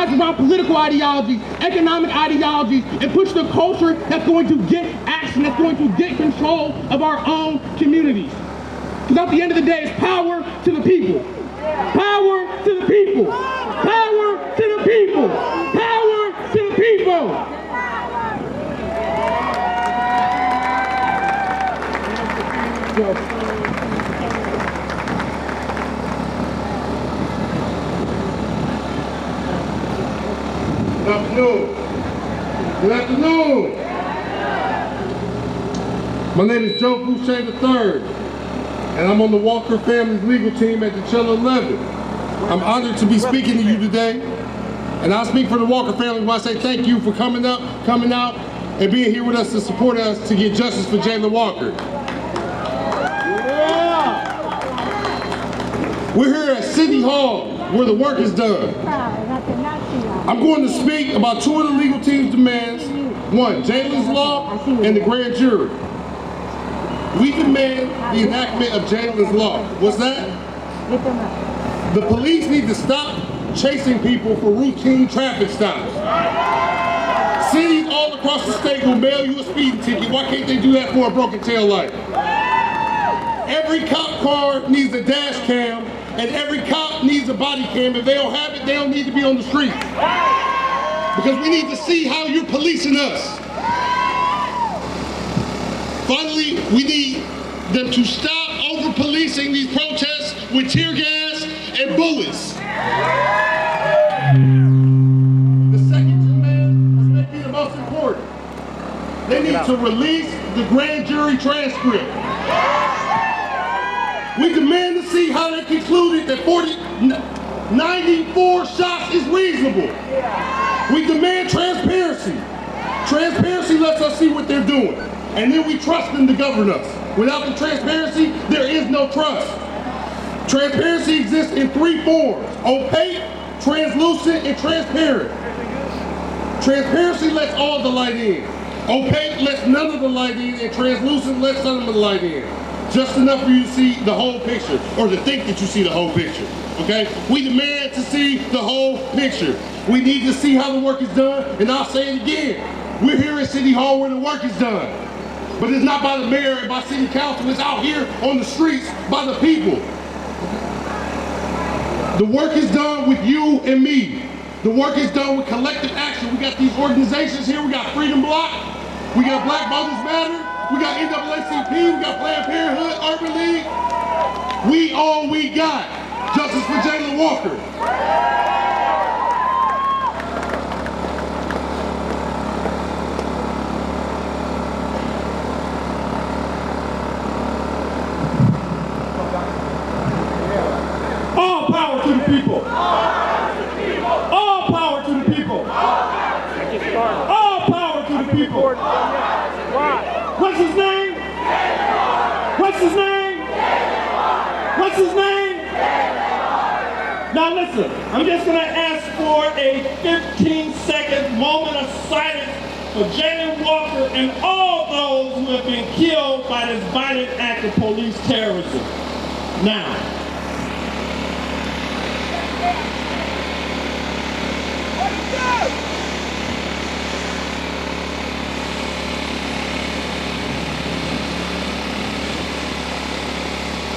organize around political ideologies, economic ideologies, and push the culture that's going to get action, that's going to get control of our own communities. Because at the end of the day, it's power to the people. Power to the people. Power to the people. Power to the people. Good afternoon. Good afternoon. My name is Joe Boucher III, and I'm on the Walker family's legal team at the Chiller 11. I'm honored to be speaking to you today, and I speak for the Walker family when I say thank you for coming out, and being here with us to support us to get justice for Jayland Walker. We're here at City Hall, where the work is done. I'm going to speak about two of the legal team's demands. One, Jayland's law and the grand jury. We demand the enactment of Jayland's law. What's that? The police need to stop chasing people for routine traffic stops. Cities all across the state will mail you a speeding ticket. Why can't they do that for a broken tail light? Every cop car needs a dash cam, and every cop needs a body cam. If they don't have it, they don't need to be on the street. Because we need to see how you're policing us. Finally, we need them to stop over-policing these protests with tear gas and bullets. The second demand is maybe the most important. They need to release the grand jury transcript. We demand to see how they concluded that 94 shots is reasonable. We demand transparency. Transparency lets us see what they're doing, and then we trust them to govern us. Without the transparency, there is no trust. Transparency exists in three forms: opaque, translucent, and transparent. Transparency lets all the light in. Opaque lets none of the light in, and translucent lets some of the light in. Just enough for you to see the whole picture, or to think that you see the whole picture, okay? We demand to see the whole picture. We need to see how the work is done, and I'll say it again. We're here at City Hall where the work is done. But it's not by the mayor and by city council, it's out here on the streets by the people. The work is done with you and me. The work is done with collective action. We got these organizations here, we got Freedom Block, we got Black Voters Matter, we got NAACP, we got Planned Parenthood, Urban League. We all we got. Justice for Jayland Walker. All power to the people. All power to the people. All power to the people. What's his name? What's his name? What's his name? Now listen, I'm just going to ask for a 15-second moment of silence for Jayland Walker and all those who have been killed by this violent act of police terrorism. Now.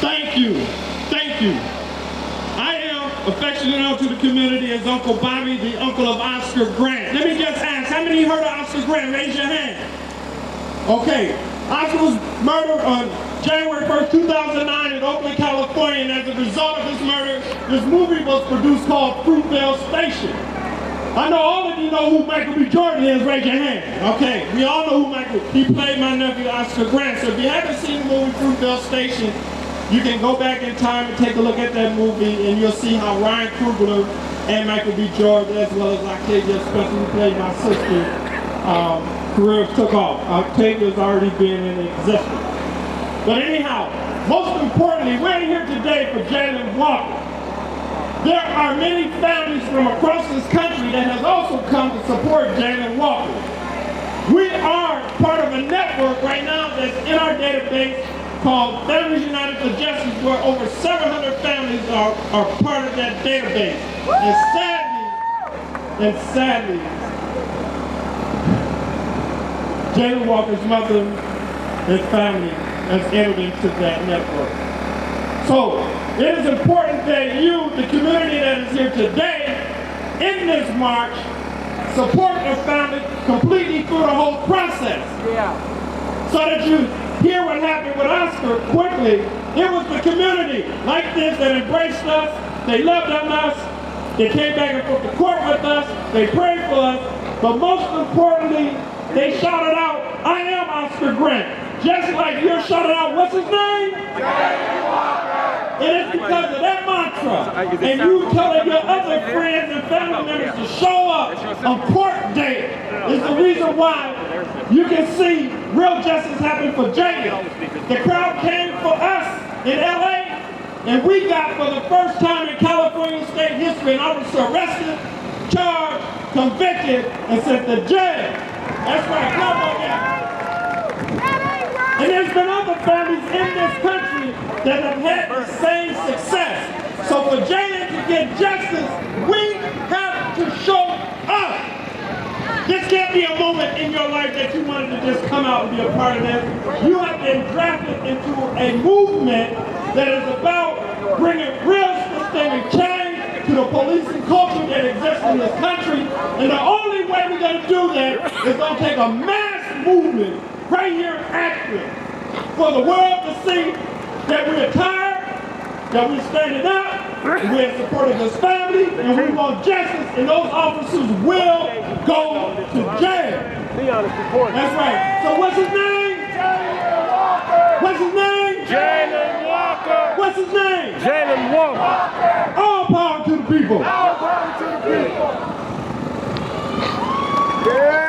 Thank you. Thank you. I am affectionately known to the community as Uncle Bobby, the uncle of Oscar Grant. Let me just ask, how many heard of Oscar Grant? Raise your hand. Okay. Oscar was murdered on January 1st, 2009 in Oakland, California, and as a result of his murder, this movie was produced called Fruitvale Station. I know all of you know who Michael B. Jordan is. Raise your hand. Okay, we all know who Michael. He played my nephew Oscar Grant. So if you haven't seen the movie Fruitvale Station, you can go back in time and take a look at that movie, and you'll see how Ryan Coogler and Michael B. Jordan, as well as Octavia Spencer, who played my sister, careers took off. Octavia's already been in existence. But anyhow, most importantly, we're here today for Jayland Walker. There are many families from across this country that has also come to support Jayland Walker. We are part of a network right now that's in our database called Families United for Justice, where over 700 families are part of that database. And sadly, And sadly, Jayland Walker's mother and family has entered into that network. So it is important that you, the community that is here today, in this march, support your family completely through the whole process. So that you hear what happened with Oscar quickly. It was the community like this that embraced us, they loved on us, they came back and forth to court with us, they prayed for us, but most importantly, they shouted out, I am Oscar Grant. Just like you're shouting out, what's his name? Jayland Walker. It is because of that mantra, and you telling your other friends and family members to show up on court date is the reason why you can see real justice happen for Jayland. The crowd came for us in LA, and we got for the first time in California state history an officer arrested, charged, convicted, and sent to jail. That's right, come on now. And there's been other families in this country that have had the same success. So for Jayland to get justice, we have to show up. This can't be a moment in your life that you wanted to just come out and be a part of this. You have been drafted into a movement that is about bringing real systemic change to the policing culture that exists in this country. And the only way we're going to do that is going to take a mass movement right here in Akron for the world to see that we're tired, that we're standing up, and we're in support of this family, and we want justice, and those officers will go to jail. That's right. So what's his name? Jayland Walker. What's his name? Jayland Walker. What's his name? Jayland Walker. All power to the people. All power to the people. Yeah.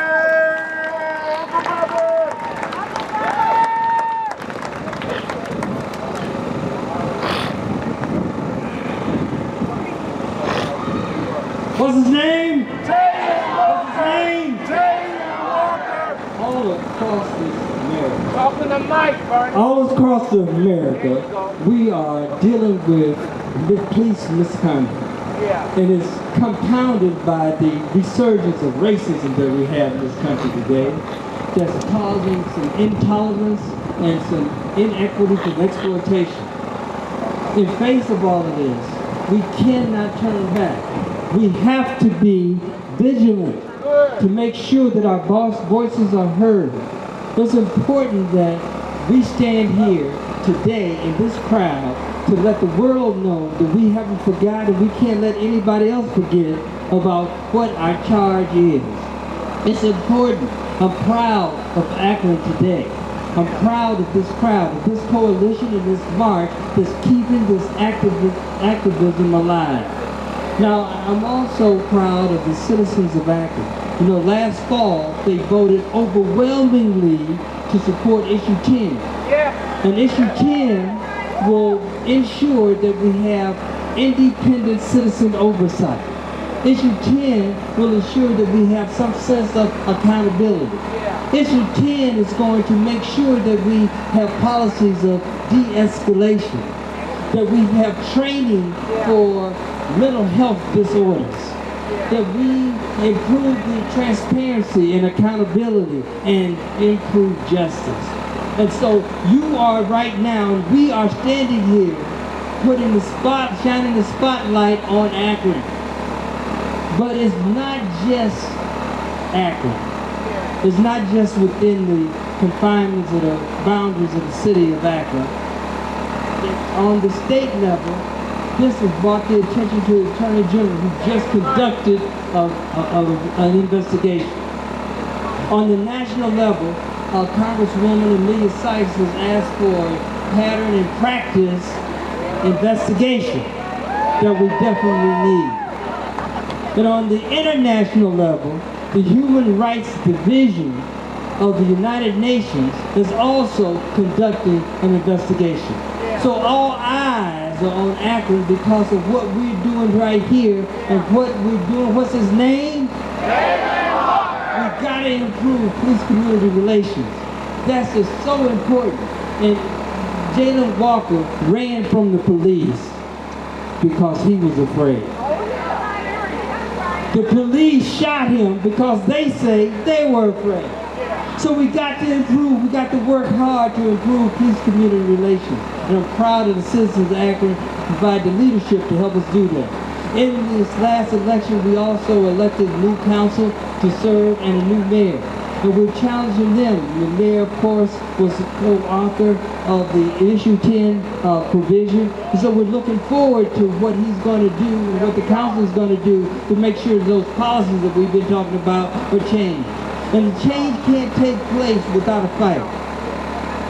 What's his name? Jayland What's his name? Jayland Walker. All across this America, Talking the mic, Bernie. all across America, we are dealing with police misconduct. Yeah. And it's compounded by the resurgence of racism that we have in this country today, that's causing some intolerance and some inequities and exploitation. In face of all of this, we cannot turn back. We have to be vigilant to make sure that our voices are heard. It's important that we stand here today in this crowd to let the world know that we haven't forgotten, we can't let anybody else forget about what our charge is. It's important. I'm proud of Akron today. I'm proud of this crowd, of this coalition, and this march that's keeping this activism alive. Now, I'm also proud of the citizens of Akron. You know, last fall, they voted overwhelmingly to support Issue 10. Yeah. And Issue 10 will ensure that we have independent citizen oversight. Issue 10 will ensure that we have some sense of accountability. Yeah. Issue 10 is going to make sure that we have policies of de-escalation, that we have training for mental health disorders, that we improve the transparency and accountability and improve justice. And so you are right now, and we are standing here putting shining the spotlight on Akron. But it's not just Akron. It's not just within the confinements of the boundaries of the city of Akron. On the state level, this has brought the attention to the Attorney General, who just conducted an investigation. On the national level, Congresswoman Amelia Sykes has asked for a pattern and practice investigation that we definitely need. And on the international level, the Human Rights Division of the United Nations is also conducting an investigation. So all eyes are on Akron because of what we're doing right here and what we're doing. What's his name? We've got to improve police-community relations. That's just so important. And Jayland Walker ran from the police because he was afraid. The police shot him because they say they were afraid. So we got to improve, we got to work hard to improve peace-community relations. And I'm proud of the citizens of Akron to provide the leadership to help us do that. In this last election, we also elected a new council to serve and a new mayor. And we're challenging them. The mayor, of course, was the co-author of the Issue 10 provision. And so we're looking forward to what he's going to do and what the council is going to do to make sure those policies that we've been talking about are changed. And the change can't take place without a fight.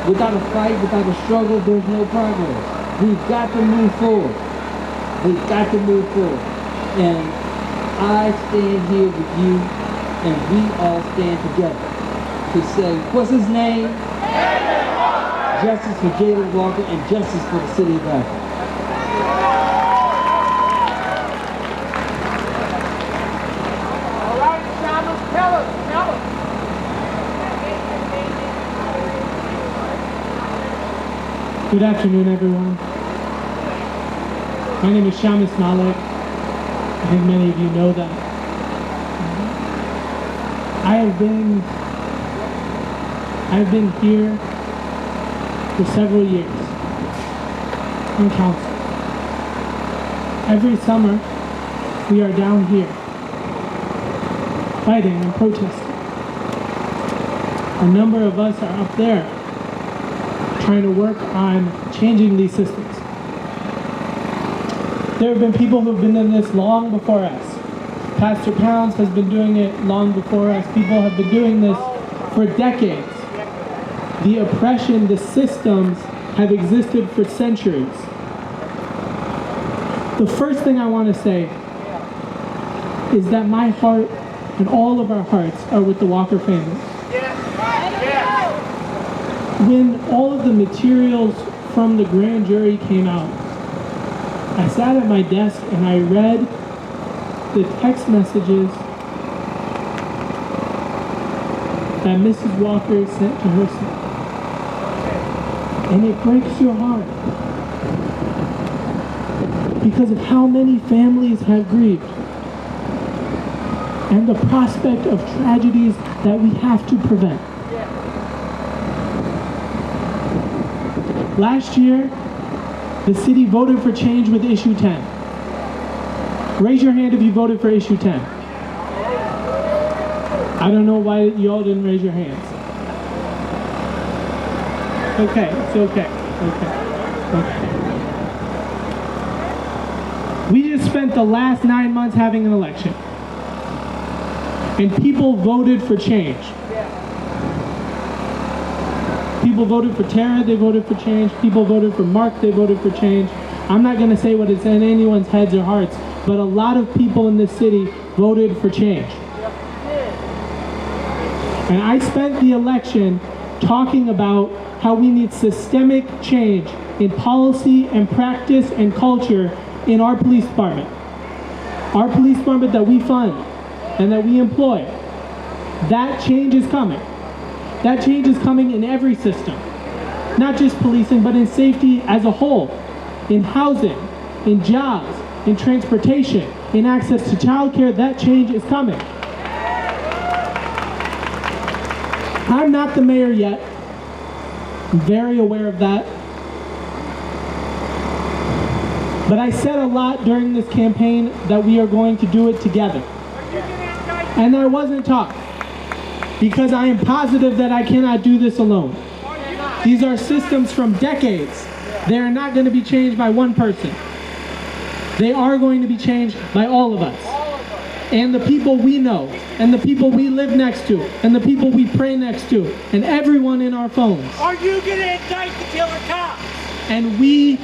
Without a fight, without a struggle, there's no progress. We've got to move forward. We've got to move forward. And I stand here with you, and we all stand together to say, what's his name? Justice for Jayland Walker and justice for the city of Akron. All right, Shamus, tell us. Good afternoon, everyone. My name is Shamus Malik. I think many of you know that. I have been here for several years on council. Every summer, we are down here fighting and protesting. A number of us are up there trying to work on changing these systems. There have been people who have been in this long before us. Pastor Pounds has been doing it long before us. People have been doing this for decades. The oppression, the systems have existed for centuries. The first thing I want to say is that my heart and all of our hearts are with the Walker family. When all of the materials from the grand jury came out, I sat at my desk and I read the text messages that Mrs. Walker sent to her son. And it breaks your heart because of how many families have grieved and the prospect of tragedies that we have to prevent. Last year, the city voted for change with Issue 10. Raise your hand if you voted for Issue 10. I don't know why you all didn't raise your hands. Okay, it's okay. We just spent the last 9 months having an election. And people voted for change. People voted for Tara, they voted for change. People voted for Mark, they voted for change. I'm not going to say what is in anyone's heads or hearts, but a lot of people in this city voted for change. And I spent the election talking about how we need systemic change in policy and practice and culture in our police department. Our police department that we fund and that we employ. That change is coming. That change is coming in every system, not just policing, but in safety as a whole, in housing, in jobs, in transportation, in access to childcare. That change is coming. I'm not the mayor yet. I'm very aware of that. But I said a lot during this campaign that we are going to do it together. And I wasn't talk. Because I am positive that I cannot do this alone. These are systems from decades. They are not going to be changed by one person. They are going to be changed by all of us. And the people we know, and the people we live next to, and the people we pray next to, and everyone in our phones. Are you going to indict the killer cops? And we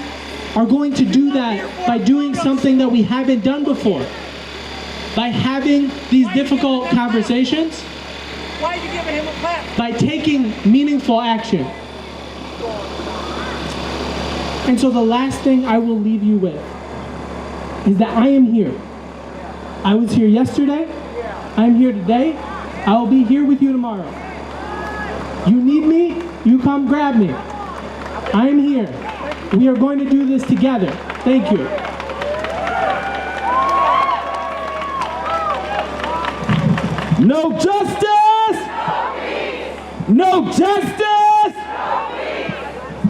are going to do that by doing something that we haven't done before. By having these difficult conversations. Why are you giving him a clap? By taking meaningful action. And so the last thing I will leave you with is that I am here. I was here yesterday. I'm here today. I will be here with you tomorrow. You need me, you come grab me. I am here. We are going to do this together. Thank you. No justice! No justice!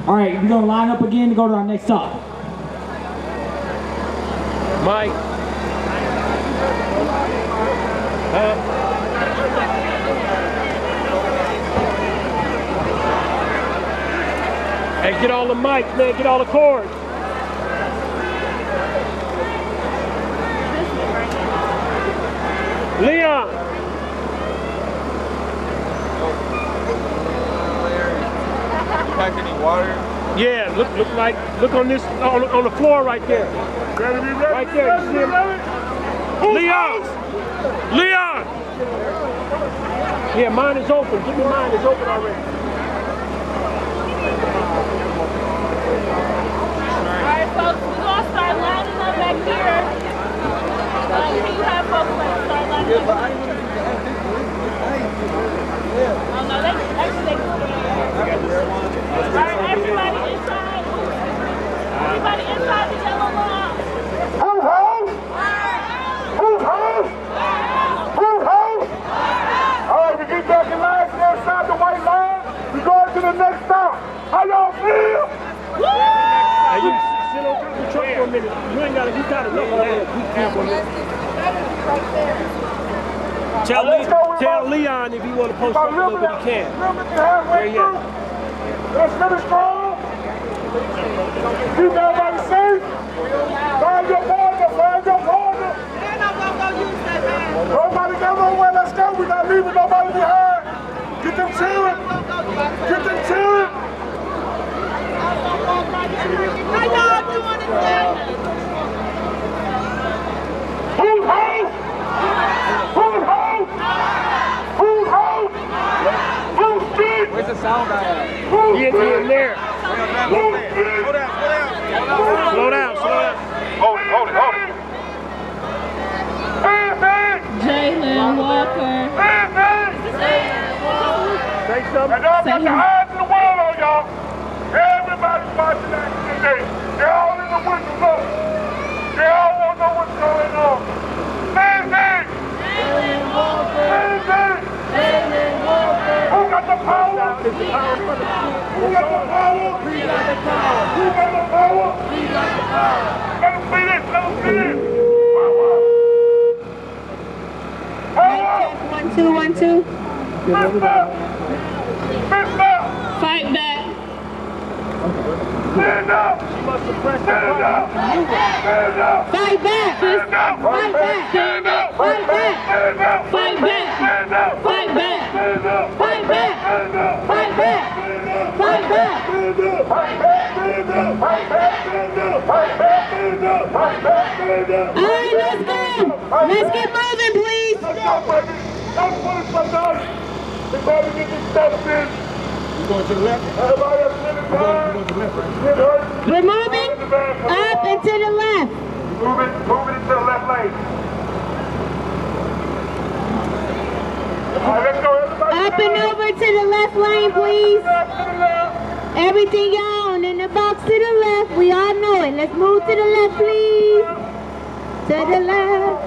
All right, we're gonna line up again to go to our next stop. Mike. Hey, get all the mics, man. Get all the cords. Leon. Pack any water? Yeah, look on this on the floor right there. Right there. You see him? Leon! Leon! Yeah, mine is open. Give me mine. It's open already. Alright folks, we're going to start lining up back here. You have folks like start lining up. Oh no, they Alright, everybody inside. Everybody inside the yellow line. Who's home? Who's home? Who's home? All right, we get back in line, get inside the white line. We going to the next stop. How y'all feel? Hey, you sit on the truck for a minute. You got enough of that. Tell Leon if he want to post up a little bit, he can. Halfway through. Let's finish strong. Keep everybody safe. Find your partner. Find your partner. Nobody go nowhere. Let's go. We're not leaving nobody behind. Get them cheering. Get them cheering. How y'all doing today? Who's home? Who's home? Who's home? Who's street? Where's the sound guy at? He in there. Who's street? Slow down. Hold it. Jayland Walker. Say something. And y'all got the eyes in the world on y'all. Everybody's watching that today. They're all in the windows up. They all want to know what's going on. Jayland Walker. Who got the power? Who got the power? We got the power. Who got the power? We got the power. Let them see this. Power. 1 2 1 2. Mister. Fight back. Stand up. She must suppress the Stand up. Fight back. Stand up. Fight back. Stand up. Fight back. Stand up. Fight back. Stand up. Fight back. Stand up. Fight back. Stand up. Fight back. Fight back. Stand up. Fight back. Stand up. Fight back. Stand up. Fight back. Stand up. Fight back. Stand up. All right, let's go. Let's get moving, please. Let's go, baby. Let's put it sometimes. Before we get this stuff in. You going to the left? Everybody else in the car. We're moving up and to the left. Moving into the left lane. All right, let's go. Everybody Up and over to the left lane, please. Everything on in the box to the left. We all know it. Let's move to the left, please. To the left.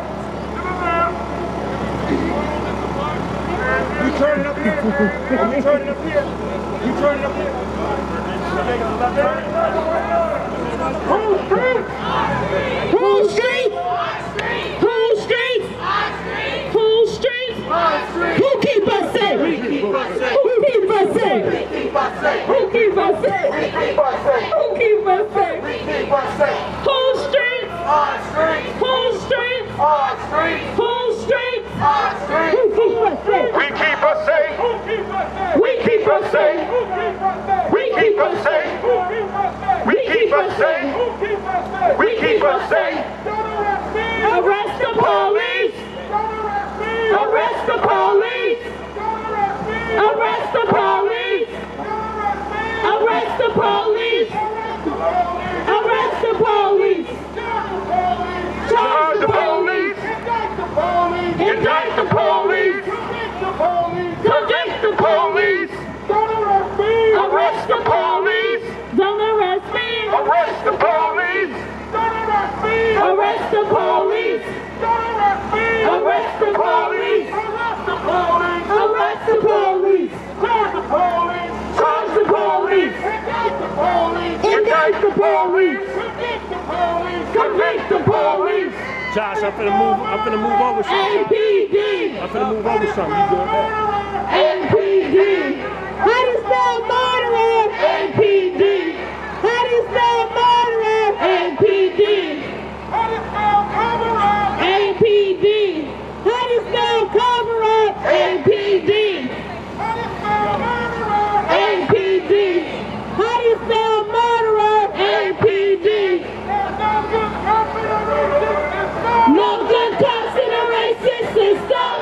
You turn it up here. You turn it up here. You turn it up here. Who's street? Who's street? Who's street? Who's street? Who keep us safe? Who keep us safe? Who keep us safe? Who keep us safe? Who keep us safe? Who's street? Who's street? Who's street? Who keep us safe? We keep us safe. We keep us safe. We keep us safe. We keep us safe. We keep us safe. Arrest the police! Arrest the police! Arrest the police! Arrest the police! Arrest the police! Charge the police! Indict the police! Convict the police! Arrest the police! Don't arrest me! Arrest the police. Arrest the police! Arrest the police! Arrest the police. Charge the police. Charge the police. Indict the police. Convict the police. Josh, I'm finna move over something. APD. I'm finna move over something. You good? APD. How do you spell murderer? APD. How do you spell murderer? APD. How do you spell cover up? APD. How do you spell cover up? APD. How do you spell murderer? APD. How do you spell murderer? APD. No good cops in a racist system.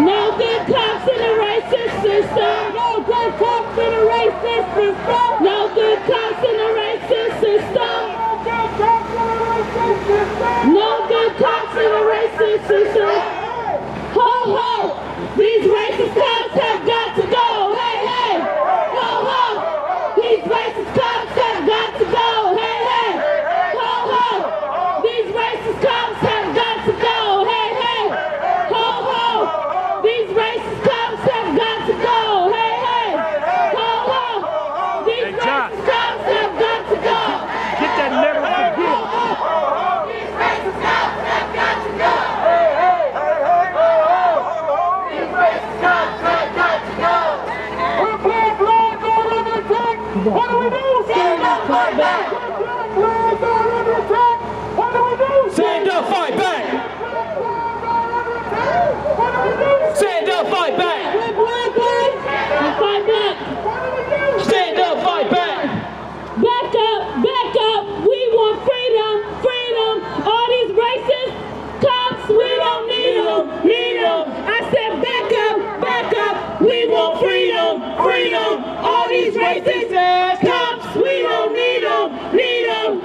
No good cops in a racist system. No good cops in a racist system. No good cops in a racist system. No good cops in a racist system. Ho ho! These racist cops have got to go. Hey hey! Ho ho! These racist cops have got to go. Hey hey! Ho ho! These racist cops have got to go. Hey hey! Ho ho! These racist cops have got to go. Hey hey! Ho ho! These racist cops have got to go. Get that never forget. These racist cops have got to go. Hey hey! These racist cops have got to go. We're black lives are under attack. What do we do? Stand up, fight back. Black lives are under attack. What do we do? Stand up, fight back. What do we do? Stand up, fight back. We're black lives and fight back. What do we do? Stand up, fight back. Back up, back up. We want freedom, freedom. All these racist cops, we don't need them, need them. I said back up, back up. We want freedom, freedom. All these racist cops, we don't need them, need them.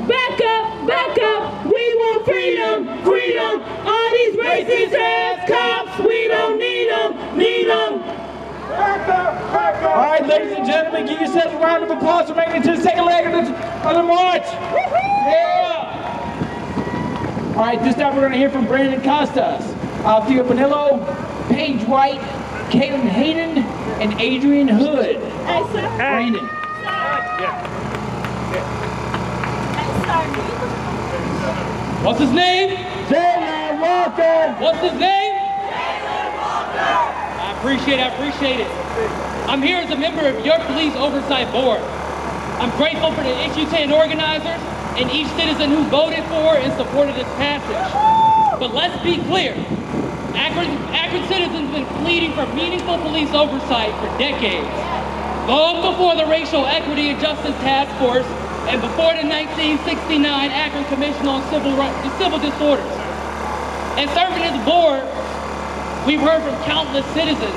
Back up, back up. We want freedom, freedom. All these racist cops, we don't need them, need them. All right, ladies and gentlemen, give yourselves a round of applause for making it to the second leg of the march. Yeah. All right, this time we're going to hear from Brandon Costas, Althea Bonillo, Paige White, Caitlin Hayden, and Adrian Hood. Hey, sir. Brandon. What's his name? Jayland Walker. What's his name? I appreciate it. I'm here as a member of your police oversight board. I'm grateful for the Issue 10 organizers and each citizen who voted for and supported its passage. But let's be clear, Akron citizens have been pleading for meaningful police oversight for decades. Long before the Racial Equity and Justice Task Force and before the 1969 Akron Commission on Civil Disorders. And serving as board, we've heard from countless citizens,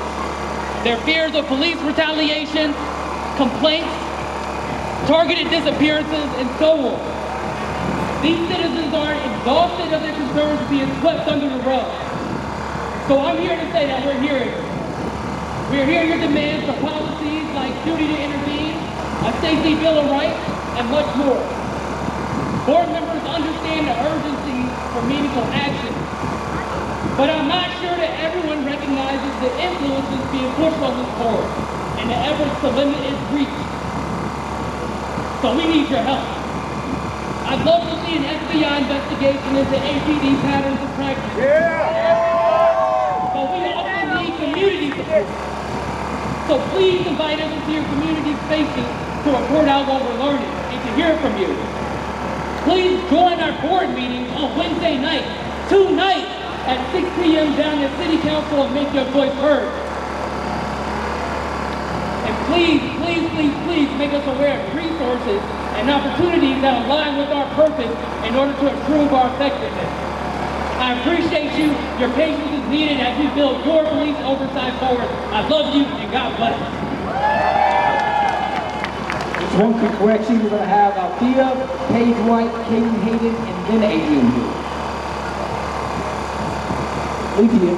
their fears of police retaliation, complaints, targeted disappearances, and so on. These citizens are exhausted of their concerns being swept under the rug. So I'm here to say that we're hearing you. We're hearing your demands for policies like duty to intervene, a safety bill of rights, and much more. Board members understand the urgency for meaningful action. But I'm not sure that everyone recognizes the influences being pushed on this board and the efforts to limit its reach. So we need your help. I'd love to see an FBI investigation into APD patterns of practice. But we also need community support. So please invite us into your community spaces to report out what we're learning and to hear from you. Please join our board meeting on Wednesday night, tonight, at 6 p.m. down at City Council and make your voice heard. And please, please, please, please make us aware of resources and opportunities that align with our purpose in order to improve our effectiveness. I appreciate you. Your patience is needed as we build your police oversight forward. I love you and God bless. Just one quick correction. We're going to have Althea, Paige White, Caitlin Hayden, and then Adrian Hood. Althea.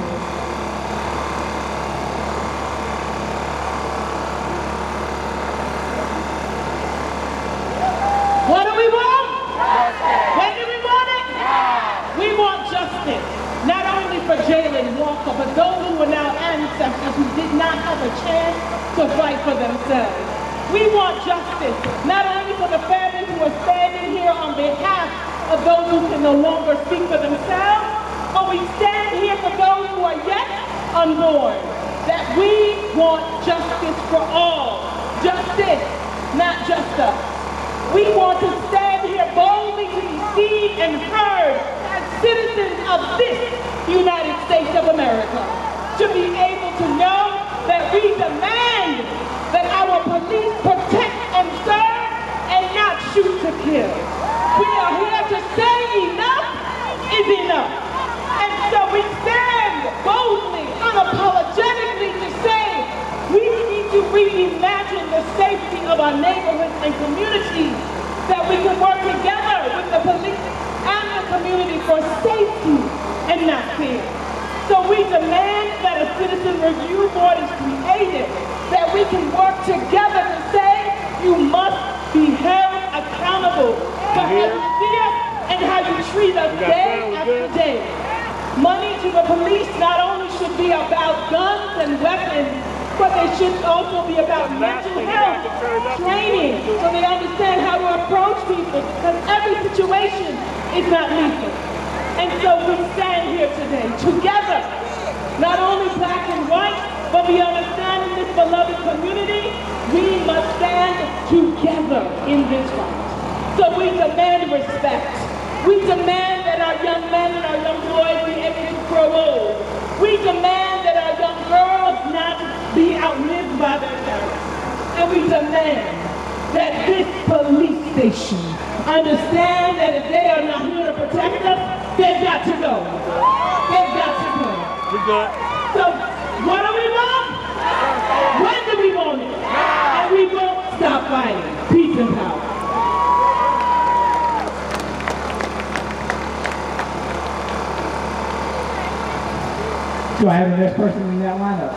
What do we want? When do we want it? We want justice. Not only ancestors who did not have a chance to fight for themselves. We want justice, not only for the families who are standing here on behalf of those who can no longer speak for themselves, but we stand here for those who are yet unborn. That we want justice for all. Justice, not just us. We want to stand here boldly to be seen and heard as citizens of this United States of America. To be able to know that we demand that our police protect and serve and not shoot to kill. We are here to say enough is enough. And so we stand boldly, unapologetically to say we need to reimagine the safety of our neighborhoods and communities, that we can work together with the police and the community for safety and not fear. So we demand that a citizen review board is created, that we can work together to say you must be held accountable for how you see us and how you treat us day after day. Money to the police not only should be about guns and weapons, but they should also be about mental health, training, so they understand how to approach people, because every situation is not lethal. And so we stand here today, together, not only black and white, but we understand in this beloved community, we must stand together in this fight. So we demand respect. We demand that our young men and our young boys be able to grow old. We demand that our young girls not be outlived by their parents. And we demand that this police station understand that if they are not here to protect us, they've got to go. They've got to go. We're good. So what do we want? When do we want it? And we won't stop fighting. Peace and power. Do I have the next person in that lineup?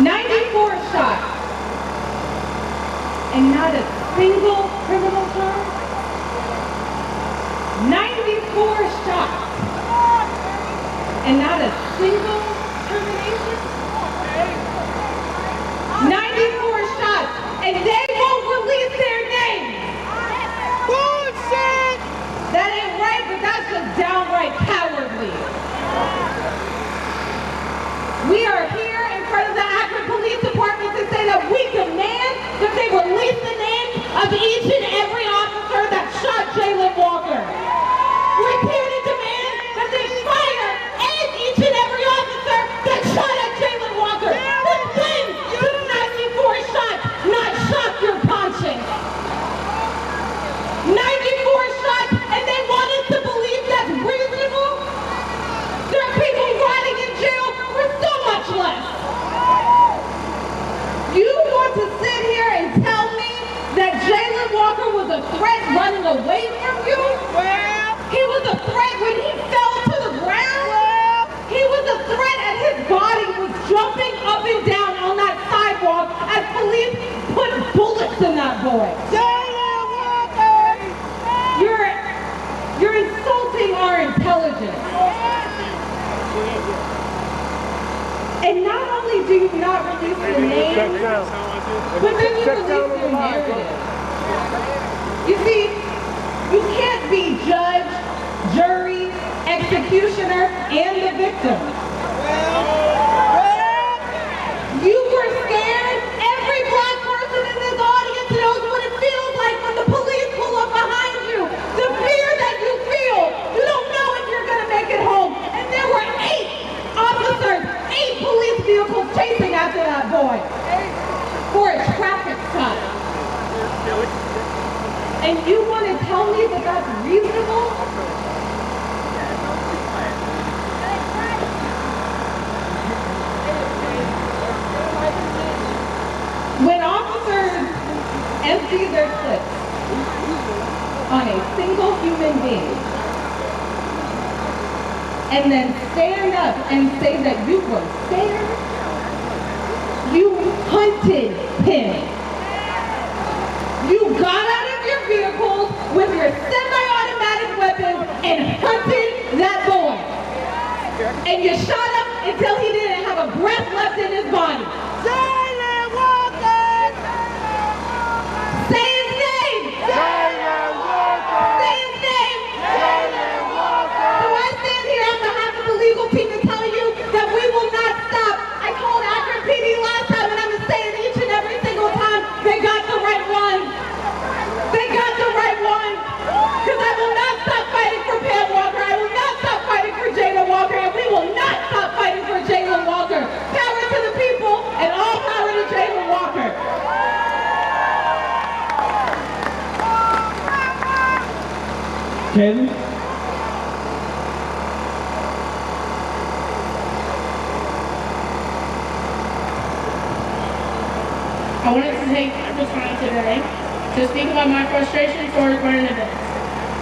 94 shots and not a single criminal charge. 94 shots and not a single termination. 94 shots and they won't release their names. Bullshit! That ain't right, but that's just downright cowardly. We are here in front of the Akron Police Department to say that we demand that they release the names of each and every officer that shot Jayland Walker. We're here to demand that they fire each and every officer that shot at Jayland Walker. But when does 94 shots not shock your conscience? 94 shots and they want us to believe that's reasonable? There are people rotting in jail for so much less. You want to sit here and tell me that Jayland Walker was a threat running away from you? Well, he was a threat when he fell to the ground. Well, he was a threat as his body was jumping up and down on that sidewalk as police put bullets in that boy. Jayland Walker! You're insulting our intelligence. And not only do you not release the name, but then you release your narrative. You see, you can't be judge, jury, executioner, and the victim. You were scared. Every black person in this audience knows what it feels like when the police pull up behind you. The fear that you feel. You don't know if you're going to make it home. And there were 8 officers, 8 police vehicles chasing after that boy for a traffic stop. And you want to tell me that that's reasonable? When officers empty their clips on a single human being and then stand up and say that you were scared, you hunted him. You got out of your vehicles with your semi-automatic weapons and hunted that boy. And you shot him until he didn't have a breath left in his body. Jayland Walker! Say his name! Jayland Walker! Say his name! Jayland Walker! So I stand here on behalf of the legal team to tell you that we will not stop. I told Akron PD last time, and I'm going to say it each and every single time, they got the right one. They got the right one. Because I will not stop fighting for Pam Walker. I will not stop fighting for Jayland Walker. And we will not stop fighting for Jayland Walker. Power to the people and all power to Jayland Walker. Jayland? I wanted to take the time today to speak about my frustration towards current events.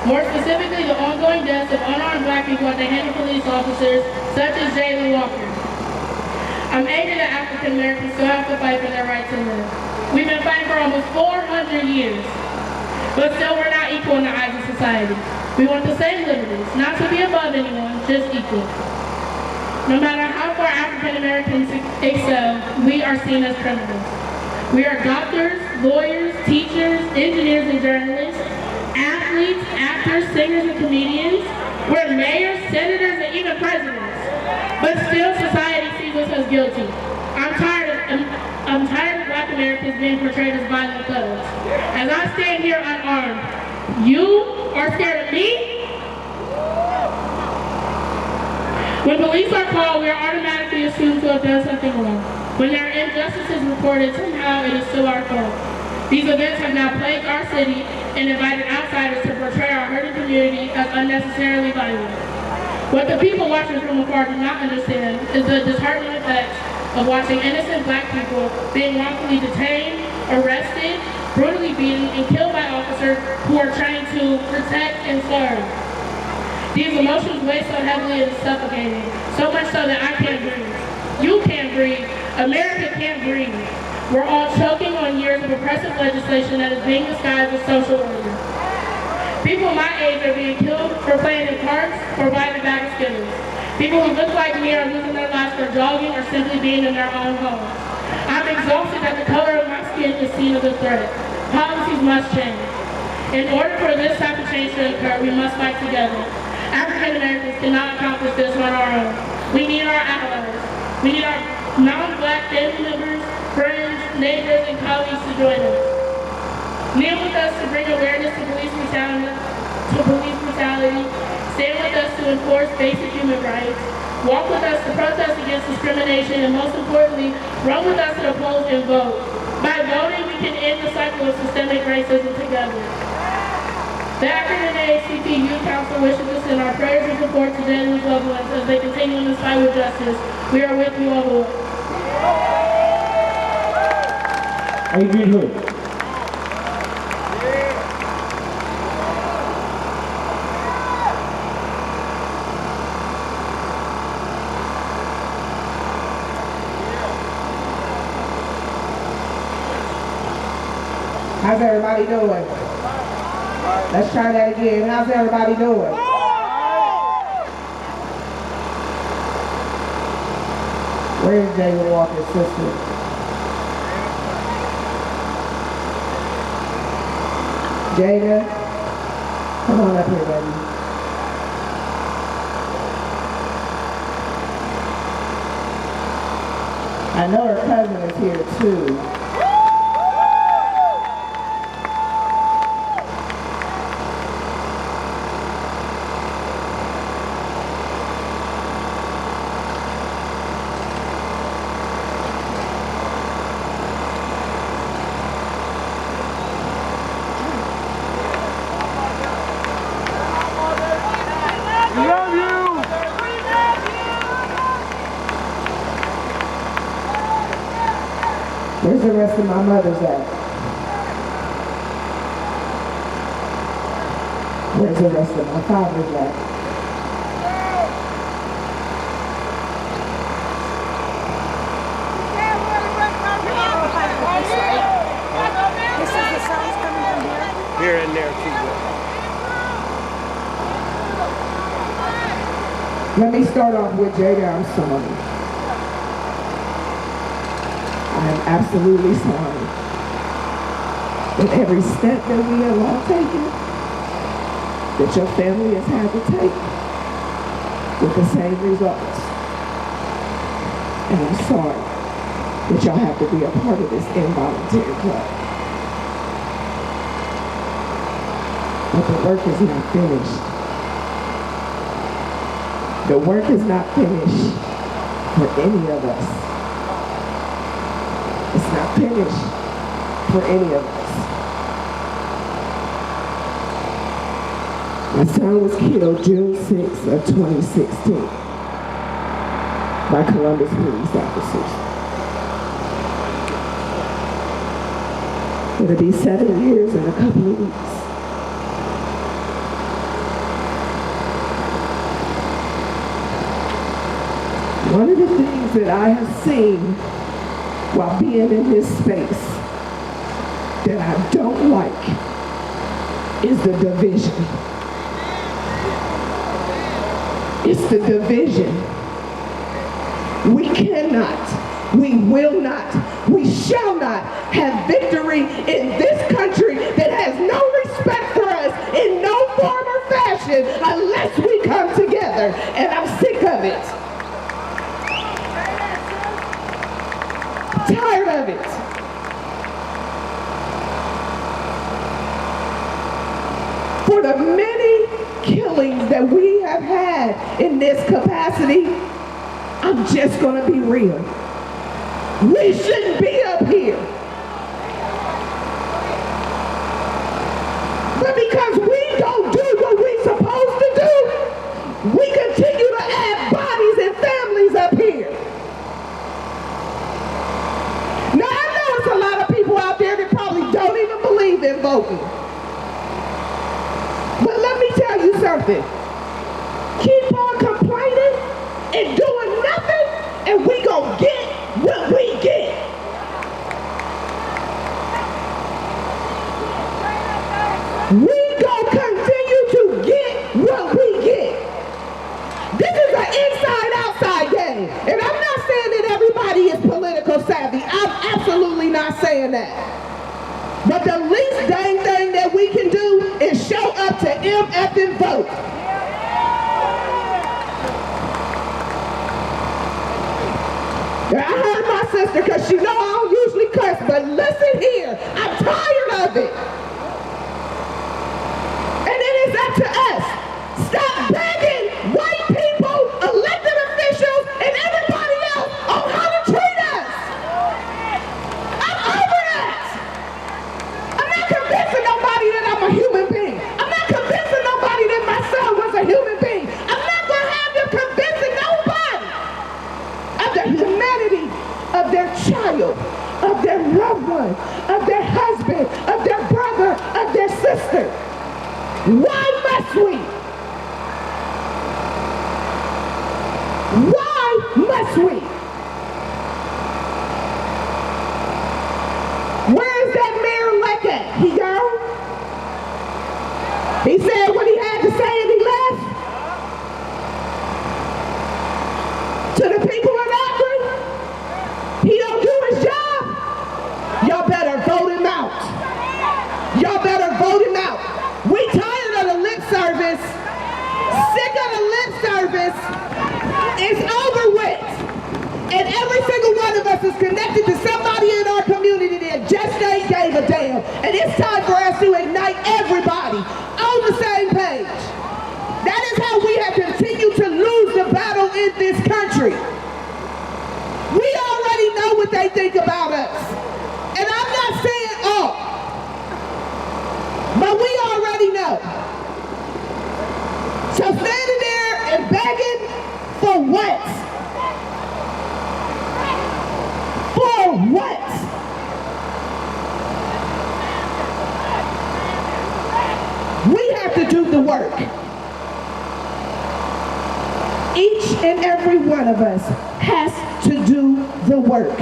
More specifically, the ongoing deaths of unarmed black people at the hands of police officers, such as Jayland Walker. I'm angry that African Americans still have to fight for their right to live. We've been fighting for almost 400 years, but still we're not equal in the eyes of society. We want the same liberties, not to be above anyone, just equal. No matter how far African Americans excel, we are seen as criminals. We are doctors, lawyers, teachers, engineers, and journalists, athletes, actors, singers, and comedians. We're mayors, senators, and even presidents. But still, society sees us as guilty. I'm tired of black Americans being portrayed as violent thugs. As I stand here unarmed, you are scared of me? When police are called, we are automatically assumed to have done something wrong. When there are injustices reported, somehow it is still our fault. These events have now plagued our city and invited outsiders to portray our hurting community as unnecessarily violent. What the people watching from afar do not understand is the disheartening effects of watching innocent black people being wrongfully detained, arrested, brutally beaten, and killed by officers who are trained to protect and serve. These emotions weigh so heavily it is suffocating, so much so that I can't breathe. You can't breathe. America can't breathe. We're all choking on years of oppressive legislation that is being disguised as social order. People my age are being killed for playing in parks or buying a bag of Skittles. People who look like me are losing their lives for jogging or simply being in their own homes. I'm exhausted that the color of my skin is seen as a threat. Policies must change. In order for this type of change to occur, we must fight together. African Americans cannot accomplish this on our own. We need our allies. We need our non-black family members, friends, neighbors, and colleagues to join us. Kneel with us to bring awareness to police brutality. Stand with us to enforce basic human rights. Walk with us to protest against discrimination, and most importantly, run with us to the polls and vote. By voting, we can end the cycle of systemic racism together. The Akron NAACP Youth Council wishes to send our prayers and support to Jayland's loved ones as they continue in this fight with justice. We are with you all the way. Adrian Hood. How's everybody doing? Let's try that again. How's everybody doing? Where's Jayland Walker's sister? Jada, come on up here, baby. I know her cousin is here too. Where's the rest of my mothers at? Where's the rest of my fathers at? This is the sounds coming Let me start off with Jada, I'm sorry. I am absolutely sorry that every step that we have all taken, that your family has had to take with the same results. And I'm sorry that y'all have to be a part of this involuntary club. But the work is not finished. The work is not finished for any of us. It's not finished for any of us. My son was killed June 6th of 2016 by Columbus police officers. It'll be 7 years in a couple of weeks. One of the things that I have seen while being in this space that I don't like is the division. It's the division. We cannot, we will not, we shall not have victory in this country that has no respect for us in no form or fashion unless we come together. And I'm sick of it. Tired of it. For the many killings that we have had in this capacity, I'm just going to be real. We shouldn't be up here. But because we don't do what we're supposed to do, we continue to add bodies and families up here. Now, I know it's a lot of people out there that probably don't even believe in voting. But let me tell you something. Keep on complaining and doing nothing, and we gonna get what we get. We gonna continue to get what we get. This is an inside-outside game. And I'm not saying that everybody is political savvy. I'm absolutely not saying that. But the least dang thing that we can do is show up to MF and vote. Now, I heard my sister, because she know I don't usually cuss, but listen here, I'm tired of it. And it is up to us. Stop begging white people, elected officials, and everybody else on how to treat us. I'm over that. I'm not convincing nobody that I'm a human being. I'm not convincing nobody that my son was a human being. I'm not going to have them convincing nobody of the humanity of their child, of their loved one, of their husband, of their brother, of their sister. Why must we? Why must we? Where is that mayor-elect at? He gone? He said what he had to say and he left? To the people in Akron? He don't do his job? Y'all better vote him out. Y'all better vote him out. We tired of the lip service. Sick of the lip service. It's over with. And every single one of us is connected to somebody in our community that just ain't gave a damn. And it's time for us to ignite everybody on the same page. That is how we have continued to lose the battle in this country. We already know what they think about us. And I'm not saying all. But we already know. So standing there and begging for what? For what? We have to do the work. Each and every one of us has to do the work.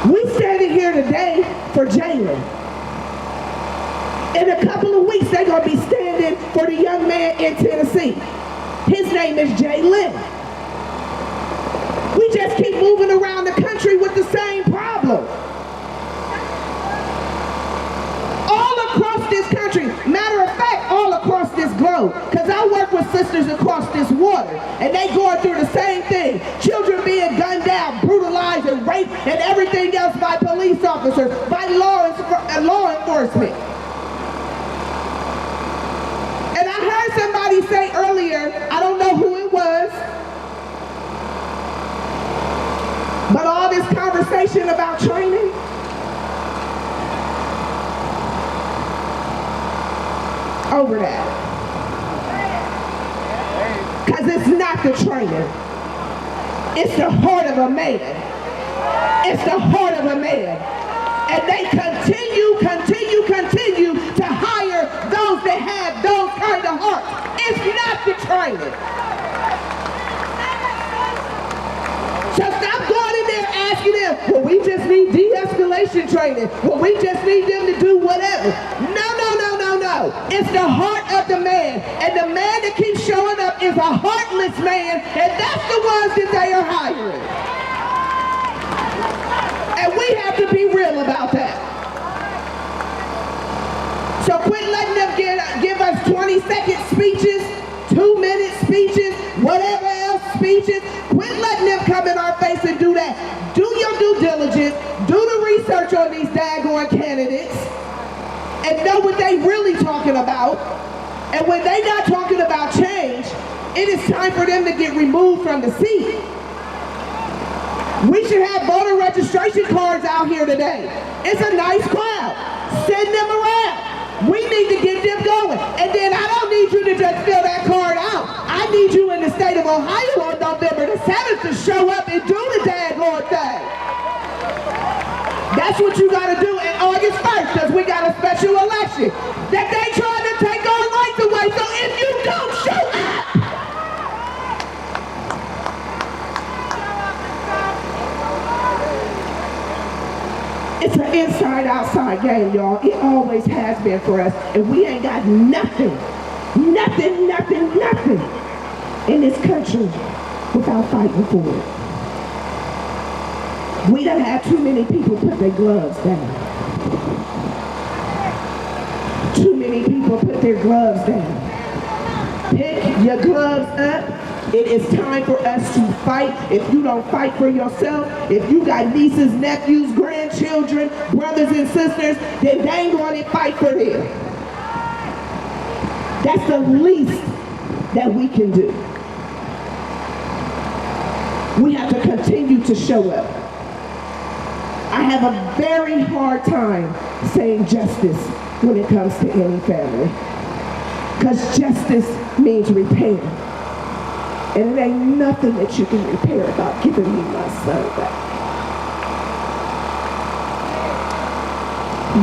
We standing here today for Jayland. In a couple of weeks, they're going to be standing for the young man in Tennessee. His name is Jayland. We just keep moving around the country with the same problem. All across this country, matter of fact, all across this globe, because I work with sisters across this water, and they going through the same thing. Children being gunned down, brutalized, and raped, and everything else by police officers, by law enforcement. And I heard somebody say earlier, I don't know who it was, but all this conversation about training, over that. Because it's not the training. It's the heart of a man. It's the heart of a man. And they continue to hire those that have those kind of hearts. It's not the training. So stop going in there asking them, well, we just need de-escalation training. Well, we just need them to do whatever. No. It's the heart of the man. And the man that keeps showing up is a heartless man, and that's the ones that they are hiring. And we have to be real about that. So quit letting them give us 20-second speeches, 2-minute speeches, whatever else speeches. Quit letting them come in our face and do that. Do your due diligence. Do the research on these daggone candidates and know what they really talking about. And when they not talking about change, it is time for them to get removed from the seat. We should have voter registration cards out here today. It's a nice crowd. Send them around. We need to get them going. And then I don't need you to just fill that card out. I need you in the state of Ohio on November the 7th to show up and do the daggone thing. That's what you got to do in August 1st, because we got a special election that they trying to take our rights away. So if you don't show up, it's an inside-outside game, y'all. It always has been for us, and we ain't got nothing in this country without fighting for it. We done had too many people put their gloves down. Too many people put their gloves down. Pick your gloves up. It is time for us to fight. If you don't fight for yourself, if you got nieces, nephews, grandchildren, brothers and sisters, then they ain't going to fight for them. That's the least that we can do. We have to continue to show up. I have a very hard time saying justice when it comes to any family. Because justice means repair. And it ain't nothing that you can repair about giving me my son back.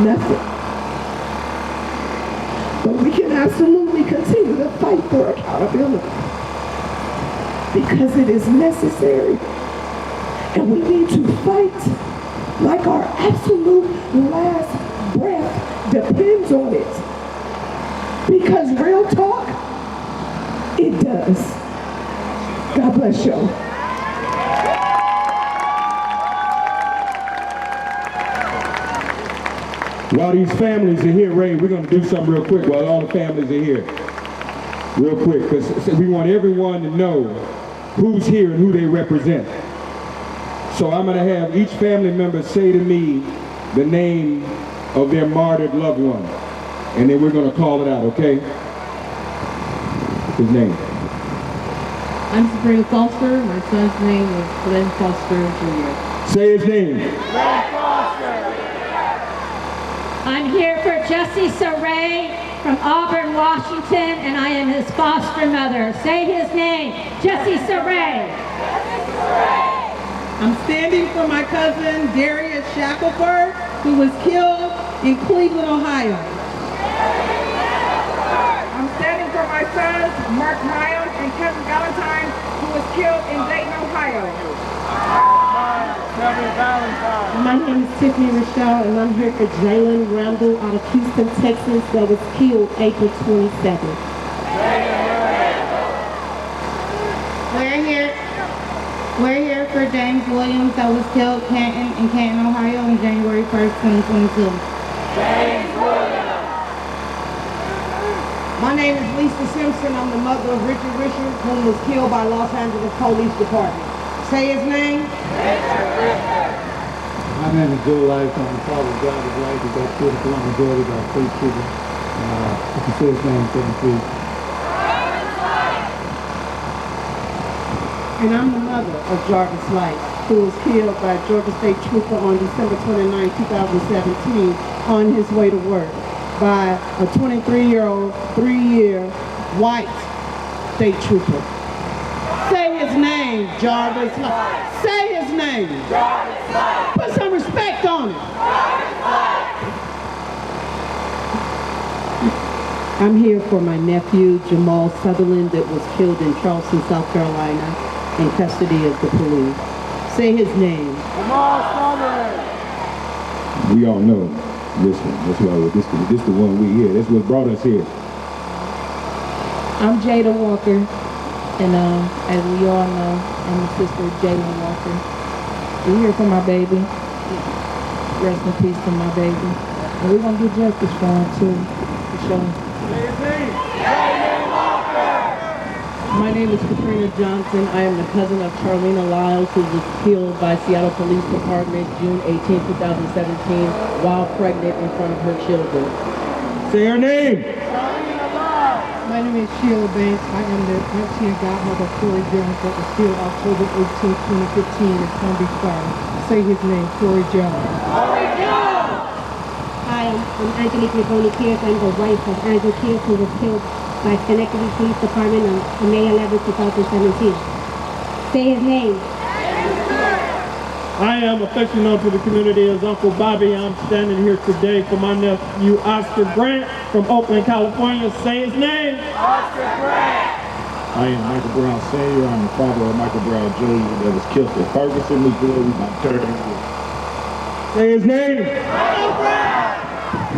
Nothing. But we can absolutely continue to fight for accountability. Because it is necessary. And we need to fight like our absolute last breath depends on it. Because real talk, it does. God bless y'all. While these families are here, Ray, we're going to do something real quick while all the families are here. Real quick, because we want everyone to know who's here and who they represent. So I'm going to have each family member say to me the name of their martyred loved one. And then we're going to call it out, okay? His name. I'm Sabrina Foster. My son's name is Glenn Foster Jr. Say his name. Glenn Foster. I'm here for Jesse Saray from Auburn, Washington, and I am his foster mother. Say his name, Jesse Saray. I'm standing for my cousin, Darius Shackelford, who was killed in Cleveland, Ohio. I'm standing for my sons, Mark Miles and Kevin Valentine, who was killed in Dayton, Ohio. My name is Tiffany Rochelle, and I'm here for Jayland Randall out of Houston, Texas, that was killed April 27th. We're here for James Williams that was killed in Canton, Ohio on January 1st, 2022. James Williams. My name is Lisa Simpson. I'm the mother of Richard Richard, who was killed by Los Angeles Police Department. Say his name. My name is Joe Life. I'm the father of God of life. He got killed in Columbia, Georgia by state shooter. If you say his name, say it, please. And I'm the mother of Jarvis Light, who was killed by a Georgia State Trooper on December 29, 2017, on his way to work by a 23-year-old, 3-year white state trooper. Say his name, Jarvis Light. Say his name. Jarvis Light. Put some respect on it. Jarvis Light. I'm here for my nephew, Jamal Sutherland, that was killed in Charleston, South Carolina, in custody of the police. Say his name. Jamal Sutherland. We all know this one. That's why this the one we here. That's what brought us here. I'm Jada Walker, and as we all know, I'm the sister of Jayland Walker. We're here for my baby. Rest in peace to my baby. And we're gonna get justice for him too, for sure. My name is Katrina Johnson. I am the cousin of Charlena Lyles, who was killed by Seattle Police Department June 18, 2017, while pregnant in front of her children. Say her name. My name is Sheila Banks. I am the auntie and godmother of Corey Jones that was killed October 18, 2015 in Palm Beach Fire. Say his name, Corey Jones. Hi, I'm Angelique Nicole Kears. I'm the wife of Andrew Kears, who was killed by Schenectady Police Department on May 11, 2017. Say his name. I am affectionately known to the community as Uncle Bobby. I'm standing here today for my nephew Oscar Grant from Oakland, California. Say his name. Oscar Grant. I am Michael Brown Sr. I'm the father of Michael Brown Jr. that was killed in Ferguson, Missouri by 30 years. Say his name. Michael Brown.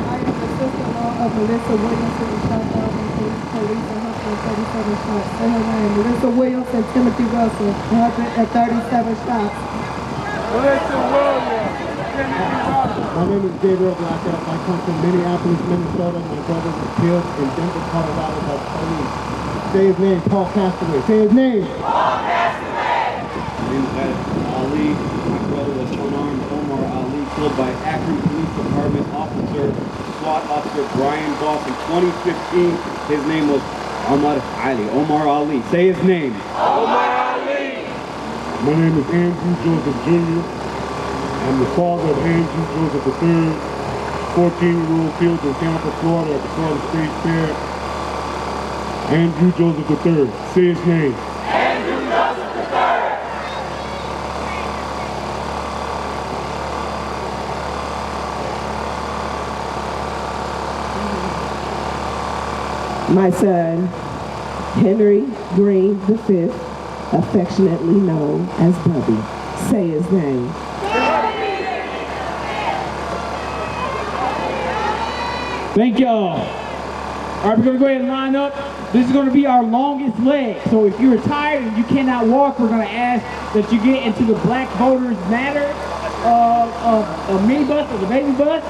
I am the sister-in-law of Melissa Williamson and shot down in police 137 shots. Say her name. Melissa Williams and Timothy Russell, 137 shots. Melissa Williams. Timothy Russell. My name is Gabriel Blackout. I come from Minneapolis, Minnesota. My brother was killed in Denver, Colorado by police. Say his name, Paul Castaway. Say his name. Paul Castaway. My name is Ali. My brother was unarmed Omar Ali, killed by Akron Police Department officer, SWAT officer Brian Boss in 2015. His name was Omar Ali. Say his name. Omar Ali. My name is Andrew Joseph Jr. I'm the father of Andrew Joseph III, 14-year-old killed in Tampa, Florida at the Florida State Fair. Andrew Joseph III. Say his name. Andrew Joseph III. My son, Henry Green V, affectionately known as Bubby. Say his name. Thank y'all. All right, we're gonna go ahead and line up. This is gonna be our longest leg. So if you're tired and you cannot walk, we're gonna ask that you get into the Black Voters Matter minibus or the baby bus.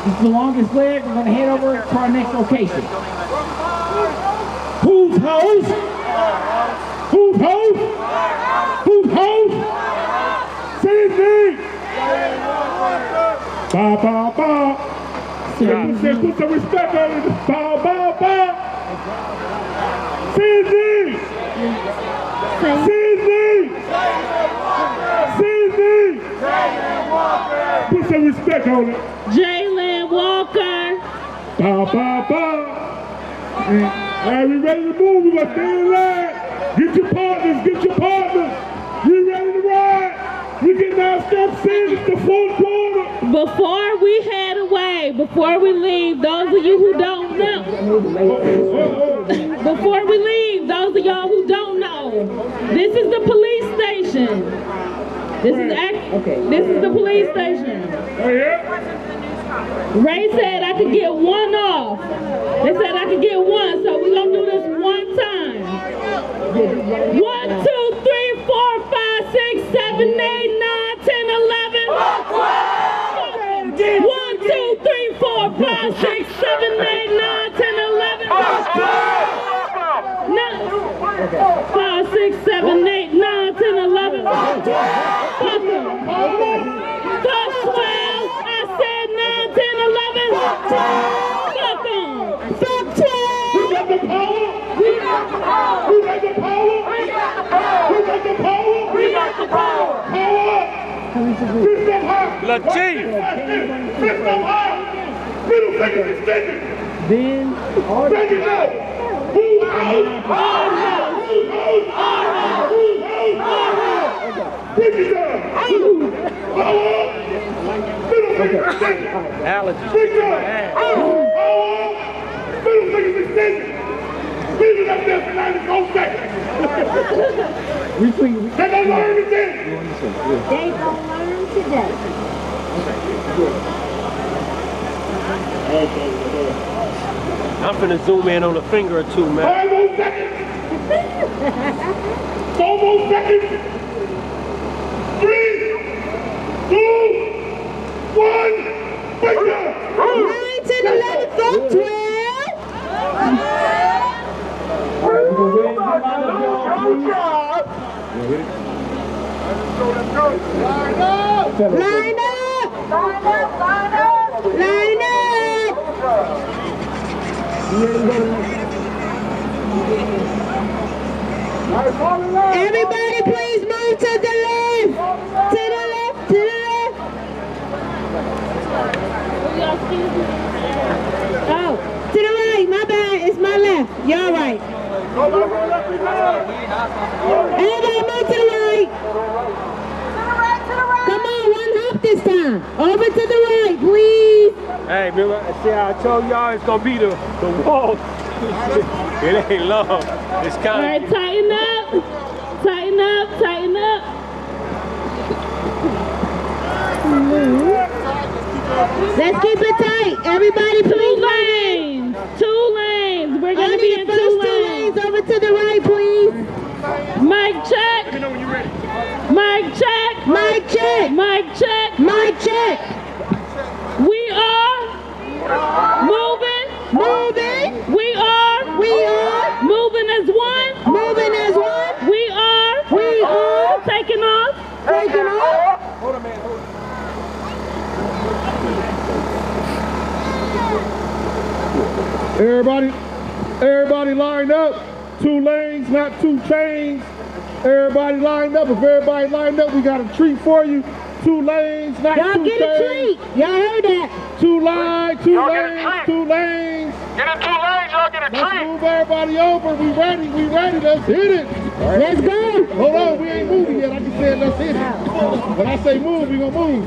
This is the longest leg. We're gonna head over to our next location. Whose house? Whose house? Whose house? Say his name. Ba ba ba. Put some respect on it. Ba ba ba. Say his name. Say his name. Say his name. Put some respect on it. Jayland Walker. Ba ba ba. All right, we ready to move. We gonna stay in line. Get your partners. Get your partners. We ready to ride. We get our steps in. It's the fourth quarter. Before we head away, before we leave, those of you who don't know, before we leave, those of y'all who don't know, this is the police station. This is the police station. Oh yeah? Ray said I could get one off. They said I could get one, so we're gonna do this one time. 1, 2, got the power? Who got the power? We got the power. Who got the power? We got the power. Power up. Fist up high. La Chief. Fist up high. Middle finger extended. Then, Bend it up. Who out? Our house. Who out? Our house. Who out? Our house. Break it down. Power up. Middle finger extended. Allergies. Big up. Power up. Middle finger extended. Leave it up there for 94 seconds. They gonna learn today. They gonna learn today. I'm finna zoom in on a finger or two, man. 5 more seconds. 4 more seconds. 3, 2, 1. Break down. 9 to the left, 12. Line up! Everybody please move to the left! To the left, to the left! Oh, to the right, my bad, it's my left. You're right. Everybody move to the right. Come on, one hop this time. Over to the right, please. Hey, remember, see how I told y'all it's gonna be the wall. It ain't long. It's kind of. All right, tighten up. Tighten up, tighten up. Let's keep it tight. Everybody please. 2 lanes. 2 lanes. We're gonna be in 2 lanes. Over to the right, please. Mic check. Let me know when you're ready. Mic check. Mic check. Mic check. Mic check. We are moving. Moving. We are moving as one. Moving as one. We are taking off. Taking off. Hold on, man. Hold on. Everybody lined up. 2 lanes, not 2 chains. Everybody lined up. If everybody lined up, we got a treat for you. 2 lanes, not 2 chains. Y'all get a treat. Y'all heard that. 2 lines, 2 lanes, 2 lanes. Get in 2 lanes, y'all get a Let's treat. move everybody over. We ready. Let's hit it. Let's go. Hold on, we ain't moving yet. I just said let's hit it. When I say move, we gonna move.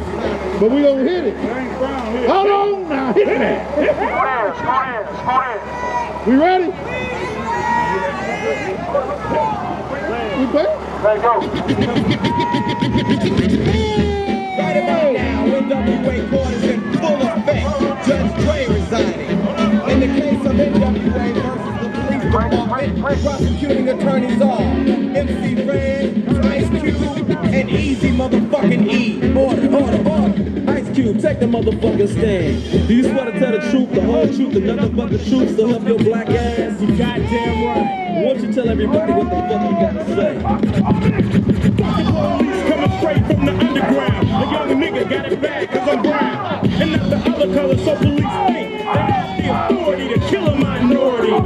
But we gonna hit it. Hold on now, hit it. We ready? We ready? Let's go. Right about now, NWA court is in full effect. Judge Dre resigning. In the case of NWA versus the police department, prosecuting attorneys are MC Red, Ice Cube, and Easy motherfucking E. Order. Ice Cube, take the motherfucking stand. Do you swear to tell the truth, the whole truth, and nothing but the truth to help your black ass? You goddamn right. Why don't you tell everybody what the fuck you got to say? Coming straight from the underground. A young nigga got it bad cause I'm brown. And not the other color, so police think they have the authority to kill a minority. Fuck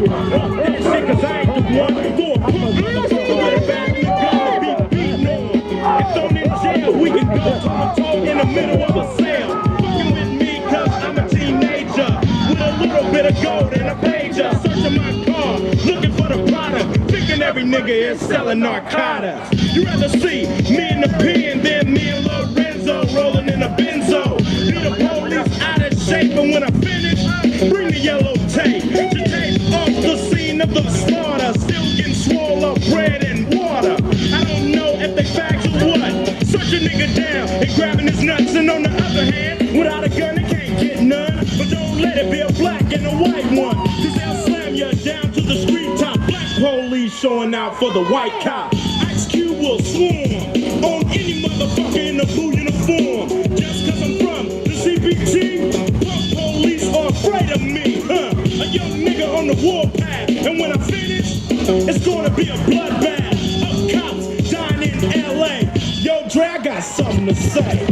that shit cause I ain't the one. For a punk motherfucker with a bag in the gun to be beaten on. And thrown in jail, we can go toe-to-toe in the middle of a cell. Fucking with me cause I'm a teenager. With a little bit of gold and a pager. Searching my car, looking for the product. Thinking every nigga is selling narcotics. You rather see me in the pen than me and Lorenzo rolling in a benzo. Be the police out of shape, and when I finish, bring the yellow tape. To tape off the scene of the slaughter. Still getting swole up bread and water. I don't know if they facts or what. Search a nigga down and grabbing his nuts. And on the other hand, without a gun, they can't get none. But don't let it be a black and a white one. Cause they'll slam you down to the street top. Black police showing out for the white cop. Ice Cube will swarm on any motherfucker in a blue uniform. Just cause I'm from the CPT, punk police are afraid of me, huh? A young nigga on the warpath, and when I finish, it's gonna be a bloodbath of cops dying in LA. Yo, Dre, I got something to say.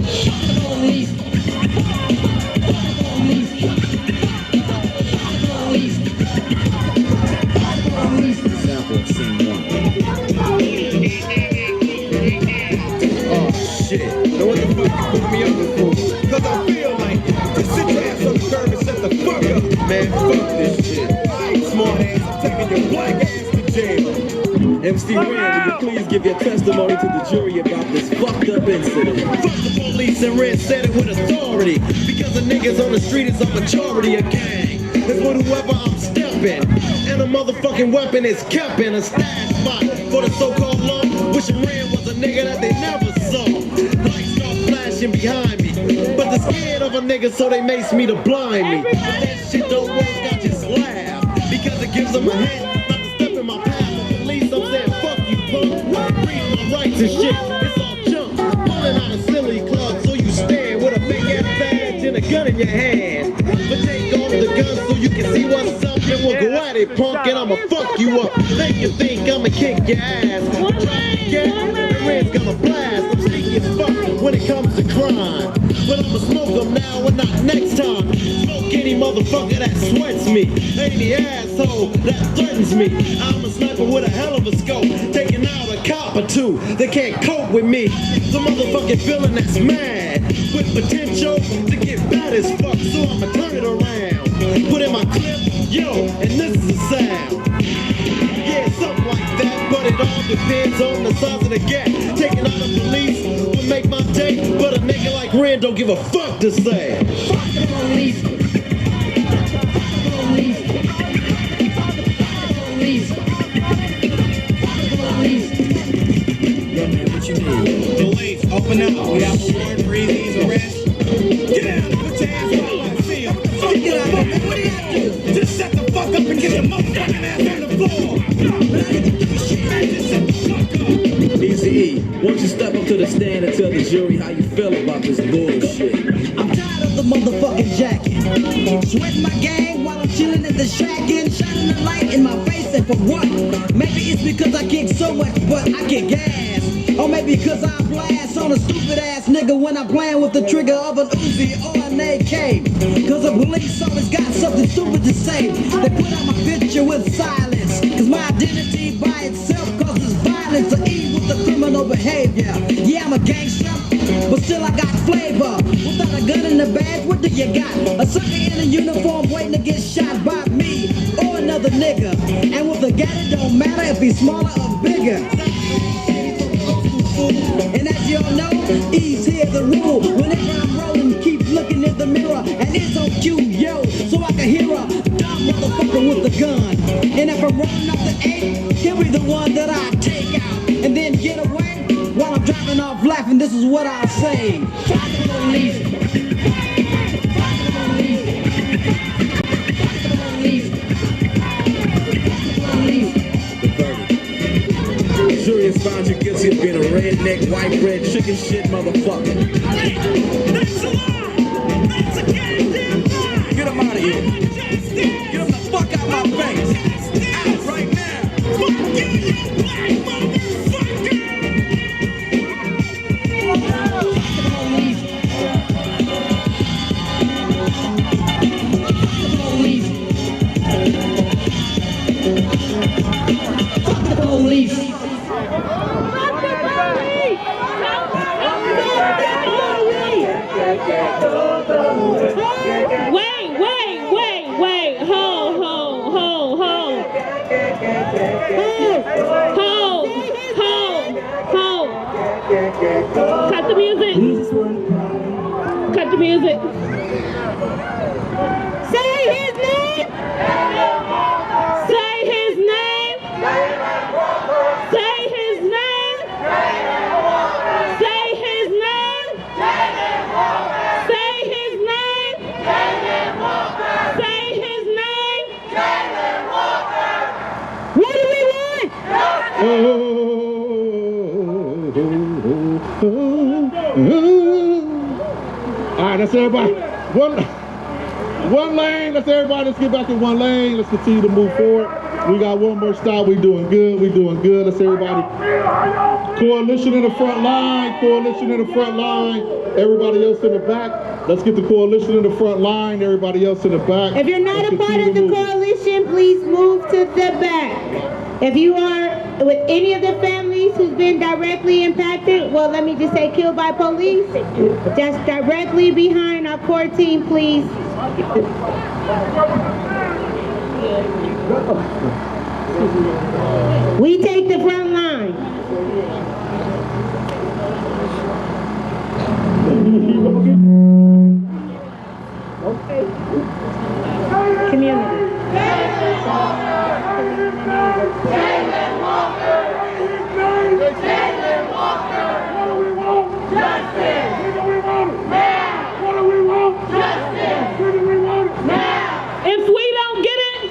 man, fuck this shit. I ain't smart ass, I'm taking your black ass to jail. MC Ren, will you please give your testimony to the jury about this fucked up incident? Fuck the police, and Ren said it with authority. Because the niggas on the street is a majority of gang. That's with whoever I'm stepping. And a motherfucking weapon is kept in a stash spot for the so-called law. Wishing Ren was a nigga that they never saw. Lights start flashing behind me, but they're scared of a nigga, so they mace me to blind me. But that shit don't work, I just laugh, because it gives them a hint not to step in my path. The police, I'm saying, fuck you, punk. Read my rights and shit, it's all junk. Pulling out a silly club, so you stand with a big ass badge and a gun in your hand. But take off the gun so you can see what's up, and we'll go at it, punk, and I'ma fuck you up. Make you think I'ma kick your ass. Drop the gas, the red's gonna blast. I'm sneaky as fuck when it comes to crime, but I'ma smoke them now and not next time. Smoke any motherfucker that sweats me, any asshole that threatens me. I'm a sniper with a hell of a scope, taking out a cop or two that can't cope with me. The motherfucking villain that's mad, with potential to get bad as fuck, so I'ma turn it around. Put in my clip, yo, and this is the sound. Yeah, something like that, but it all depends on the size of the gap. Taking out the police would make my day, but a nigga like Ren don't give a fuck to say. Fuck the police. Yo, man, what you need? Police, open up. We have a warrant for Easy's arrest. Get out and put your hands up. Let me see him. Get out, man. What do you have to do? Just shut the fuck up and get your motherfucking ass on the floor. Easy, won't you step up to the stand and tell the jury how you feel about this bullshit? I'm tired of the motherfucking jacket. Sweating my gang while I'm chilling at the shack and shining the light in my face, and for what? Maybe it's because I kick so much, but I get gas. Or maybe because I blast on a stupid ass nigga when I'm playing with the trigger of an Uzi or an AK. Cause the police always got something stupid to say. They put out my picture with silence, cause my identity by itself causes violence or evil the criminal behavior. Yeah, I'm a gangster, but still I got flavor. Without a gun in the bag, what do you got? A sucker in a uniform waiting to get shot by me or another nigga. And with a gat it don't matter if he's smaller or bigger. And as y'all know, E's here the rule. Whenever I'm rolling, keep looking in the mirror, and it's on cue, yo, so I can hear a dumb motherfucker with the gun. And if I'm rolling off the 8, he'll be the one that I take out and then get away while I'm driving off laughing. This is what I say. Fuck the police. Fuck the police. Fuck the police. Fuck the police. The jury has found you guilty of being a redneck, white bread, chicken shit motherfucker. That's a lie! That's a goddamn lie! Get him out of here! Get him the fuck out my face! Out right now! Fuck you, you black motherfucker! Fuck the police! Wait, ho. Cut the music. Cut the music. Say his name. Say his name. Say his name. Say his name. Say his name. Say his name. What do we want? All right, that's everybody. One lane. That's everybody. Let's get back in one lane. Let's continue to move forward. We got one more stop. We doing good. We doing good. Let's everybody. Coalition in the front line. Coalition in the front line. Everybody else in the back. Let's get the coalition in the front line. Everybody else in the back. If you're not a part of the coalition, please move to the back. If you are with any of the families police who's been directly impacted? Well, let me just say killed by police. Just directly behind our court team, please. We take the front line. Community. Jayland Walker! Jayland Walker! What do we want? Justice! When do we want it? Now! What do we want? Justice! When do we want it? Now! If we don't get it,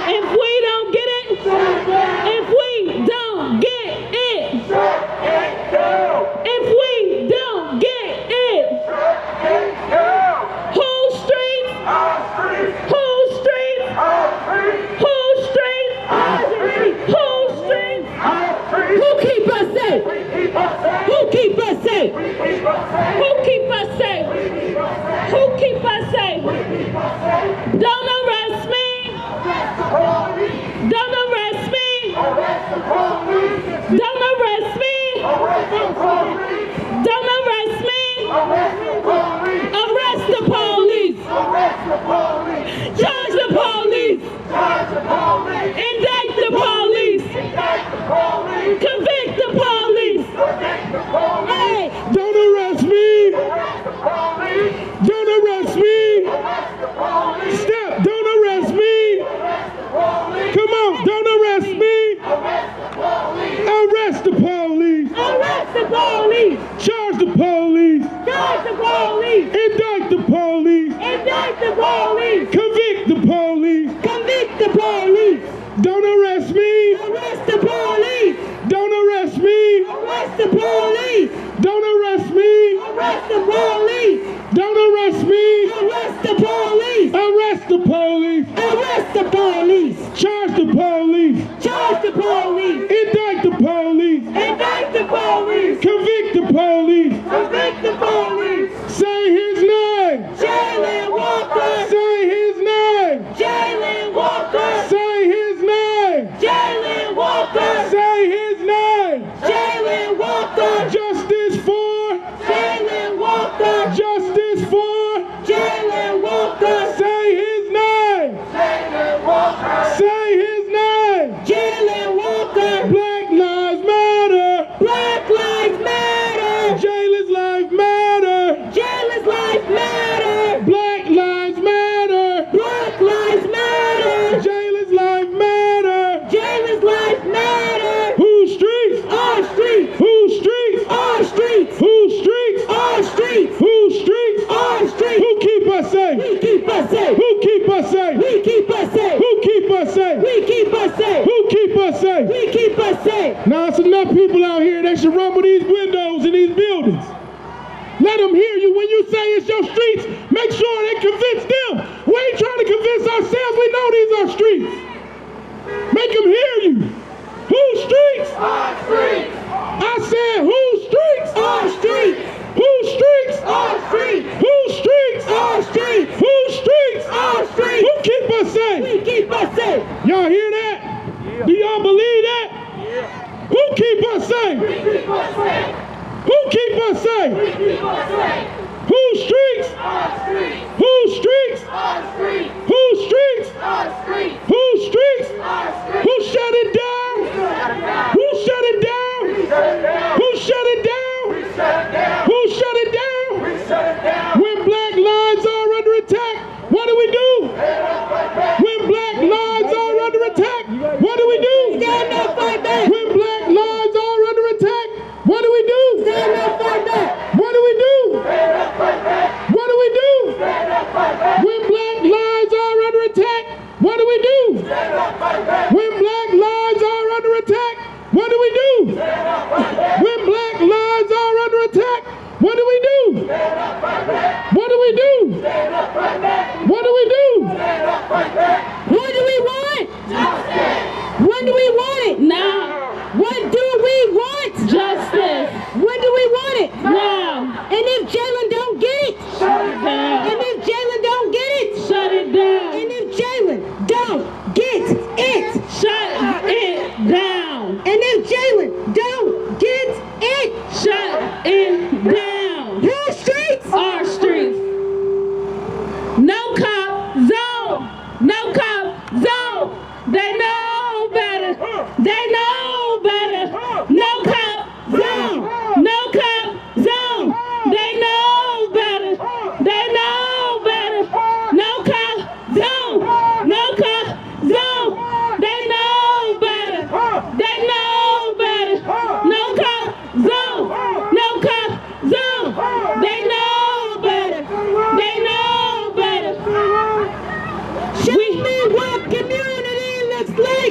if we don't get it, if we don't get it, if we don't get it, whose streets? Whose streets? Whose streets? Whose streets? Who keep us safe? Who keep us safe? Who keep us safe? Who keep us safe? Don't arrest me. Don't arrest me. Don't arrest me. Don't arrest me. Arrest the police. Charge the police. Indict the police. Convict the police. Hey. Don't arrest me. Don't arrest me. Step. Don't arrest me. Come on. Don't arrest me. Arrest the police. Arrest the police. Charge the police. Charge the police. Indict the police. Indict the police. Convict the police. Convict the police. Don't arrest me. Arrest the police. Don't arrest me. Arrest the police. Don't arrest me. Arrest the police. Don't arrest me. Arrest the police. Arrest the police. Arrest the police. Charge the police. Charge the police. Indict the police. Indict the police. Convict the police. Convict the police. Say his name. Jayland Walker. Say his name. Jayland Walker. Say his name. Jayland Walker. Say his name. Jayland Walker. Justice for. Jayland Walker. Justice for. Jayland Walker. Say his name. Jayland Walker! Say his name. Jayland Walker. Black lives matter. Black lives matter. Jayland's life matter. Jayland's life matter. Black lives matter. Black lives matter. Jayland's life matter. Jayland's life matter. Whose streets? Our streets. Whose streets? Our streets. Whose streets? Our streets. Whose streets? Our streets. Who keep us safe? We keep us safe. Who keep us safe? We keep us safe. Who keep us safe? We keep us safe. Who keep us safe? We keep us safe. Now it's enough people out here that should rumble these windows in these buildings. Let them hear you when you say it's your streets. Make sure they convince them. We ain't trying to convince ourselves. We know these are streets. Make them hear you. Whose streets? Our streets! I said whose streets? Our streets. Whose streets? Our streets. Whose streets? Our streets. Whose streets? Our streets. Who keep us safe? We keep us safe. Y'all hear that? Do y'all believe that? Who keep us safe? We keep us safe! Who keep us safe? We keep us safe! Whose streets? Our streets! Whose streets? Our streets! Whose streets? Our streets! Whose streets? Our streets! Who shut it down? Who shut it down? Who shut it down? Who shut it down? When black lives are under attack, what do we do? When black lives are under attack, what do we do? Stand up, fight back. When black lives are under attack, what do we do? Stand up, fight back. What do we do?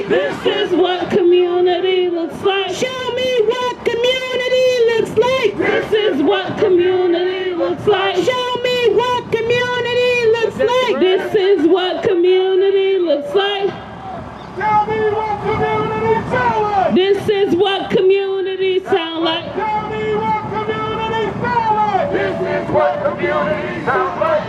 like. This is what community looks like. Show me what community looks like. This is what community looks like. Show me what community looks like. This is what community looks like. Tell me what community sound like. This is what community sound like. Tell me what community sound like. This is what community sound like.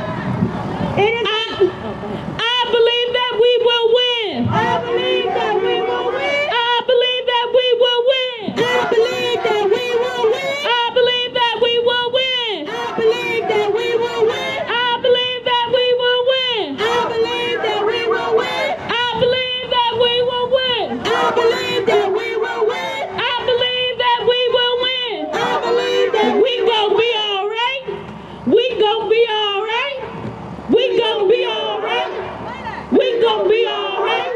I believe that we will win. I believe that we will win. I believe that we will win. I believe that we will win. I believe that we will win. I believe that we will win. I believe that we will win. I believe that we will win. I believe that we will win. I believe that we will win. I believe that we will win. I believe that we gon' be all right. We gon' be all right. We gon' be all right. We gon' be all right.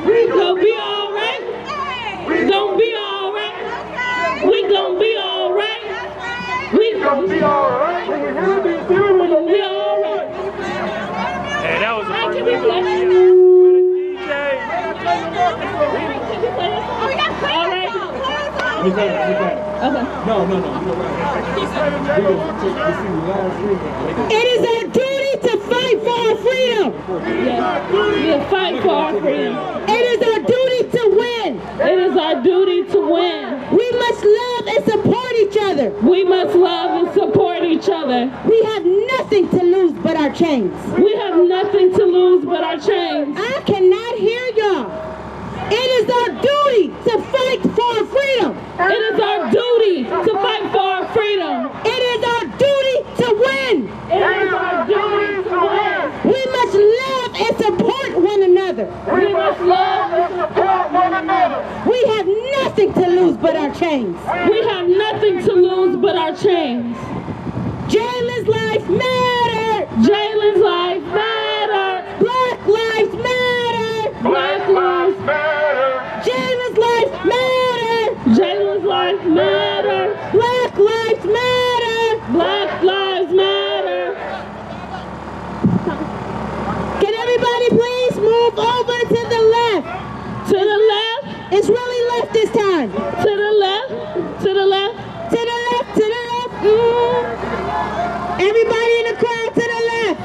We gon' be all right. We gon' be all right. We gon' be all right. We gon' be all right. We gon' be all right. Hey, that was a Can first we play? All right. Okay. No. It is our duty to fight for our freedom. Yeah, fight for our freedom. It is our duty to win. It is our duty to win. We must love and support each other. We must love and support each other. We have nothing to lose but our chains. We have nothing to lose but our chains. I cannot hear y'all. It is our duty to fight for our freedom. It is our duty to fight for our freedom. It is our duty to win. It is our duty to win. We must love and support one another. We must love and support one another. We have nothing to lose but our chains. We have nothing to lose but our chains. Jayland's life matter. Jayland's life matter. Black lives matter. Black lives matter. Jayland's life matter. Jayland's life matter. Black lives matter. Black lives matter. Can everybody please move over to the left? To the left? It's really left this time. To the left? To the left? To the left? To the left? Everybody in the crowd to the left.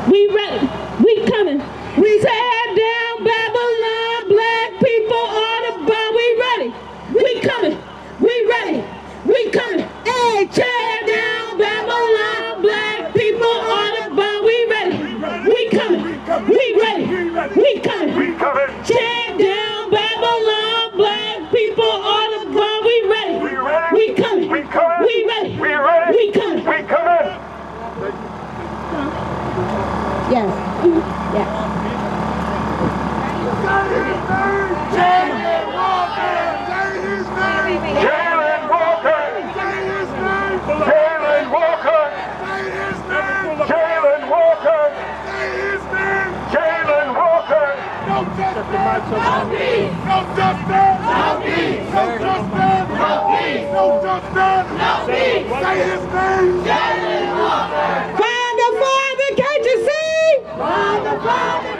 We ready. We coming. We tear down Babylon. Black people on the bound. We ready. We coming. We ready. We coming. Hey, tear down Babylon. Black people on the bound. We ready. We coming. We ready. We coming. We coming. Tear down Babylon. Black people on the bound. We ready. We coming. We coming. We ready. We ready. We coming. We coming. Yes. Yes. Jayland Walker. Jayland Walker. Jayland Walker. Jayland Walker. Jayland Walker. No justice. No peace. No justice. No peace. No justice. No peace. No justice. No peace. Say his name. Jayland Walker. Father, can't you see? Father,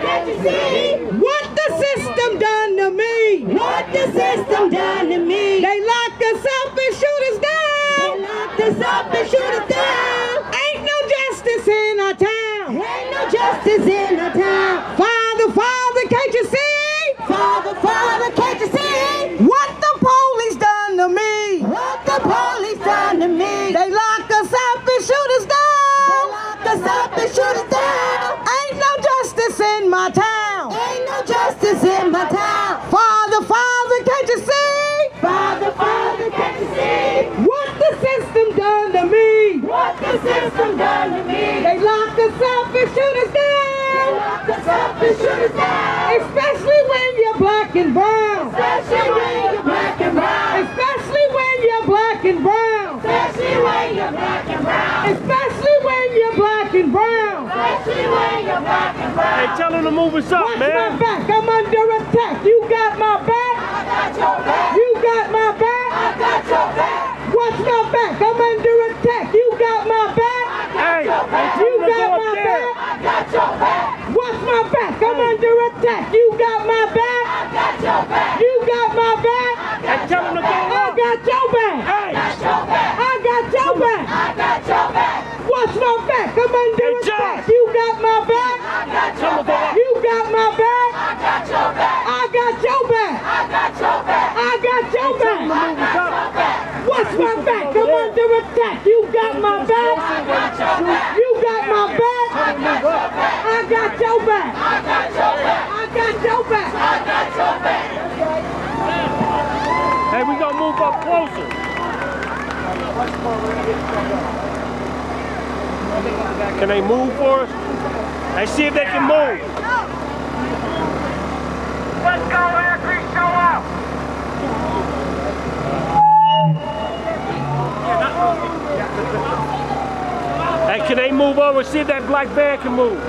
can't you see? What the system done to me? What the system done to me? They locked us up and shoot us down. They locked us up and shoot us down. Ain't no justice in our town. Ain't no justice in our town. Father, can't you see? Father, can't you see? What the police done to me? What the police done to me? They lock us up and shoot us down. They lock us up and shoot us down. Ain't no justice in my town. Ain't no justice in my town. Father, can't you see? Father, can't you see? What the system done to me? What the system done to me? They lock us up and shoot us down. They lock us up and shoot us down. Especially when you're black and brown. Especially when you're black and brown. Especially when you're black and brown. Especially when you're black and brown. Especially when you're black and brown. Especially when you're black and brown. Hey, tell him to move us up, man. Watch my back. I'm under attack. You got my back. I got your back. You got my back. I got your back. Watch my back. I'm under attack. You got my back. I got your back. You got my back. I got your back. Watch my back. I'm under attack. You got my back. I got your back. You got my back. And tell them to go I got your back. Hey. I got your back. I got your back. Watch my back. I'm under attack. You got my back. I got your back. You got my back. I got your back. I got your back. I got your back. I got your back. Watch my back. I'm under attack. You got my back. You got my back. I got your back. I got your back. I got your back. I got your back. Hey, we gonna move up closer. Can they move for us? Hey, see if they can move. Let's go, Akron, show up! Hey, can they move over? See if that black van can move.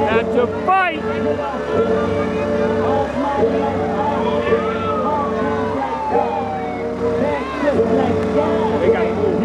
That's a fight. They got to move.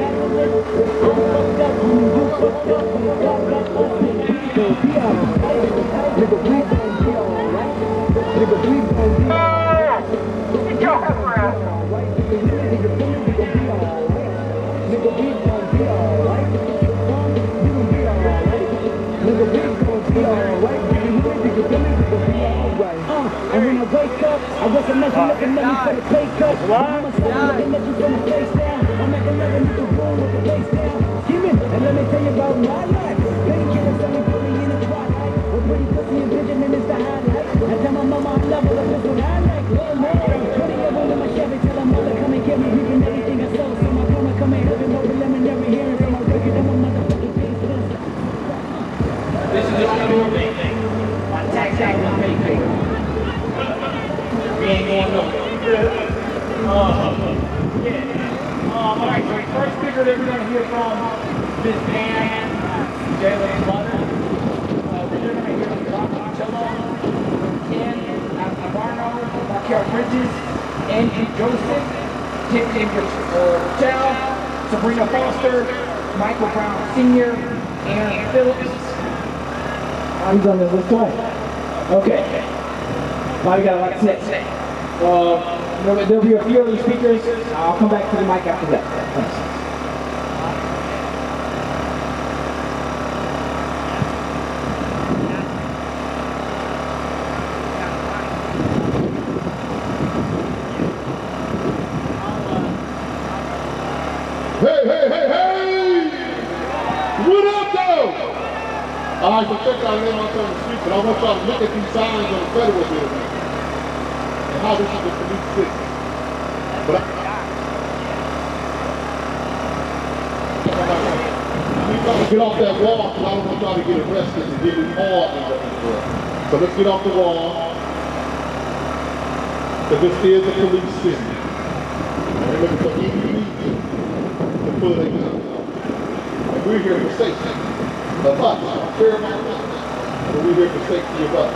And when I wake up, I recognize you looking at me for the pay cut. I'm looking at you from the face down. I'm making love in the room with the face down. Skimming, and let me tell you about my life. Painkillers only put me in the twilight. With pretty pussy and Benjamin is the highlight. I tell my mama I love her, that's what I like. Oh man, 20 years old in my Chevy, tell her mother come and get me. Reaping everything I sow, so my mama come and help me. No preliminary hearings on my record, I'm a motherfucking business. This is just your big thing. My tax my pay paper. We ain't going nowhere. All right, so the first speaker that we're going to hear from is Ann, Jayland's mother. We're going to hear from Dr. Cello, Ken Navarro, Markel Bridges, Angie Joseph, Tim Patel, Sabrina Foster, Michael Brown Sr., Aaron Phillips. I'm done this. Let's go. Okay. Now we got a lot to say. There'll be a few other speakers. I'll come back to the mic after that. Thanks. Hey! What up, though? All right, so check out name on the street, but I want y'all to look at these signs on the federal building and how this is the police system. But I need y'all to get off that wall because I don't want y'all to get arrested and get involved in that. So let's get off the wall. Because this is the police system. And they're looking for any reason to pull their guns out. And we're here for safety. Of us, I don't care about us, but we're here for safety of us.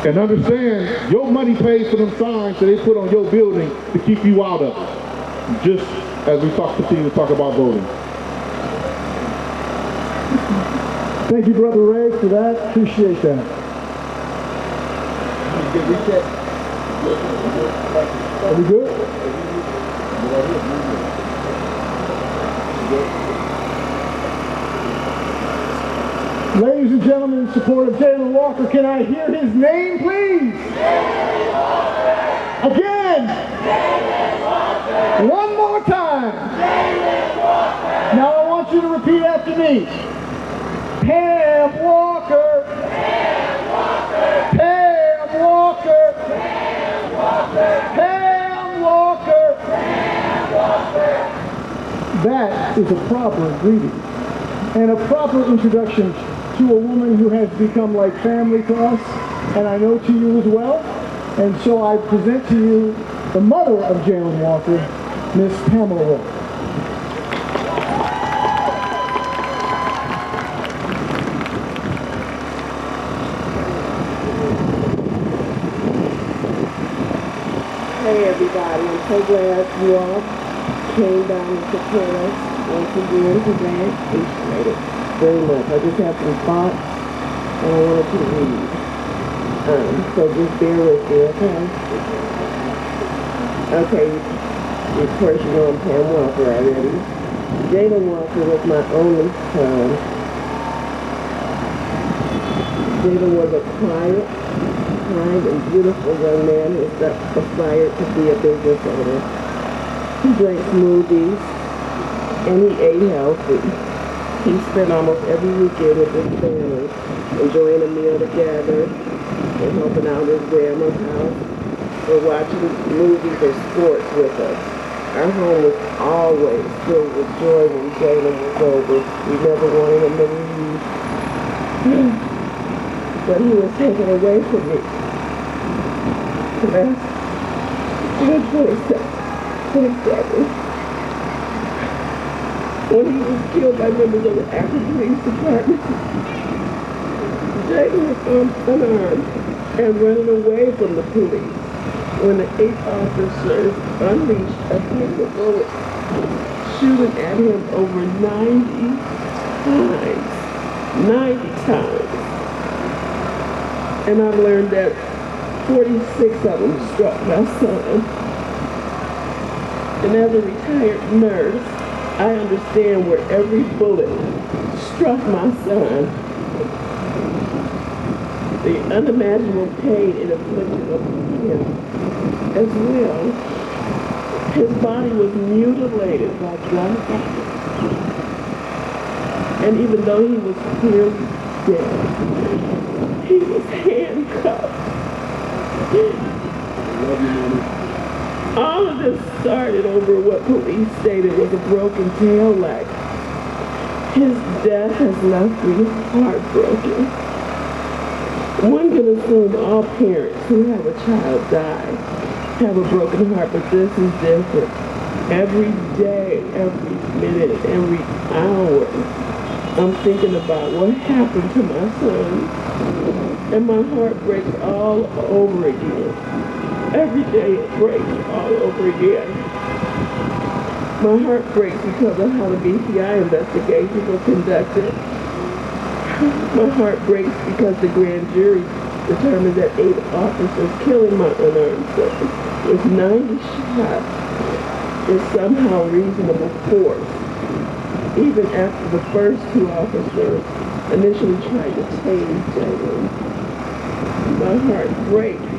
And understand, your money pays for them signs that they put on your building to keep you out of it. Just as we continue to talk about voting. Thank you, Brother Ray, for that. Appreciate that. Are we good? Ladies and gentlemen, in support of Jayland Walker, can I hear his name, please? Again! One more time! Now I want you to repeat after me. Pam Walker! Pam Walker! Pam Walker! Pam Walker! Pam Walker! Pam Walker! That is a proper greeting and a proper introduction to a woman who has become like family to us, and I know to you as well. And so I present to you the mother of Jayland Walker, Miss Pamela Walker. Hey everybody, I'm so glad you all came down and support us once again today. Appreciate it very much. I just have some thoughts and I wanted to read. So just bear with me, okay? Okay, of course you know I'm Pam Walker already. Jayland Walker was my only son. Jayland was a quiet, kind and beautiful young man who aspired to be a business owner. He drank smoothies and he ate healthy. He spent almost every weekend with his family, enjoying a meal together and helping out his grandma's house or watching movies or sports with us. Our home was always filled with joy when Jayland was over. We never wanted him to leave. But he was taken away from me last June 27th when he was killed by members of the Akron Police Department. Jayland was unarmed and running away from the police when the 8 officers unleashed a hail of bullets, shooting at him over 90 times. 90 times. And I've learned that 46 of them struck my son. And as a retired nurse, I understand where every bullet struck my son. The unimaginable pain it inflicted upon him as well. His body was mutilated by gunfire. And even though he was clearly dead, he was handcuffed. All of this started over what police stated was a broken tail light. His death has left me heartbroken. One can assume all parents who have a child die have a broken heart, but this is different. Every day, every minute, every hour, I'm thinking about what happened to my son. And my heart breaks all over again. Every day it breaks all over again. My heart breaks because of how the BCI investigation was conducted. My heart breaks because the grand jury determined that 8 officers killing my unarmed son with 90 shots is somehow reasonable force, even after the first 2 officers initially tried to tase Jayland. My heart breaks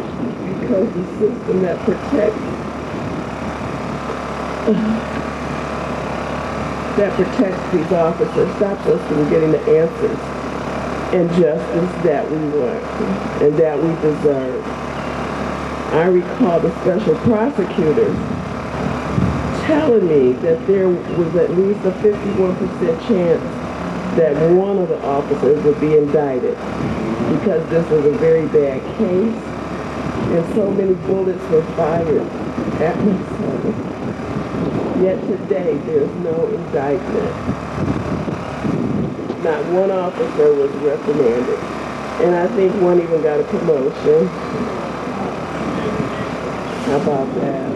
because the system that protects these officers stops us from getting the answers and justice that we want and that we deserve. I recall the special prosecutors telling me that there was at least a 51% chance that one of the officers would be indicted because this was a very bad case and so many bullets were fired at my son. Yet today there's no indictment. Not one officer was reprimanded, and I think one even got a promotion. How about that?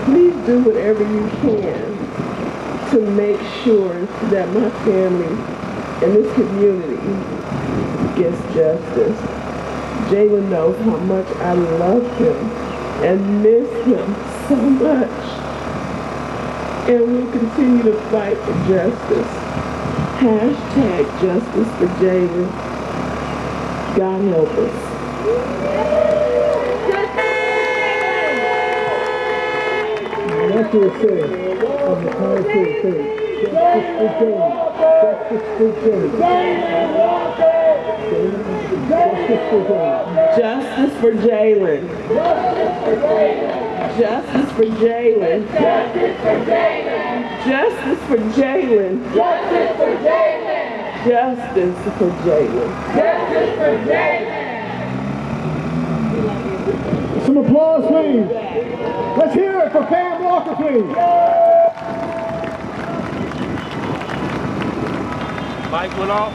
Please do whatever you can to make sure that my family and this community gets justice. Jayland knows how much I love him and miss him so much. And we'll continue to fight for justice. Hashtag justice for Jayland. God help us. That's what it says on the concrete thing. Justice for Jayland. Justice for Jayland. Justice for Jayland. Justice for Jayland. Justice for Jayland. Justice for Jayland. Justice for Jayland. Some applause, please. Let's hear it for Pam Walker, please. Mic went off.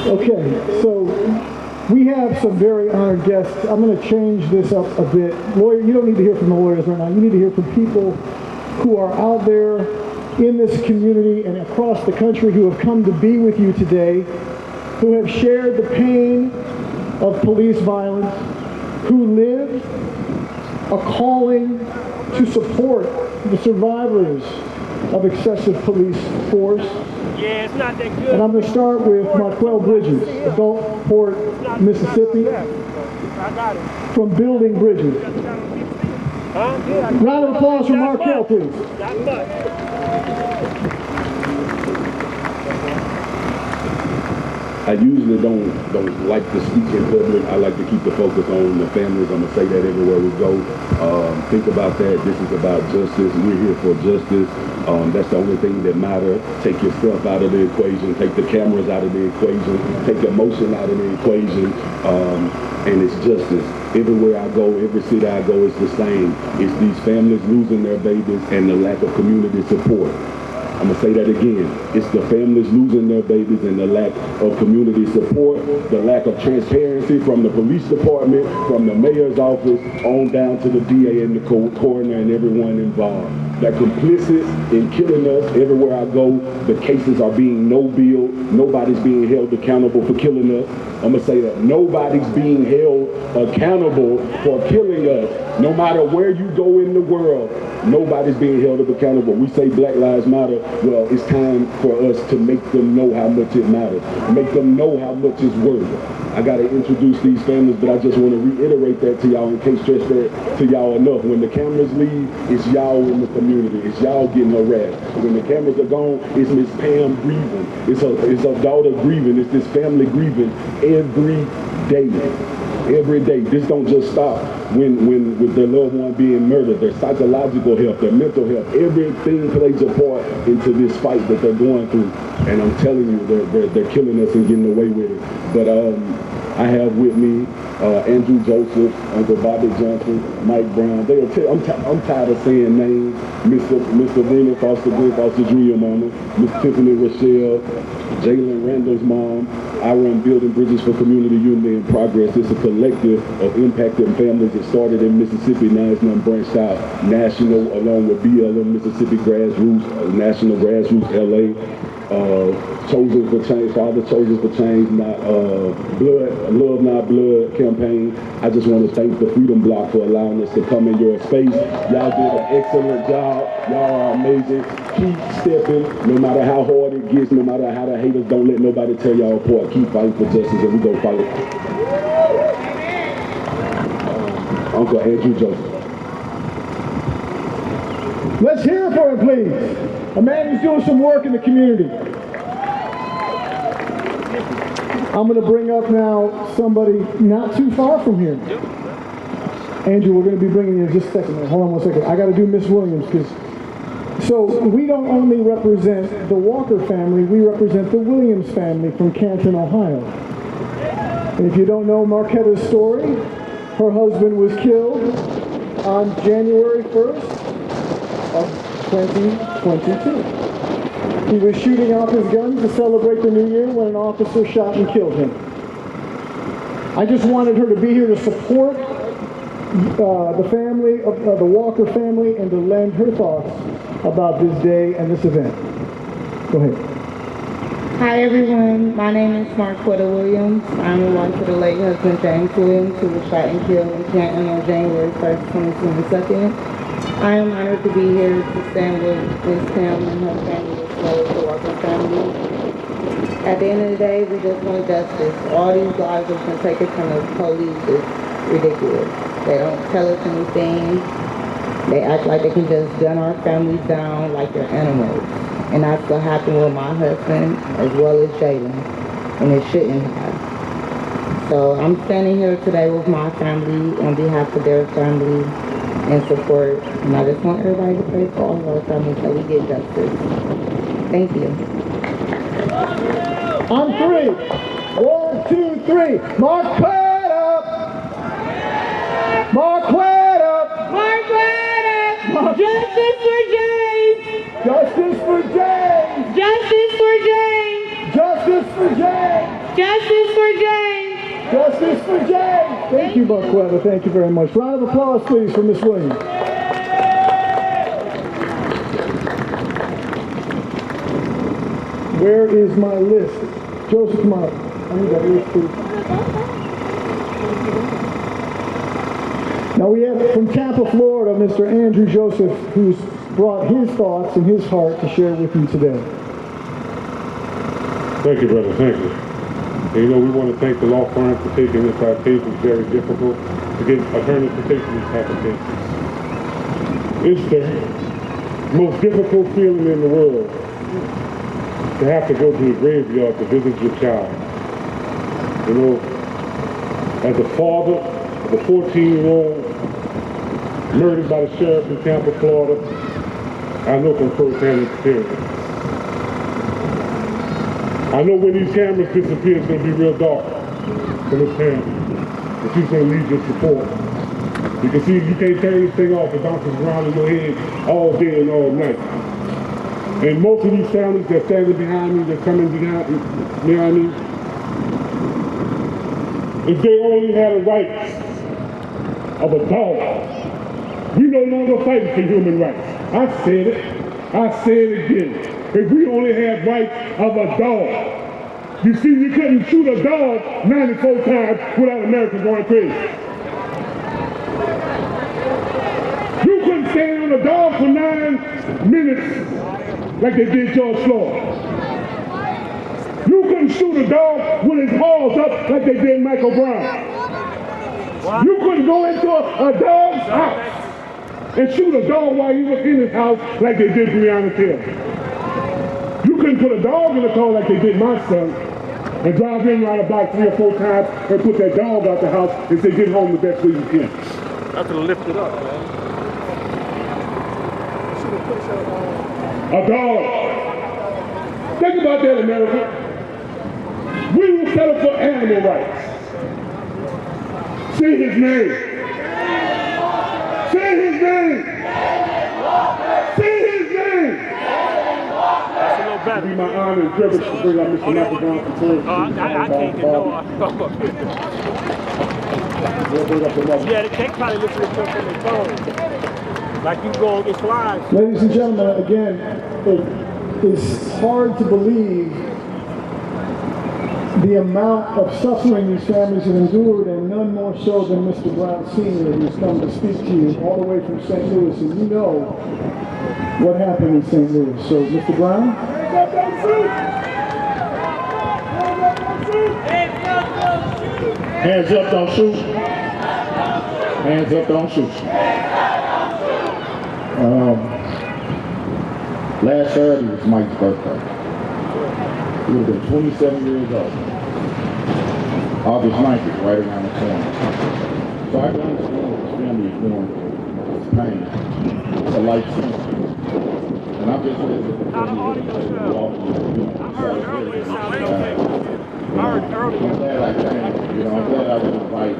Okay, so We have some very honored guests. I'm going to change this up a bit. Lawyer, you don't need to hear from the lawyers right now. You need to hear from people who are out there in this community and across the country who have come to be with you today, who have shared the pain of police violence, who live a calling to support the survivors of excessive police force. Yeah, it's not that good. And I'm going to start with Marquell Bridges, Adultport, Mississippi, from Building Bridges. Round of applause for Marquell, please. I usually don't like to speak in public. I like to keep the focus on the families. I'm going to say that everywhere we go. Think about that. This is about justice. We're here for justice. That's the only thing that matters. Take yourself out of the equation. Take the cameras out of the equation. Take emotion out of the equation. And it's justice. Everywhere I go, every city I go, it's the same. It's these families losing their babies and the lack of community support. I'm going to say that again. It's the families losing their babies and the lack of community support, the lack of transparency from the police department, from the mayor's office, on down to the DA and the coroner and everyone involved. They're complicit in killing us. Everywhere I go, the cases are being no-billed. Nobody's being held accountable for killing us. I'm going to say that. Nobody's being held accountable for killing us. No matter where you go in the world, nobody's being held accountable. We say Black Lives Matter. Well, it's time for us to make them know how much it matters. Make them know how much it's worth. I got to introduce these families, but I just want to reiterate that to y'all and can't stress that to y'all enough. When the cameras leave, it's y'all in the community. It's y'all getting harassed. When the cameras are gone, it's Miss Pam grieving. It's her daughter grieving. It's this family grieving every day. Every day. This don't just stop when with their loved one being murdered. Their psychological health, their mental health, everything plays a part into this fight that they're going through. And I'm telling you, they're killing us and getting away with it. But I have with me Andrew Joseph, Uncle Bobby Johnson, Mike Brown. I'm tired of saying names. Miss Sabrina Foster Glenn Foster Jr. mama, Miss Tiffany Rochelle, Jayland Randall's mom. I run Building Bridges for Community Unity and Progress. It's a collective of impacted families. It started in Mississippi, now it's now branched out national, along with BLM, Mississippi Grassroots, National Grassroots, LA. Chosen for Change, Father Chosen for Change, not Blood, Love Not Blood campaign. I just want to thank the Freedom Block for allowing us to come in your space. Y'all did an excellent job. Y'all are amazing. Keep stepping, no matter how hard it gets, no matter how the haters, don't let nobody tear y'all apart. Keep fighting for justice and we go fight. Uncle Andrew Joseph. Let's hear it for him, please. A man who's doing some work in the community. I'm going to bring up now somebody not too far from here. Andrew, we're going to be bringing you in just a second. Hold on one second. I got to do Miss Williams because. So we don't only represent the Walker family, we represent the Williams family from Canton, Ohio. And if you don't know Marquetta's story, her husband was killed on January 1st of 2022. He was shooting off his gun to celebrate the new year when an officer shot and killed him. I just wanted her to be here to support the family, of the Walker family, and to lend her thoughts about this day and this event. Go ahead. Hi everyone, my name is Marquetta Williams. I'm the wife of the late husband James Williams, who was shot and killed in Canton on January 1st, 2022. I am honored to be here to stand with Ms. Pam and her family as well as the Walker family. At the end of the day, we just want justice. All these lives that have been taken from the police is ridiculous. They don't tell us anything. They act like they can just gun our families down like they're animals. And that's what happened with my husband as well as Jayland. And it shouldn't have. So I'm standing here today with my family on behalf of their family and support. And I just want everybody to pray for all of our families so we get justice. Thank you. On three. 1, 2, 3. Marquetta! Marquetta! Marquetta! Justice for James! Justice for James! Justice for James! Justice for James! Justice for James! Justice for Jay! Thank you, Marquetta. Thank you very much. Round of applause, please, for Ms. Williams. Where is my list? Joseph, come on. I need that list, please. Now we have from Tampa, Florida, Mr. Andrew Joseph, who's brought his thoughts and his heart to share with you today. Thank you, brother. Thank you. And, you know, we want to thank the law firm for taking this our case. It's very difficult to get attorneys to take these type of cases. It's the most difficult feeling in the world to have to go to the graveyard to visit your child. You know, as a father of a 14-year-old murdered by the sheriff in Tampa, Florida, I know from first-hand experience. I know when these cameras disappear, it's going to be real dark for this family. But she's going to need your support. You can see you can't turn this thing off. It bounces around in your head all day and all night. And most of these families that are standing behind me, they're coming behind me, if they only had the rights of a dog, we no longer fighting for human rights. I said it. I say it again. If we only had rights of a dog. You see, you couldn't shoot a dog 94 times without America going crazy. You couldn't stand on a dog for 9 minutes like they did George Floyd. You couldn't shoot a dog with his paws up like they did Michael Brown. You couldn't go into a dog's house and shoot a dog while he was in his house like they did Breonna Taylor. You couldn't put a dog in the car like they did my son and drive him around the block 3 or 4 times and put that dog out the house and say, get home the best way you can. That's to lift it up, man. A dog. Think about that, America. We will settle for animal rights. Say his name. Say his name. Say his name. That's a little better. It'd be my honor and privilege to bring up Mr. Michael Brown from Florida. I can't get no. Yeah, they probably listen to stuff on their phone. Like you go on this live. Ladies and gentlemen, again, it is hard to believe the amount of suffering these families have endured, and none more so than Mr. Brown Sr., who's come to speak to you all the way from St. Louis, and you know what happened in St. Louis. So, Mr. Brown? Hands up, don't shoot. Hands up, don't shoot. Last Saturday was Mike's birthday. He would have been 27 years old. August 9th is right around the corner. So I can understand what his family is going through. It's pain. It's a life sentence. And I'm just here to I'm glad I came. You know, I'm glad I was invited.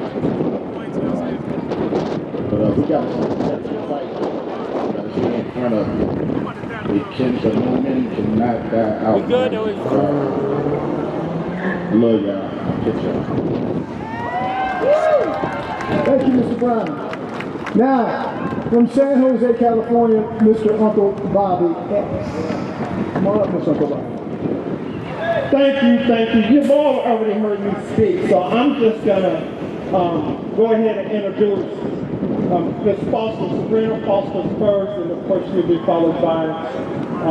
But we got to fight. We got to stay in front of you. The moment cannot die out. We good, though. Love y'all. I'll catch y'all. Thank you, Mr. Brown. Now, from San Jose, California, Mr. Uncle Bobby X. Come on up, Mr. Uncle Bobby. Thank you. You've all already heard me speak, so I'm just gonna go ahead and introduce Ms. Foster, Sabrina Foster first, and of course she'll be followed by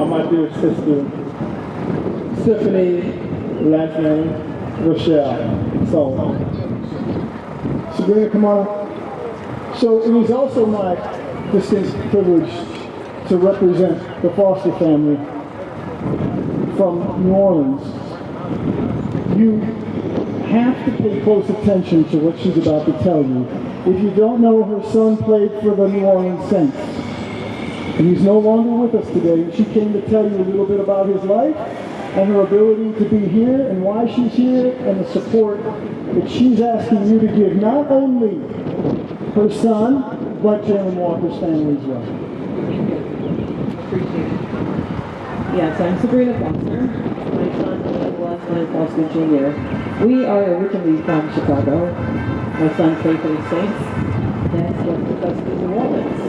my dear sister, Tiffany, last name, Rochelle. So, Sabrina, come on up. So it is also my distinct privilege to represent the Foster family from New Orleans. You have to pay close attention to what she's about to tell you. If you don't know, her son played for the New Orleans Saints. And he's no longer with us today. And she came to tell you a little bit about his life and her ability to be here and why she's here and the support that she's asking you to give not only her son, but Jayland Walker's family as well. Appreciate it. Yes, I'm Sabrina Foster. My son, was Glenn Foster Jr. We are originally from Chicago. My son played for the Saints. That's what took us to New Orleans.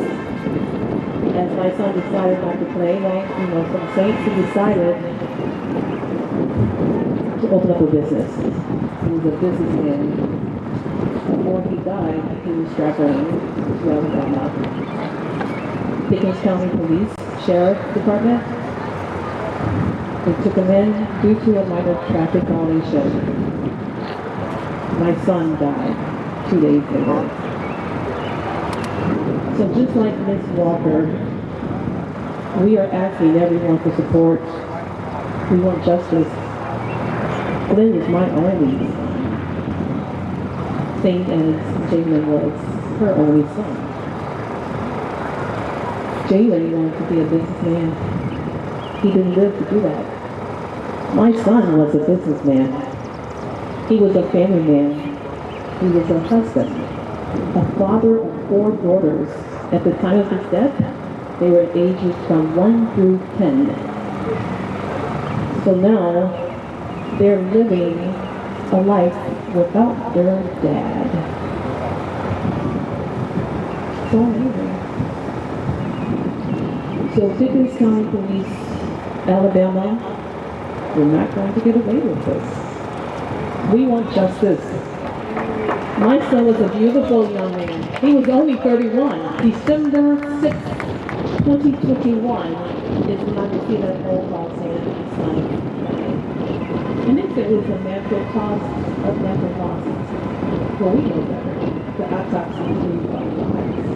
As my son decided not to play, for the Saints, he decided to open up a business. He was a businessman. Before he died, he was traveling to Alabama. Pickens County Police Sheriff Department. They took him in due to a minor traffic violation. My son died 2 days later. So just like Ms. Walker, we are asking everyone for support. We want justice. Glenn is my only son, same as Jayland was her only son. Jayland wanted to be a businessman. He didn't live to do that. My son was a businessman. He was a family man. He was a husband, a father of 4 daughters. At the time of his death, they were ages from 1 through 10. So now, they're living a life without their dad. So amazing. So Pickens County Police, Alabama, we're not going to get away with this. We want justice. My son was a beautiful young man. He was only 31. December 6th, 2021 is when I received that phone call saying my son died. And if it was a natural cause of natural causes, well, we know better. The autopsy proved otherwise.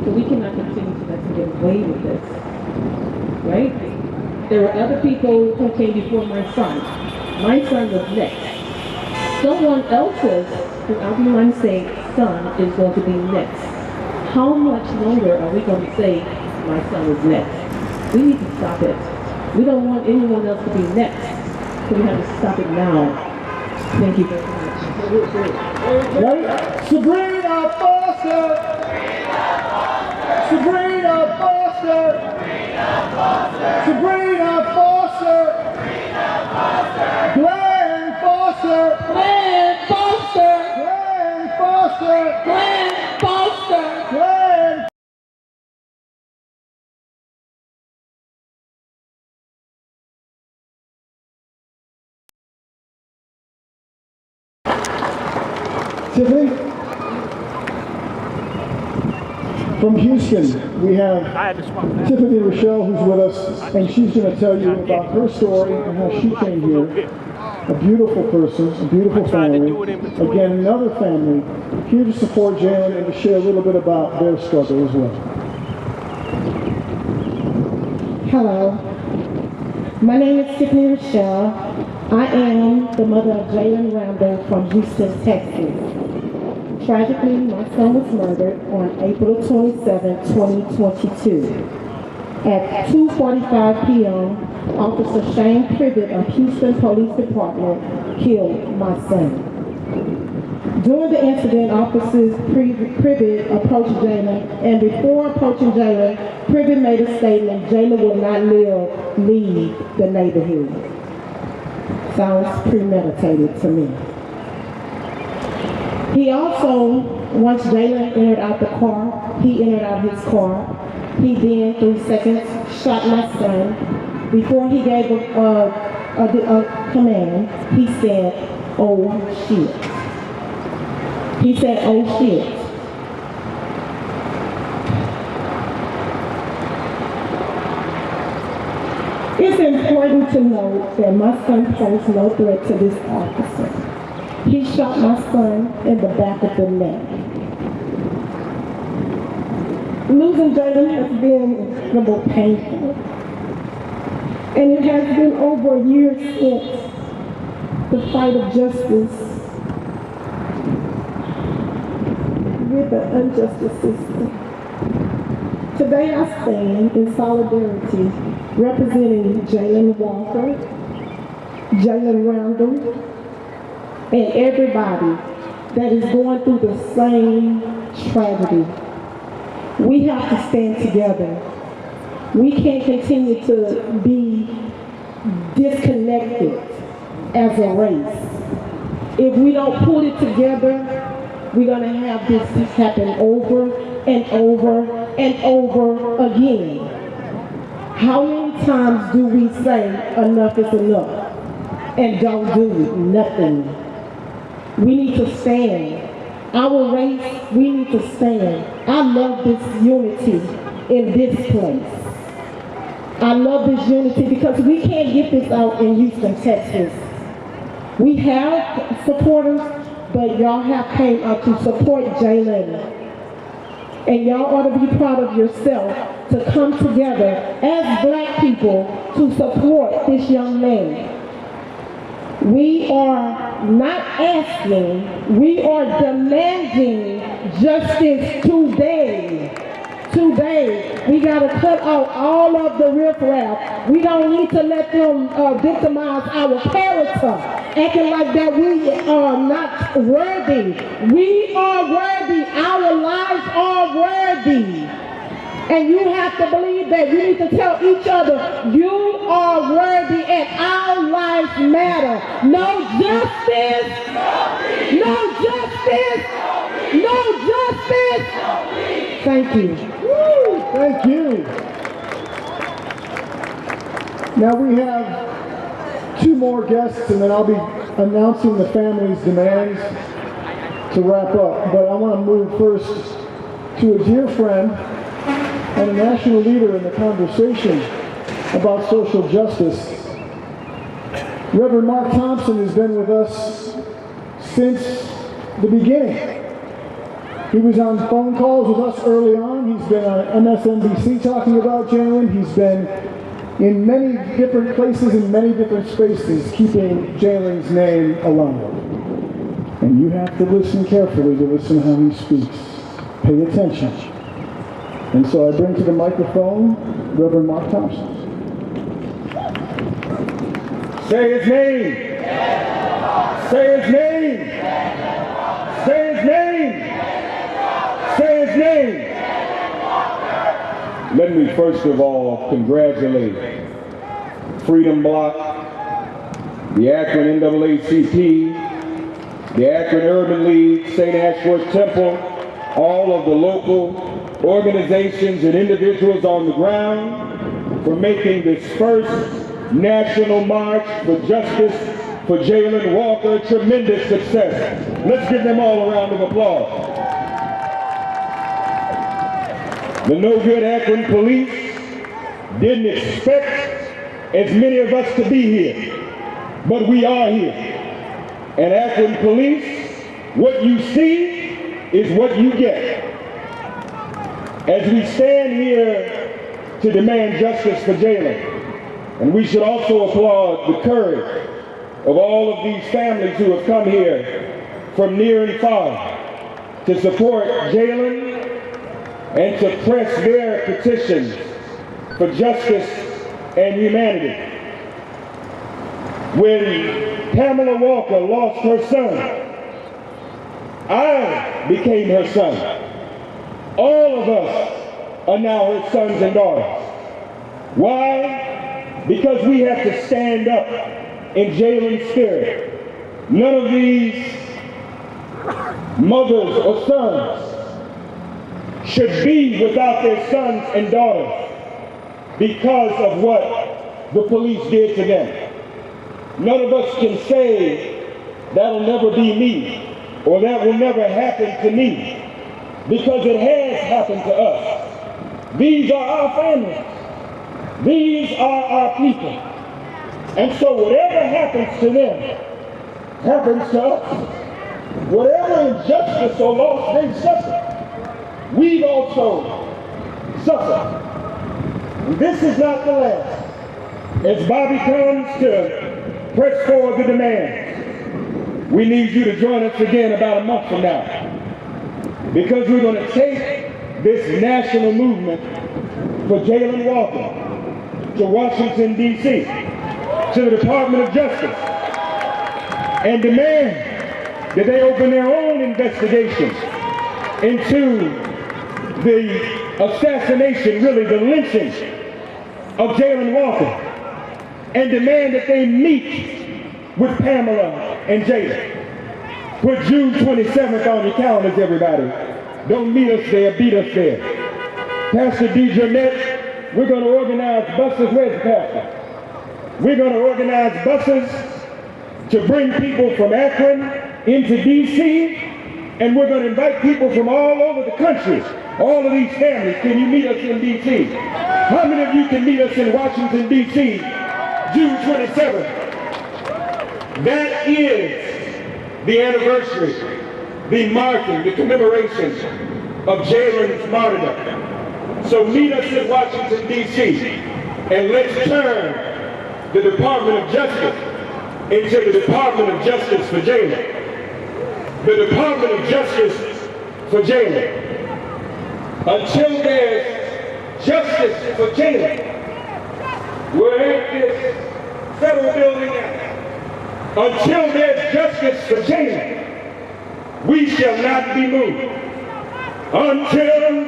So we cannot continue to let them get away with this, right? There were other people who came before my son. My son was next. Someone else's, who I'll be one say, son is going to be next. How much longer are we going to say my son is next? We need to stop it. We don't want anyone else to be next. So we have to stop it now. Thank you very much. Right? Sabrina Foster! Sabrina Foster! Sabrina Foster! Glenn Foster! Glenn Foster! Glenn Foster! Glenn Foster! Glenn! Tiffany? From Houston, we have Tiffany Rochelle, who's with us, and she's going to tell you about her story and how she came here. A beautiful person, a beautiful family. Again, another family here to support Jayland and to share a little bit about their struggle as well. Hello, my name is Tiffany Rochelle. I am the mother of Jayland Randall from Houston, Texas. Tragically, my son was murdered on April 27, 2022. At 2:45 p.m., Officer Shane Privet of Houston Police Department killed my son. During the incident, Officers Privet approached Jayland, and before approaching Jayland, Privet made a statement Jayland would not leave the neighborhood. Sounds premeditated to me. He also, once Jayland entered out the car, he entered out his car. He then, 3 seconds, shot my son. Before he gave a command, he said, "Oh shit." He said, "Oh shit." It's important to note that my son posed no threat to this officer. He shot my son in the back of the neck. Losing Jayland has been incredibly painful. And it has been over a year since the fight of justice with the unjustice system. Today I stand in solidarity representing Jayland Walker, Jayland Randall, and everybody that is going through the same tragedy. We have to stand together. We can't continue to be disconnected as a race. If we don't pull it together, we're going to have this happen over and over and over again. How many times do we say enough is enough and don't do nothing? We need to stand. Our race, we need to stand. I love this unity in this place. I love this unity because we can't get this out in Houston, Texas. We have supporters, but y'all have came out to support Jayland. And y'all ought to be proud of yourself to come together as black people to support this young man. We are not asking, we are demanding justice today. Today, we got to cut out all of the riffraff. We don't need to let them victimize our character, acting like that we are not worthy. We are worthy. Our lives are worthy. And you have to believe that. You need to tell each other, you are worthy and our lives matter. No justice. No justice. No justice. Thank you. Woo, thank you. Now we have 2 more guests and then I'll be announcing the family's demands to wrap up. But I want to move first to a dear friend and a national leader in the conversation about social justice. Reverend Mark Thompson has been with us since the beginning. He was on phone calls with us early on. He's been on MSNBC talking about Jayland. He's been in many different places, in many different spaces, keeping Jayland's name alive. And you have to listen carefully to listen how he speaks. Pay attention. And so I bring to the microphone Reverend Mark Thompson. Say his name. Say his name. Say his name. Say his name. Let me first of all congratulate Freedom Bloc, the Akron NAACP, the Akron Urban League, St. Ashworth Temple, all of the local organizations and individuals on the ground for making this first national march for justice for Jayland Walker a tremendous success. Let's give them all a round of applause. The no good Akron police didn't expect as many of us to be here, but we are here. And Akron police, what you see is what you get. As we stand here to demand justice for Jayland, and we should also applaud the courage of all of these families who have come here from near and far to support Jayland and to press their petitions for justice and humanity. When Pamela Walker lost her son, I became her son. All of us are now her sons and daughters. Why? Because we have to stand up in Jayland's spirit. None of these mothers or sons should be without their sons and daughters because of what the police did to them. None of us can say that'll never be me or that will never happen to me, because it has happened to us. These are our families. These are our people. And so whatever happens to them happens to us. Whatever injustice or loss they suffer, we've also suffered. And this is not the last. As Bobby comes to press forward the demands, we need you to join us again about a month from now, because we're going to take this national movement for Jayland Walker to Washington, D.C., to the Department of Justice, and demand that they open their own investigation into the assassination, really the lynching of Jayland Walker, and demand that they meet with Pamela and Jayland. Put June 27th on your calendars, everybody. Don't meet us there, beat us there. Pastor D. Jeanette, we're going to organize buses. Where's the pastor? We're going to organize buses to bring people from Akron into D.C., and we're going to invite people from all over the country. All of these families, can you meet us in D.C.? How many of you can meet us in Washington, D.C., June 27th? That is the anniversary, the marking, the commemoration of Jayland's martyrdom. So meet us in Washington, D.C., and let's turn the Department of Justice into the Department of Justice for Jayland. The Department of Justice for Jayland. Until there's justice for Jayland, we're at this federal building now. Until there's justice for Jayland, we shall not be moved. Until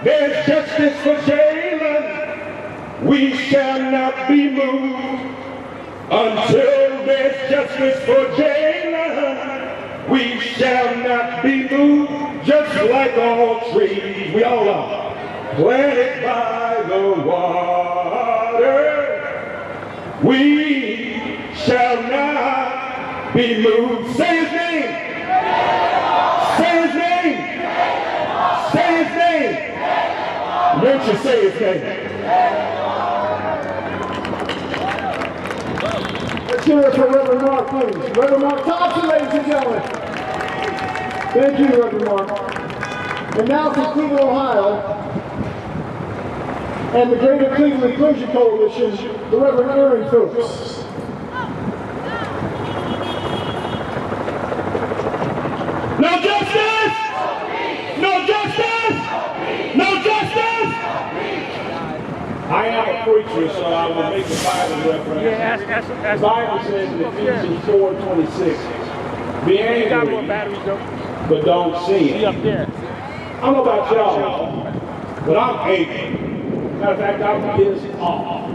there's justice for Jayland, we shall not be moved. Until there's justice for Jayland, we shall not be moved. Just like all trees, we all are planted by the water, we shall not be moved. Say his name. Say his name. Say his name. Won't you say his name? Let's hear it for Reverend Mark, please. Reverend Mark Thompson, ladies and gentlemen. Thank you, Reverend Mark. And now from Cleveland, Ohio, and the Greater Cleveland Clergy Coalition, the Reverend Aaron Phillips. No justice! No justice! No justice! I am a preacher, so I will make a Bible reference. The Bible says in Ephesians 4:26, be angry, but don't sin. I don't know about y'all, but I'm angry. Matter of fact, I'm pissed off.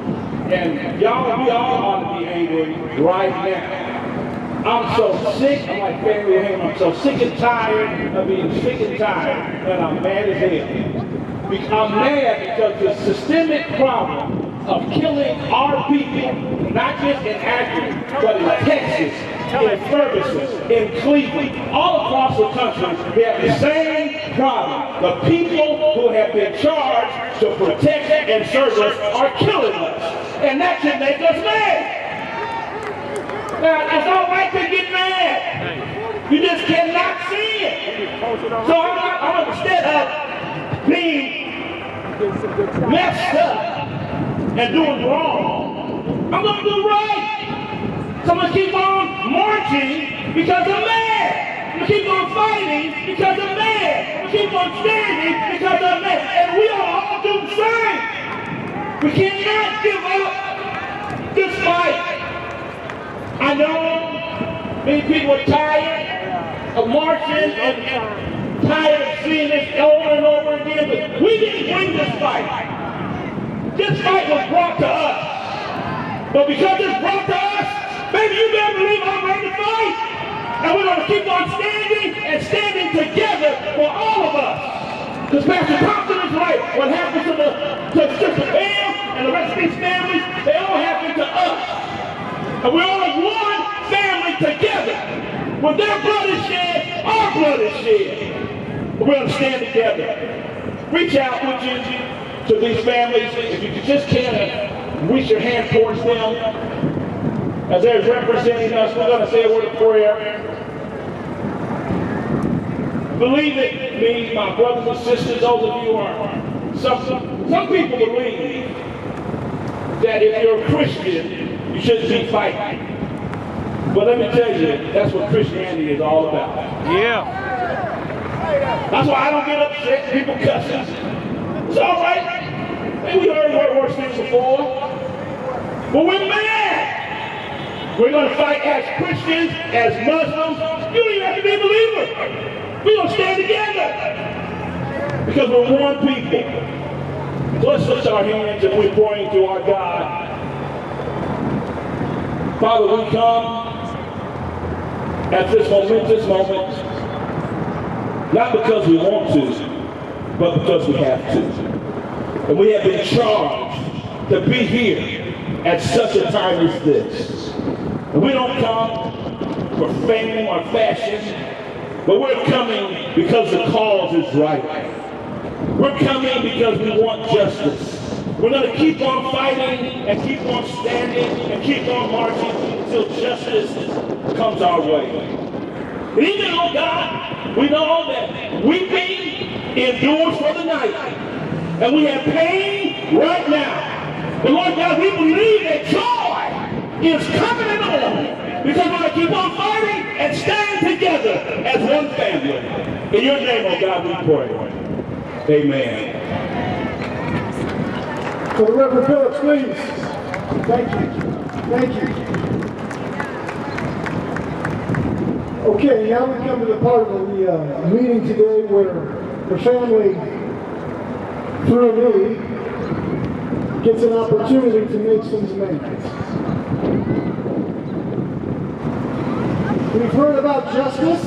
And y'all, we all ought to be angry right now. I'm so sick, I'm like Barry Ham, I'm so sick and tired of being sick and tired, and I'm mad as hell. I'm mad because the systemic problem of killing our people, not just in Akron, but in Texas, in Ferguson, in Cleveland, all across the country, we have the same problem. The people who have been charged to protect and serve us are killing us. And that should make us mad. Now, it's all right to get mad. You just cannot see it. So I'm instead of being messed up and doing wrong, I'm going to do right. So I'm going to keep on marching because I'm mad. I'm going to keep on fighting because I'm mad. I'm going to keep on standing because I'm mad. And we ought to all do the same. We cannot give up this fight. I know many people are tired of marching and tired of seeing this over and over again, but we didn't bring this fight. This fight was brought to us. But because it's brought to us, baby, you better believe I'm ready to fight. And we're going to keep on standing and standing together for all of us. Because Pastor Thompson is right. What happened to Sister Pam and the rest of these families, they all happened to us. And we're all one family together. When their blood is shed, our blood is shed. We're going to stand together. Reach out, would you, to these families. If you just can't reach your hand towards them, as they're representing us, we're going to say a word of prayer. Believe it, me, my brothers and sisters, those of you who are, some people believe that if you're a Christian, you shouldn't be fighting. But let me tell you, that's what Christianity is all about. Yeah. That's why I don't get upset when people cuss us. It's all right. Maybe we heard worse things before. But we're mad. We're going to fight as Christians, as Muslims. You don't even have to be a believer. We're going to stand together. Because we're one people. So let's lift our hands and we're praying to our God. Father, we come at this momentous moment, not because we want to, but because we have to. And we have been charged to be here at such a time as this. And we don't come for fame or fashion, but we're coming because the cause is right. We're coming because we want justice. We're going to keep on fighting and keep on standing and keep on marching until justice comes our way. And even though, God, we know that weeping endures for the night, and we have pain right now. But Lord God, we believe that joy is coming along because we're going to keep on fighting and stand together as one family. In your name, oh God, we pray. Amen. So the Reverend Phillips, please. Thank you. Thank you. Okay, now we come to the part of the meeting today where the family, through me, gets an opportunity to make some demands. We've heard about justice,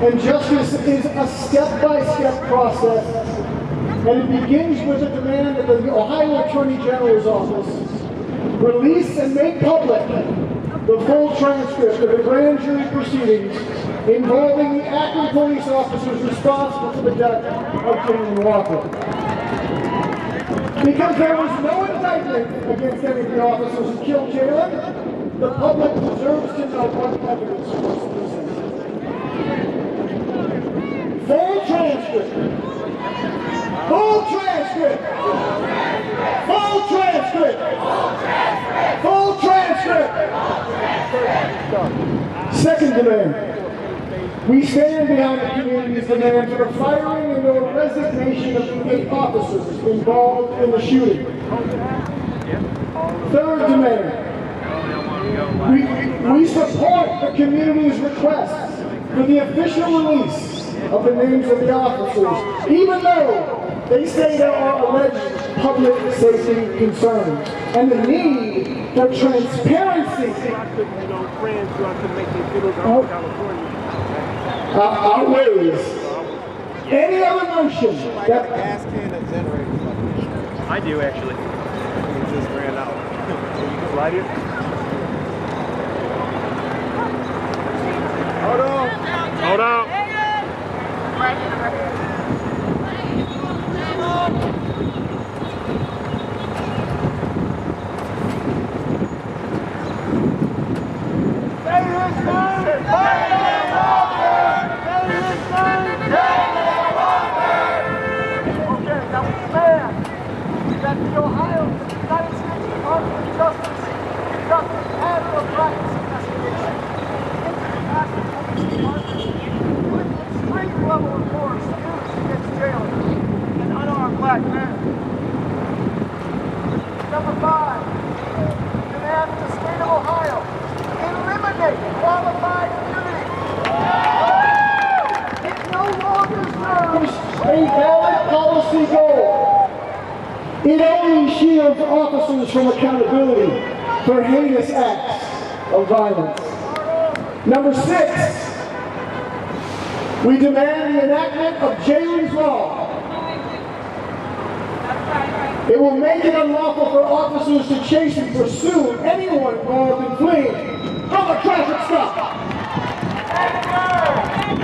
and justice is a step-by-step process, and it begins with a demand that the Ohio Attorney General's office release and make public the full transcript of the grand jury proceedings involving the Akron police officers responsible for the death of Jayland Walker. Because there was no indictment against any of the officers who killed Jayland, the public deserves to know what evidence was presented. Full transcript. Full transcript. Full transcript. Full transcript. Second demand. We stand behind the community's demand for the firing and or resignation of the 8 officers involved in the shooting. Third demand. We support the community's request for the official release of the names of the officers, even though they say there are alleged public safety concerns, and the need for transparency. Outweighs any other motion that gas can and generator. I do actually. It just ran out. Can you slide it? Hold on. Hold on. That the Ohio United States Department of Justice conduct a pattern of practice investigation into the Akron Police Department with extreme level of force used against Jayland, an unarmed black man. Number 5, demand the state of Ohio eliminate qualified immunity. It no longer serves a valid policy goal. It only shields officers from accountability for heinous acts of violence. Number 6, we demand the enactment of Jayland's law. It will make it unlawful for officers to chase and pursue anyone involved in fleeing from a traffic stop.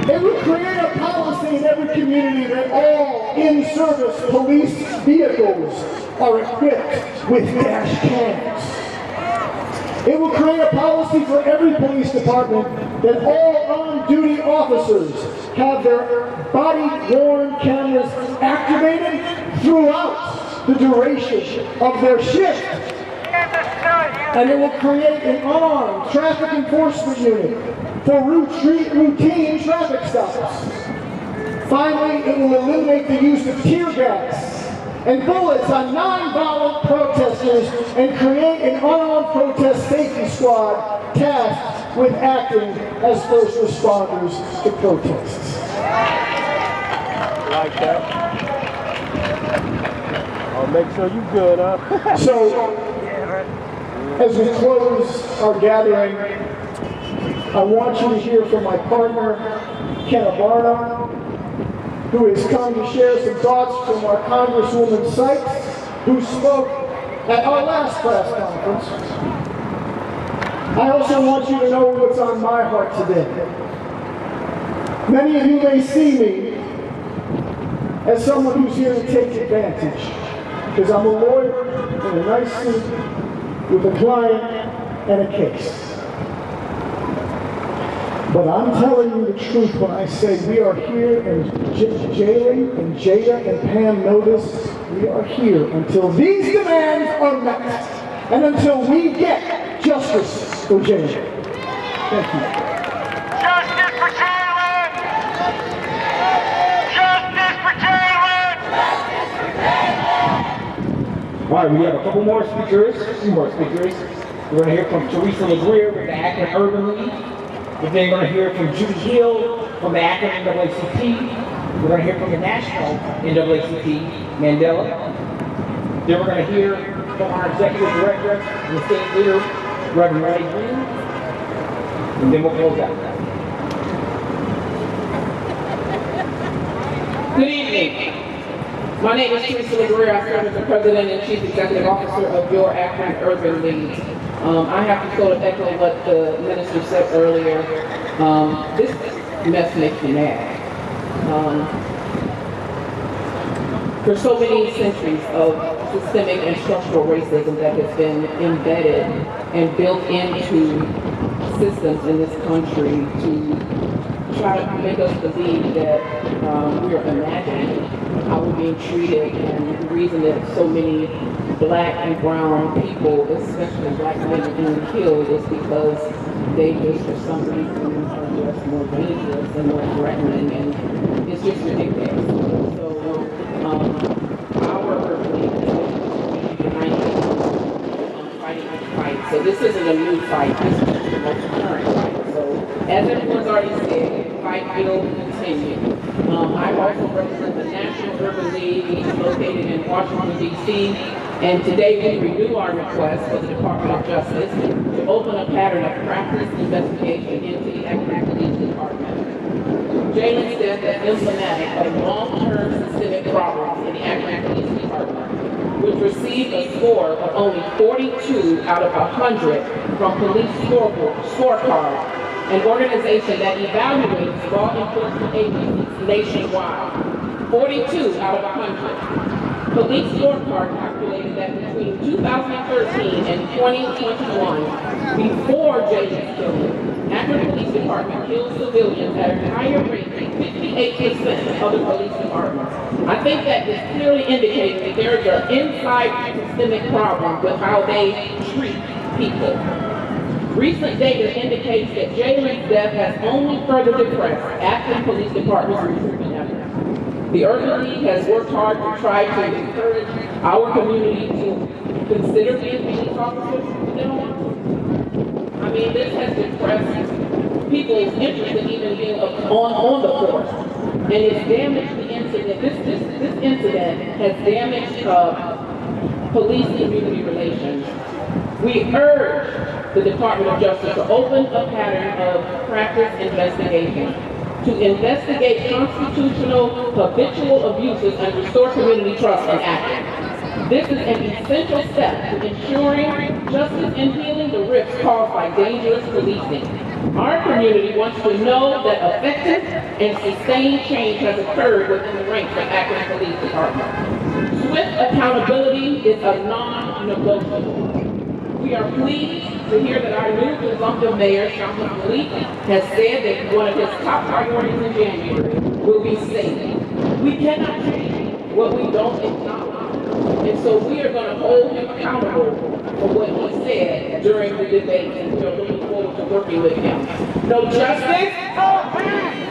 It will create a policy in every community that all in-service police vehicles are equipped with dash cams. It will create a policy for every police department that all on-duty officers have their body-worn cameras activated throughout the duration of their shift. And it will create an armed traffic enforcement unit for routine traffic stops. Finally, it will eliminate the use of tear gas and bullets on non-violent protesters and create an unarmed protest safety squad tasked with acting as first responders to protests. Like that. I'll make sure you good, huh? So, as we close our gathering, I I want you to hear from my partner, Ken Abarno, who has come to share some thoughts from our Congresswoman Sykes, who spoke at our last press conference. I also want you to know what's on my heart today. Many of you may see me as someone who's here to take advantage, because I'm a lawyer in a nice suit with a client and a case. But I'm telling you the truth when I say we are here, and Jayland and Jada and Pam know this, we are here until these demands are met and until we get justice for Jayland. Thank you. Justice for Jayland! Justice for Jayland! All right, we have a couple more speakers, two more speakers. We're going to hear from Teresa LeGrier with the Akron Urban League. We're then going to hear from Judy Hill from the Akron NAACP. We're going to hear from the National NAACP, Mandela. Then we're going to hear from our Executive Director and the State Leader, Reverend Ray Green. And then we'll close out. Good evening. My name is Teresa LeGrier. I serve as the President and Chief Executive Officer of your Akron Urban League. I have to sort of echo what the minister said earlier. This mess makes me mad. For so many centuries of systemic and structural racism that has been embedded and built into systems in this country to try to make us believe that we are imagining how we're being treated, and the reason that so many Black and brown people, especially Black men, are being killed is because they just, for some reason, are just more dangerous and more threatening, and it's just ridiculous. So, our league is united fighting this fight. So this isn't a new fight, this is just the most current fight. So, as everyone's already said, the fight will continue. I also represent the National Urban League, which is located in Washington, D.C., and today we renew our request for the Department of Justice to open a pattern of practice investigation into the Akron Police Department. Jayland said that emblematic of long-term systemic problems in the Akron Police Department, which received a score of only 42 out of 100 from Police Scorecard, an organization that evaluates law enforcement agencies nationwide. 42 out of 100. Police Scorecard calculated that between 2013 and 2021, before Jayland's killing, Akron Police Department killed civilians at a higher rate than 58% of the police departments. I think that is clearly indicating that there is an inside systemic problem with how they treat people. Recent data indicates that Jayland's death has only further depressed Akron Police Department's recruitment efforts. The Urban League has worked hard to try to encourage our community to consider being police officers, but they don't want to. I mean, this has depressed people's interest in even being on the force. And it's damaged the incident. This incident has damaged police-community relations. We urge the Department of Justice to open a pattern of practice investigation to investigate constitutional habitual abuses and restore community trust in Akron. This is an essential step to ensuring justice and healing the rifts caused by dangerous policing. Our community wants to know that effective and sustained change has occurred within the ranks of Akron Police Department. Swift accountability is a non-negotiable. We are pleased to hear that our new presumptive mayor, Shankar Malik, has said that one of his top priorities in January will be safety. We cannot change what we don't acknowledge. And so we are going to hold him accountable for what he said during the debate, and we are looking forward to working with him. No justice, no peace!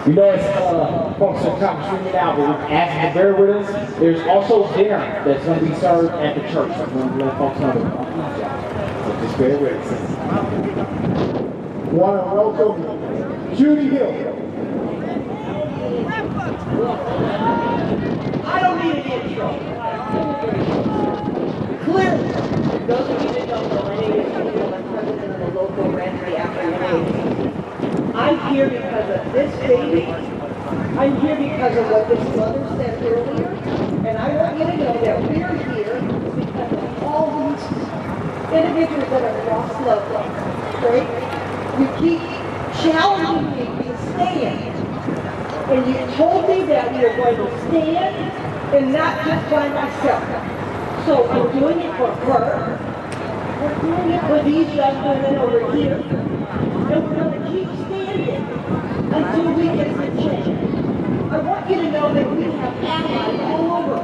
You know, as folks are kind of streaming out, but we're asking to bear with us. There's also dinner that's going to be served at the church. I'm going to let folks know about that. So just bear with us. Want to welcome Judy Hill. I don't need an intro. Clearly, those of you that don't know, my name is Jayland. I'm president of the local branch of the Akron Advocacy. I'm here because of this baby. I'm here because of what this mother said earlier. And I want you to know that we're here because of all these individuals that have lost loved ones, right? You keep challenging me to stand. And you told me that we are going to stand and not just by myself. So I'm doing it for her. We're doing it for these young women over here. And we're going to keep standing until we get the change. I want you to know that we have allies all over.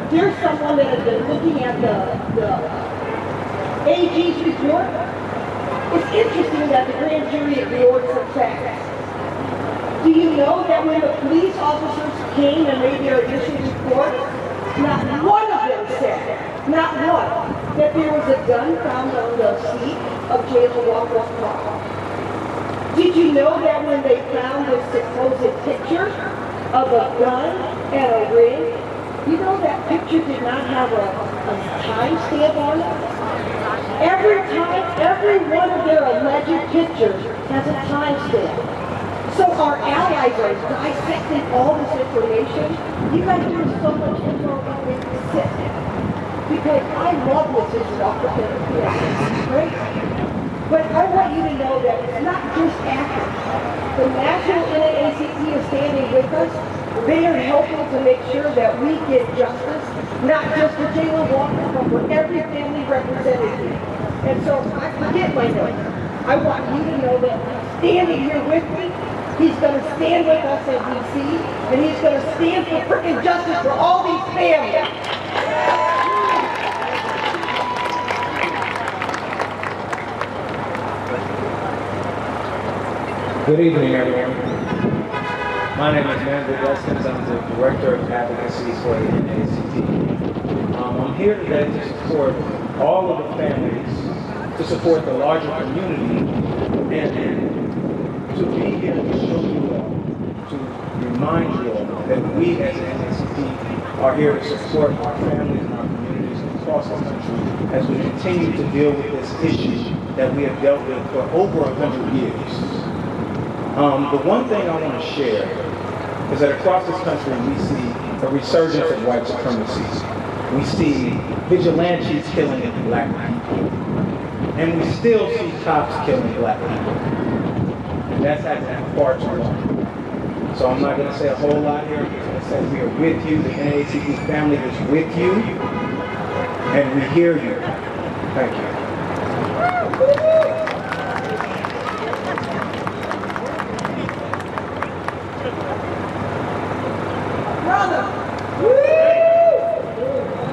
There's someone that has been looking at the AG's report. It's interesting that the grand jury ignored some facts. Do you know that when the police officers came and made their initial report, not one of them said, not one, that there was a gun found on the seat of Jayland Walker's car? Did you know that when they found this supposed picture of a gun and a ring, you know that picture did not have a time stamp on it? Every one of their alleged pictures has a time stamp. So our allies are dissecting all this information. You guys do so much info about me sick. Because I love this stuff with the right? But I want you to know that it's not just Akron. The National NAACP is standing with us. They are helping to make sure that we get justice, not just for Jayland Walker, but for every family represented here. And so I forget my name. I want you to know that he's standing here with me. He's going to stand with us in D.C., and he's going to stand for freaking justice for all these families. Good evening, everyone. My name is Mandel Destins. I'm the Director of Advocacy for the NAACP. I'm here today to support all of the families, to support the larger community, and to be here to show you all, to remind you all that we as an NAACP are here to support our families and our communities across the country as we continue to deal with this issue that we have dealt with for over 100 years. The one thing I want to share is that across this country we see a resurgence of white supremacy. We see vigilantes killing black people. And we still see cops killing black people. And that's happening far too long. So I'm not going to say a whole lot here. I'm just going to say we are with you. The NAACP family is with you. And we hear you. Thank you.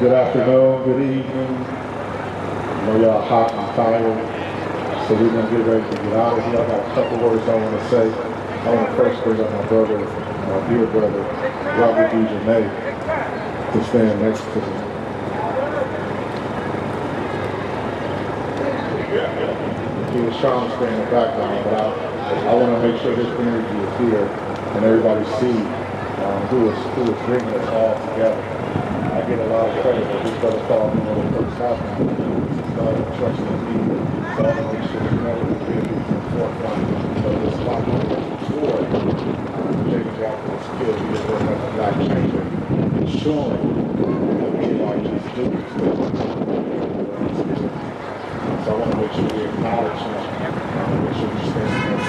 Good afternoon, good evening. I know y'all hot and tired, so we're going to get ready to get out of here. I got a couple words I want to say. I want to first bring up my brother, my dear brother, Robert D. Janae, to stand next to me. He was trying to stay in the background, but I want to make sure his energy is here and everybody sees who is bringing us all together. I get a lot of credit for this brother called me when it first happened. He started trusting me. So I want to make sure you know that we're in the forefront of this fight before Jayland Walker was killed. He was working at the Black Chamber, ensuring that we are just doing this. So I want to make sure we acknowledge him. I want to make sure we stand up.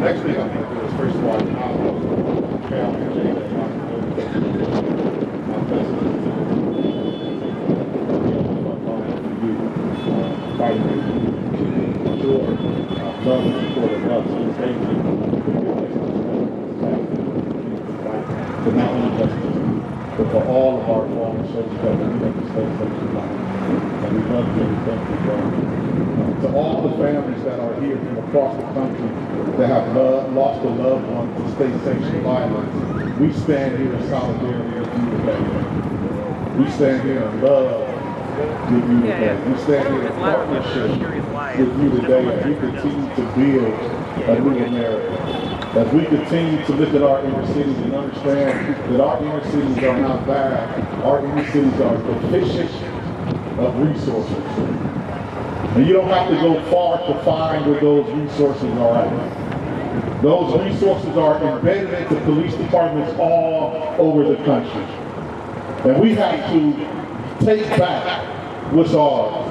Next thing I'm going to do is first of all acknowledge family Jayland Walker. Fighting for sure, love and support of us. Thank you. For not only justice, but for all of our fallen soldiers that we make mistakes that we like. And we love you and thank you, God. To all the families that are here from across the country that have lost a loved one to state-sanctioned violence, we stand here in solidarity with you today. We stand here in love with you today. We stand here in partnership with you today, and we continue to build a new America. as we continue to look at our inner cities and understand that our inner cities are not bad, our inner cities are deficient of resources. And you don't have to go far to find where those resources are at. Those resources are embedded into police departments all over the country. And we have to take back what's ours.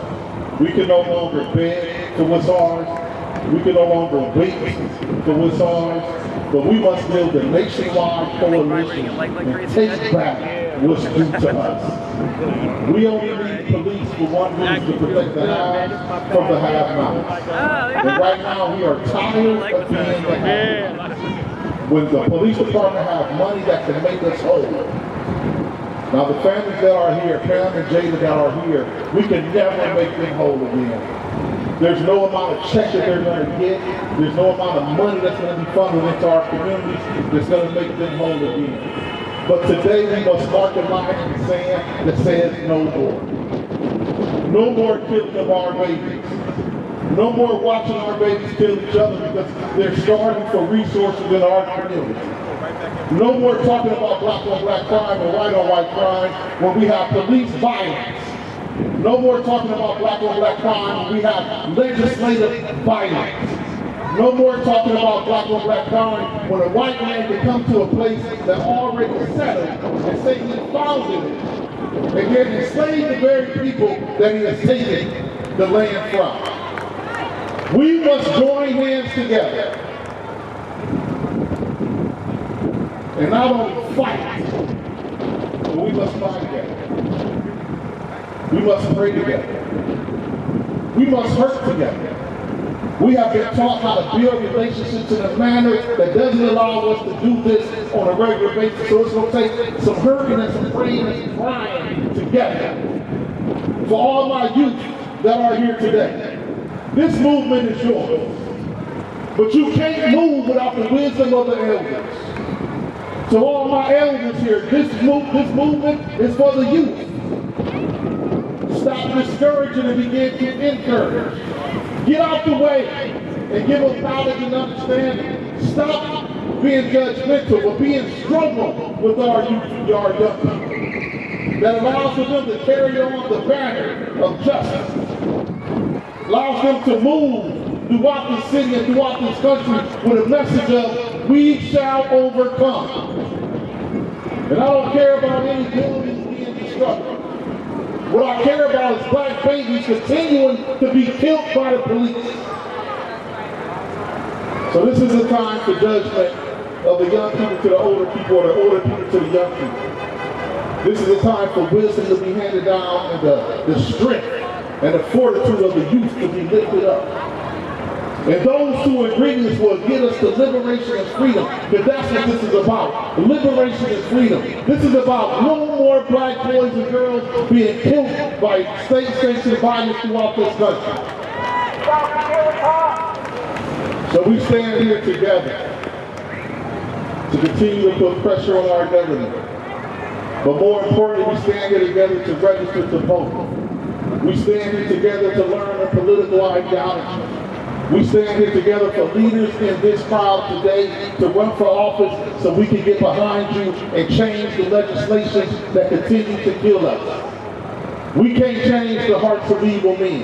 We can no longer beg for what's ours. We can no longer wait for what's ours. But we must build a nationwide coalition and take back what's due to us. We only need police for one reason, to protect the haves from the have-nots. And right now we are tired of being the have-nots. When the police department have money that can make us whole. Now the families that are here, Pam and Jayland that are here, we can never make them whole again. There's no amount of check that they're going to get. There's no amount of money that's going to be funneled into our communities that's going to make them whole again. But today we must mark a line in the sand that says no more. No more killing of our babies. No more watching our babies kill each other because they're starving for resources in our community. No more talking about black on black crime or white on white crime when we have police violence. No more talking about black on black crime when we have legislative violence. No more talking about black on black crime when a white man can come to a place that already settled and say he founded it and yet enslave the very people that he has taken the land from. We must join hands together and not only fight, but we must fight together. We must pray together. We must hurt together. We have been taught how to build relationships in a manner that doesn't allow us to do this on a regular basis. So it's going to take some hurting and some praying and some crying together. For all my youth that are here today, this movement is yours. But you can't move without the wisdom of the elders. So all my elders here, this movement is for the youth. Stop discouraging and begin to encourage. Get out the way and give us knowledge and understanding. Stop being judgmental, but be in struggle with our youth, our young people. That allows for them to carry on the banner of justice. Allows them to move throughout the city and throughout this country with a message of, we shall overcome. And I don't care about any buildings being destroyed. What I care about is black babies continuing to be killed by the police. So this is a time for judgment of the young people to the older people, or the older people to the young people. This is a time for wisdom to be handed down and the strength and the fortitude of the youth to be lifted up. And those two ingredients will get us to liberation and freedom, because that's what this is about. Liberation and freedom. This is about no more black boys and girls being killed by state-sanctioned violence throughout this country. So we stand here together to continue to put pressure on our government. But more importantly, we stand here together to register to vote. We stand here together to learn the political ideology. We stand here together for leaders in this crowd today to run for office so we can get behind you and change the legislation that continues to kill us. We can't change the hearts of evil men.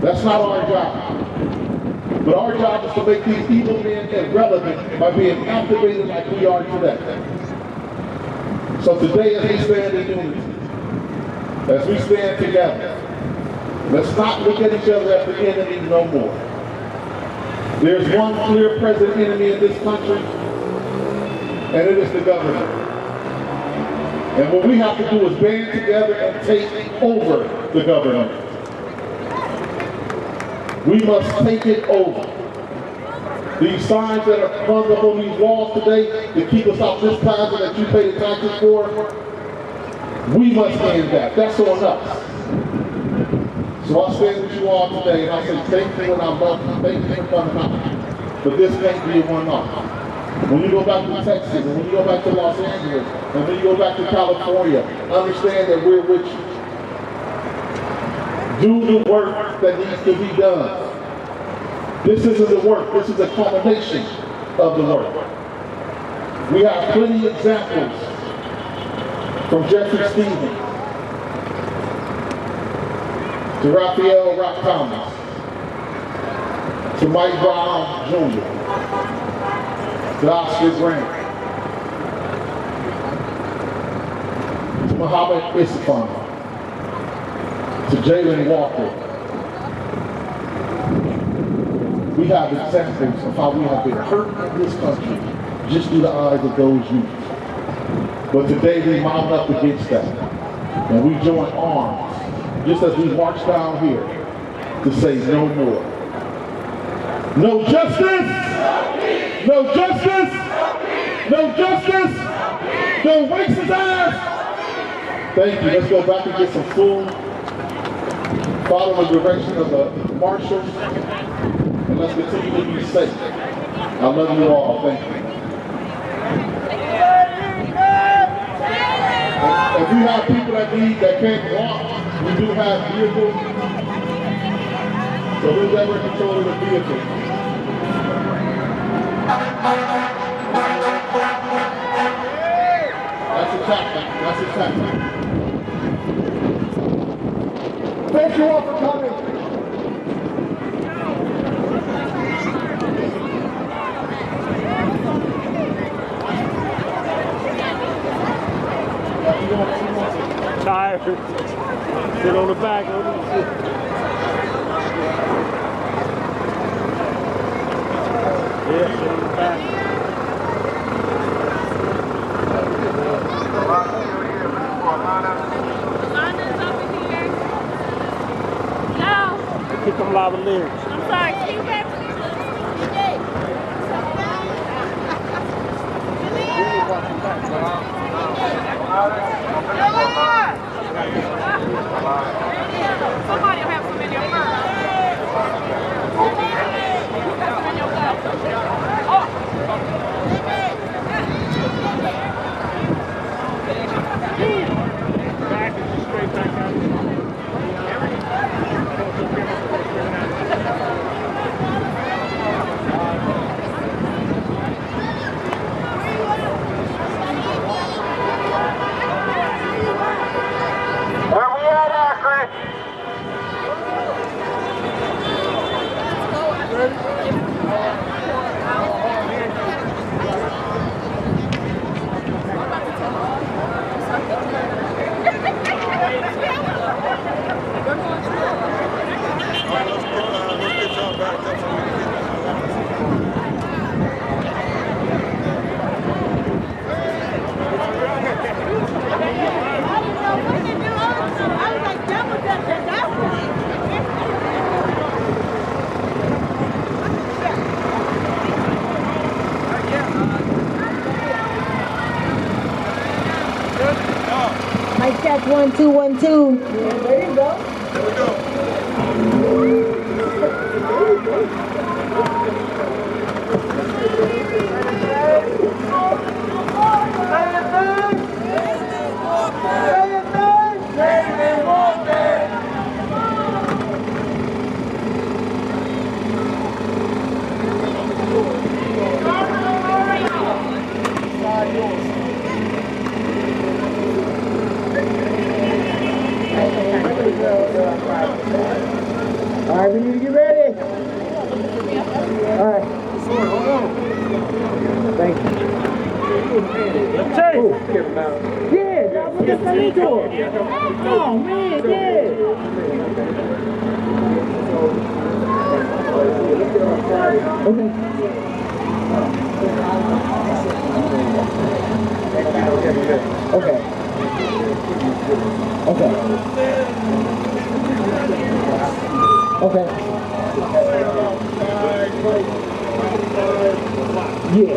That's not our job. But our job is to make these evil men irrelevant by being activated like we are today. So today, as we stand in unity, as we stand together, let's not look at each other as the enemy no more. There's one clear present enemy in this country, and it is the government. And what we have to do is band together and take over the government. We must take it over. These signs that are hung up on these walls today to keep us off this plaza that you pay the taxes for, we must end that. That's on us. So I stand with you all today and I say thank you and I love you. Thank you for coming out. But this can't be a one-off. When you go back to Texas and when you go back to Los Angeles and when you go back to California, understand that we're with you. Do the work that needs to be done. This isn't the work. This is a culmination of the work. We have plenty of examples from Jeffrey Stevens to Raphael Rock Thomas to Mike Brown Jr. to Oscar Grant to Muhammad Isfan to Jayland Walker. We have examples of how we have been hurt in this country just through the eyes of those youth. But today we mount up against that. And we join arms, just as we march down here, to say no more. No justice! No justice! No justice! No racist ass! Thank you. Let's go back and get some food. Follow the direction of the marshals. And let's continue to be safe. I love you all. Thank you. If we have people that can't walk, we do have vehicles. So who's ever in control of the vehicle? That's a tactic. That's a tactic. Thank you all for coming. Tired. Sit on the back. Yeah, sit on the back. Kick them lava lyrics. I'm sorry, can you back? Somebody will have some in your purse. Straight back out. Where we at, Akron? Mic check 1 2 1 2. Yeah, there you go. There we go. All right, we need to get ready. All right. Thank you. Yeah, we're just coming to it. Oh, man, yeah. Okay. Okay. Okay. Yeah.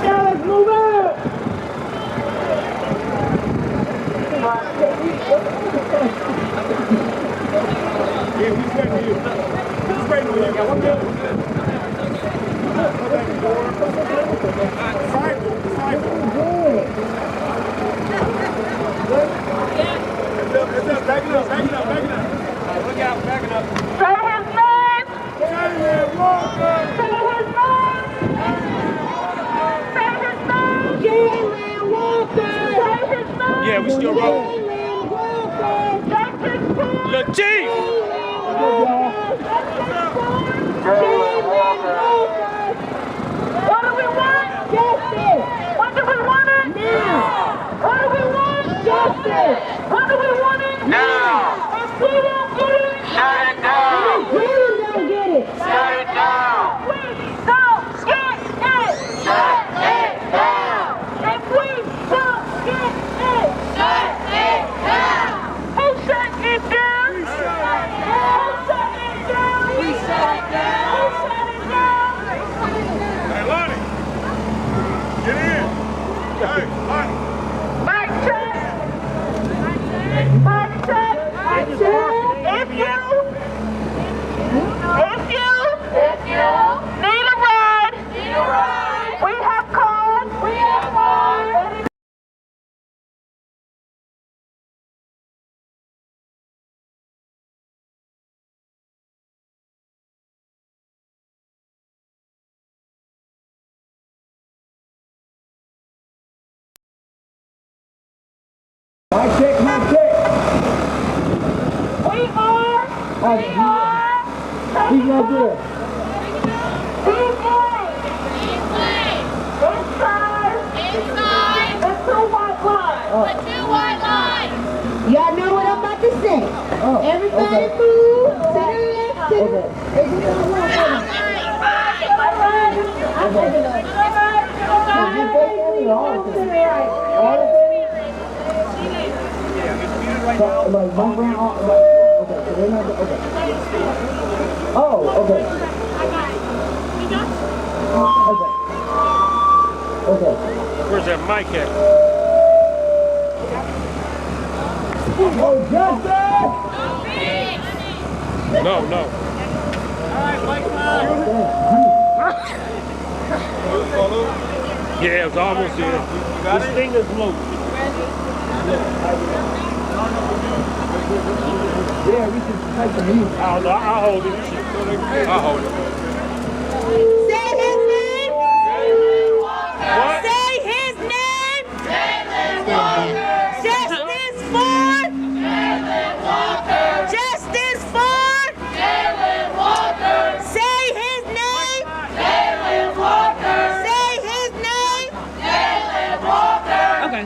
Yeah, let's move up. Yeah, he's ready for you. He's ready. Yeah, we still rolling. The Chief! What do we want? Justice. What do we want it? Now. What do we want? Justice. What do we want it? Now. If we don't get it, shut it down. If we don't get it, shut it down. We don't get it, shut it down. If we don't get it, shut it down. Who shut it down? We shut it down. Who shut it down? We shut it down. Who shut it down? Hey, Lonnie. Get in. Hey, Lonnie. Mic check. Mic check. Mic check. If you need a ride, we have called. Mic check, mic check. We are. He's not there. Y'all know what I'm about to say. Everybody move to the left. Where's that mic at? No, no. Yeah, it's almost here. This thing is low. Yeah, we should take the mute. I'll hold it. I'll hold it. Say his name. What? Say his name. Justice for. Justice for. Say his name. Say his name. Okay.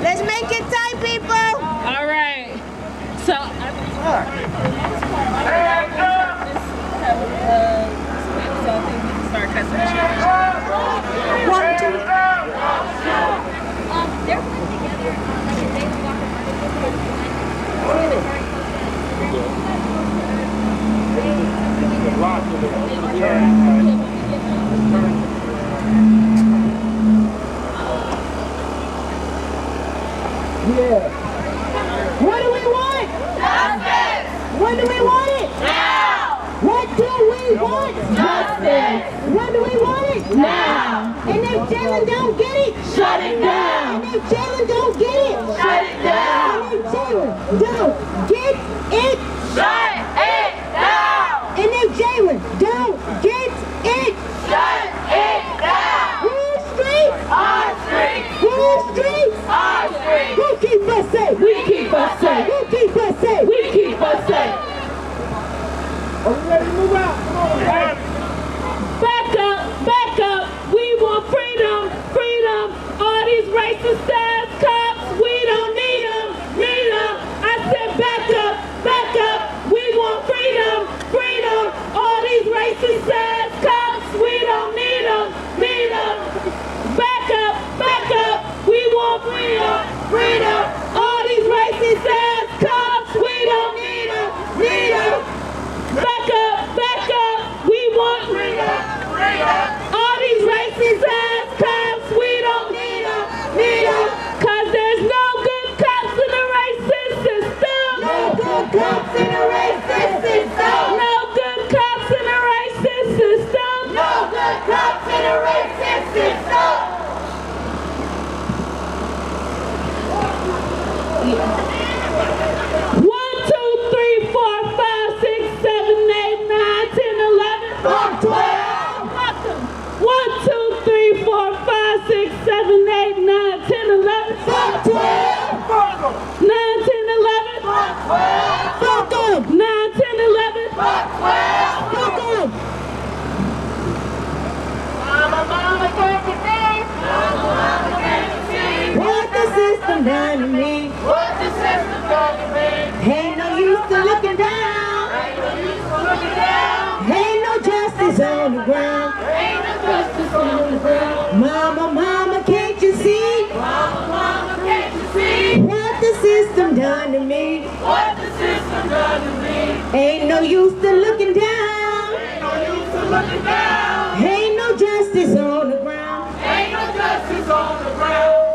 Let's make it tight, people. All right. So, start cussing each other. One, two. They're put together. Yeah. What do we want? Justice. When do we want it? Now. What do we want? Justice. When do we want it? Now. And if Jayland don't get it, shut it down. And if Jayland don't get it, shut it down. And if Jayland don't get it, shut it down. And if Jayland don't get it, shut it down. Whose street? Our street. Whose street? Our street. Who keep us safe? We keep us safe. Who keep us safe? We keep us safe. Are we ready to move out? Come on, guys. Back up, back up. We want freedom, freedom. All these racist ass cops, we don't need them, need them. I said back up, back up. We want freedom, freedom. All these racist ass cops, we don't need them, need them. Back up, back up. We want freedom, freedom. All these racist ass cops, we don't need them, need them. Back up, back up. We want freedom, freedom. All these racist ass cops, we don't need them, need them. Cause there's no good cops in the racist system. No good cops in the racist to looking down. Ain't no justice on the ground. Ain't no justice on the ground. Mama, mama, can't you see? Mama, mama, can't you see? What the system done to me? What the system done to me? Ain't no use to looking down. Ain't no use to looking down. Ain't no justice on the ground. Ain't no justice on the ground.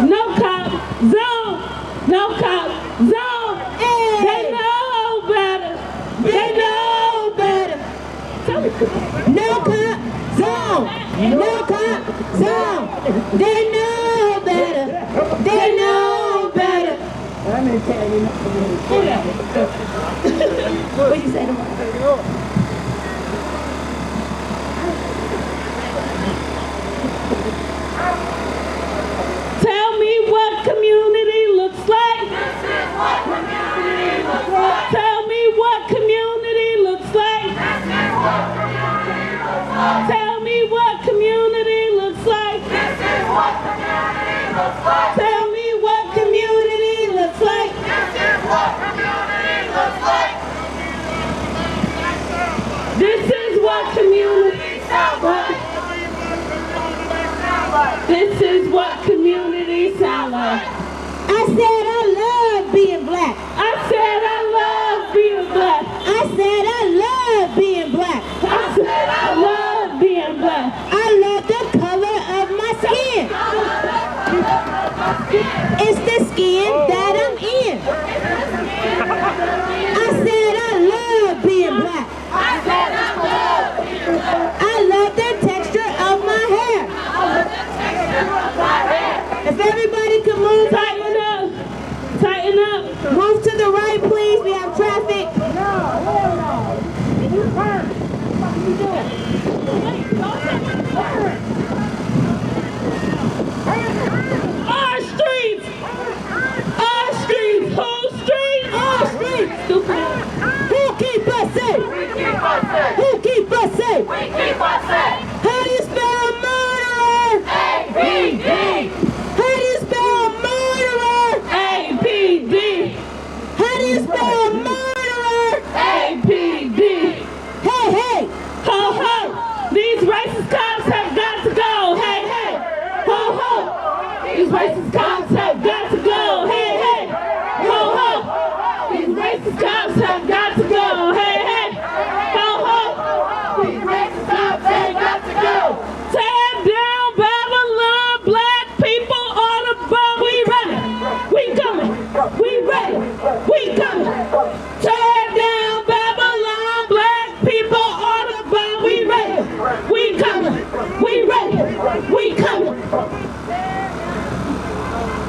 No cop zone. No cop zone. Hey. They know better. They know better. No cop zone. No cop zone. They know better. They know better. I'm gonna tell you. What you say to me? Tell me what community looks like. This is what community looks like. Tell me what community looks like. This is what community looks like. Tell me what community looks like. This is what community looks like. Tell me what community looks like. This is what community looks like. This is what community sounds like. This is what community sound like. I said I love being black. I said I love being black. I said I love being black. I said I love being black. I love the color of my skin. It's the skin that I'm in. I said I love being black. I said I love being black. I love the texture of my hair. If everybody could move, tighten up, tighten up. Move to the right, please. We have traffic. No. You turn. What are you doing? Our streets. Our streets. Whole streets. Our streets. Stupid. Who keep us safe? We keep us safe. Who keep us safe? We keep us safe. How do you spell murderer? A-P-D. How do you spell murderer? A-P-D. How do you spell murderer? A-P-D. Hey, hey. Ho, ho. These racist cops have got to go. Hey, hey. Ho, ho. These racist cops have got to go. Hey, hey. Ho, ho. These racist cops have got to go. Hey, hey. Ho, ho. These racist cops have got to go. Tear down Babylon, black people on the bus. We ready. We coming. We ready. We coming. Tear down Babylon, black people on the bus. We ready. We coming. We ready. We coming.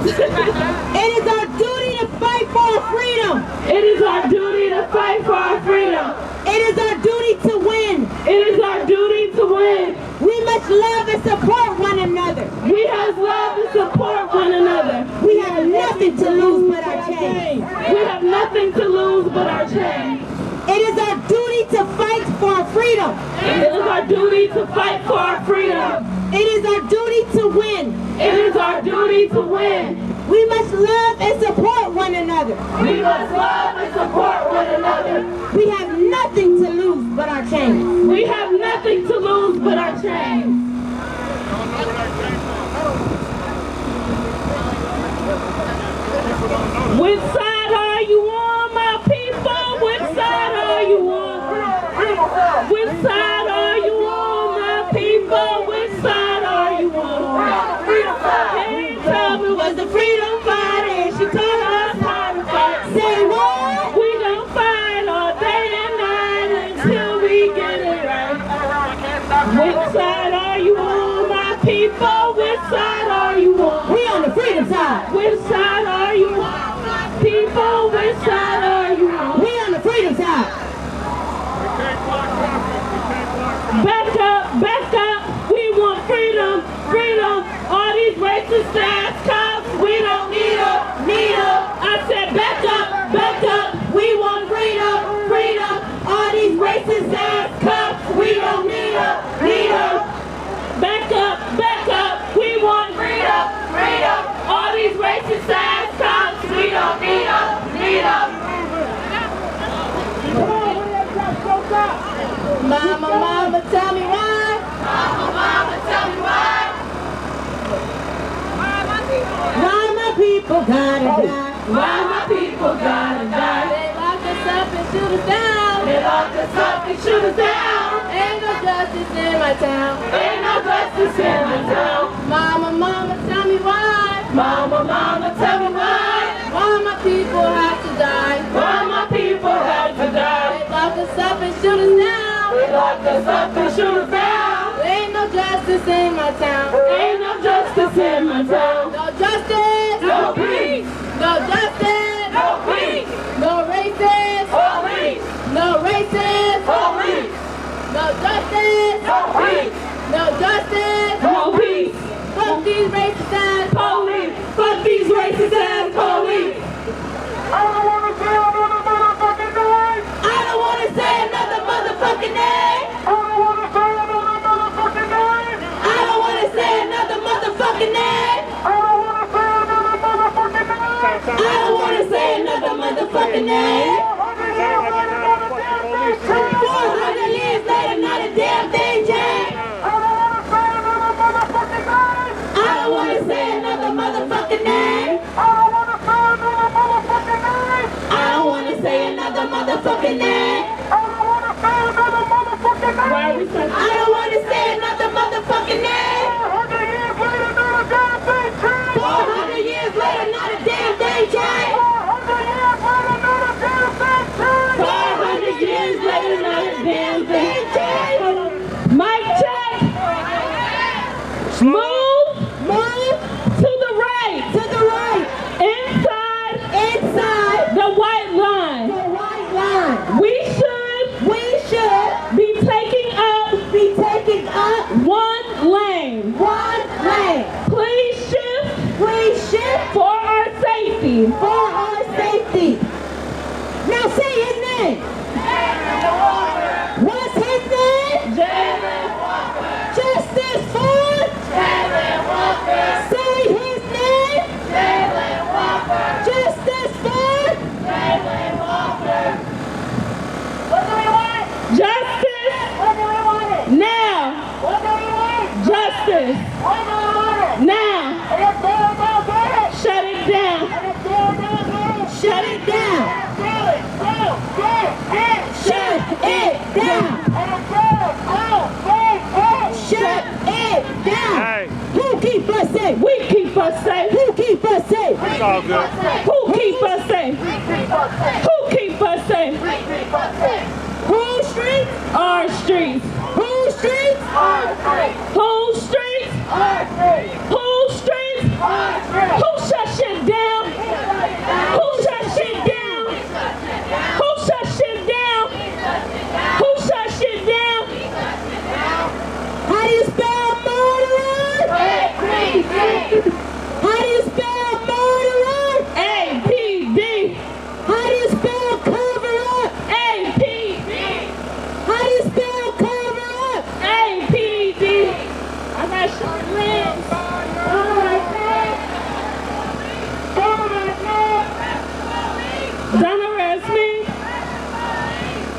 It is our duty to fight for our freedom. It is our duty to fight for our freedom. It is our duty to win. It is our duty to win. We must love and support one another. We must love and support one another. We have nothing to lose but our chains. We have nothing to lose but our chains. It is our duty to fight for our freedom. It is our duty to fight for our freedom. It is our duty to win. It is our duty to win. We must love and support one another. We must love and support one another. We have nothing to lose but our chains. We have nothing to lose but our chains. Which side are you on, my people? Which side are you on? Which side are you on, my people? Which side are you on? Hey, tell me, was the freedom fighter? She taught us how to fight. Say what? We gon' fight all day and night until we get it right. Which side are you on, my people? Which side are you on? We on the freedom side. Which side are you on? People, which side are you on? We on the freedom side. Back up, we want freedom, freedom. All these racist ass cops, we don't need them. I said back up, we want freedom, freedom. All these racist ass cops, we don't need people gotta die? Why my people gotta die? They locked us up and shoot us down. They locked us up and shoot us down. Ain't no justice in my town. Ain't no justice in my town. Mama, mama, tell me why. Mama, mama, tell me why. Why my people have to die? Why my people have to die? They locked us up and shoot us down. They locked us up and shoot us down. Ain't no justice in my town. Ain't no justice in my town. No justice. No peace. No justice. No peace. No racist. Police. No racist. Police. No justice. No peace. No justice. No peace. Fuck these racist ass Police. Fuck these racist ass police. I don't want to say another motherfucking name. I don't want to say another motherfucking name. I don't want to say another motherfucking name. I don't want to say another motherfucking name. I don't want to say another motherfucking name. I don't want to say another motherfucking name. 400 years later, not a damn thing changed. I don't want to say another motherfucking name. I don't want to say another motherfucking name. I don't want to say another motherfucking name. I don't want to say another motherfucking name. I don't want to say another motherfucking name. I don't want to say another motherfucking name. 400 years later, not a damn thing 400 years later, not a damn thing changed. changed. 400 years later, not a damn thing 400 years later, not a damn thing changed. Mic check. Move to the right. To the right. Inside the white line. The white line. We should be taking up one lane. One lane. Please shift for our safety. For our safety. Now say his name. What's his name? Jayland. Justice for Jayland Walker. Say his name. Jayland Walker. Justice for Jayland Walker. What do we want? Justice. What do we want it? Now. What do we want? Justice. What do we want it? Now. And it's down, down, down. Shut it down. And it's down, down, down. Shut it down. Shut it down, down, down. Shut it down. And it's down, down, down, down. Shut it down. Hey, Who keep us safe? We keep us safe. Who keep us safe? it's all good. Who keep us safe? Who keep us safe? Whose streets? Our streets. Whose streets? Our streets. Whose streets? Our streets. Whose streets? Our streets. Who shut shit down? Who shut shit down? Who shut shit down? Who shut shit down? How do you spell murderer? How do you spell murderer? APD. How do you spell cover up? APD. How do you spell cover up? APD. I got short legs. Don't arrest me.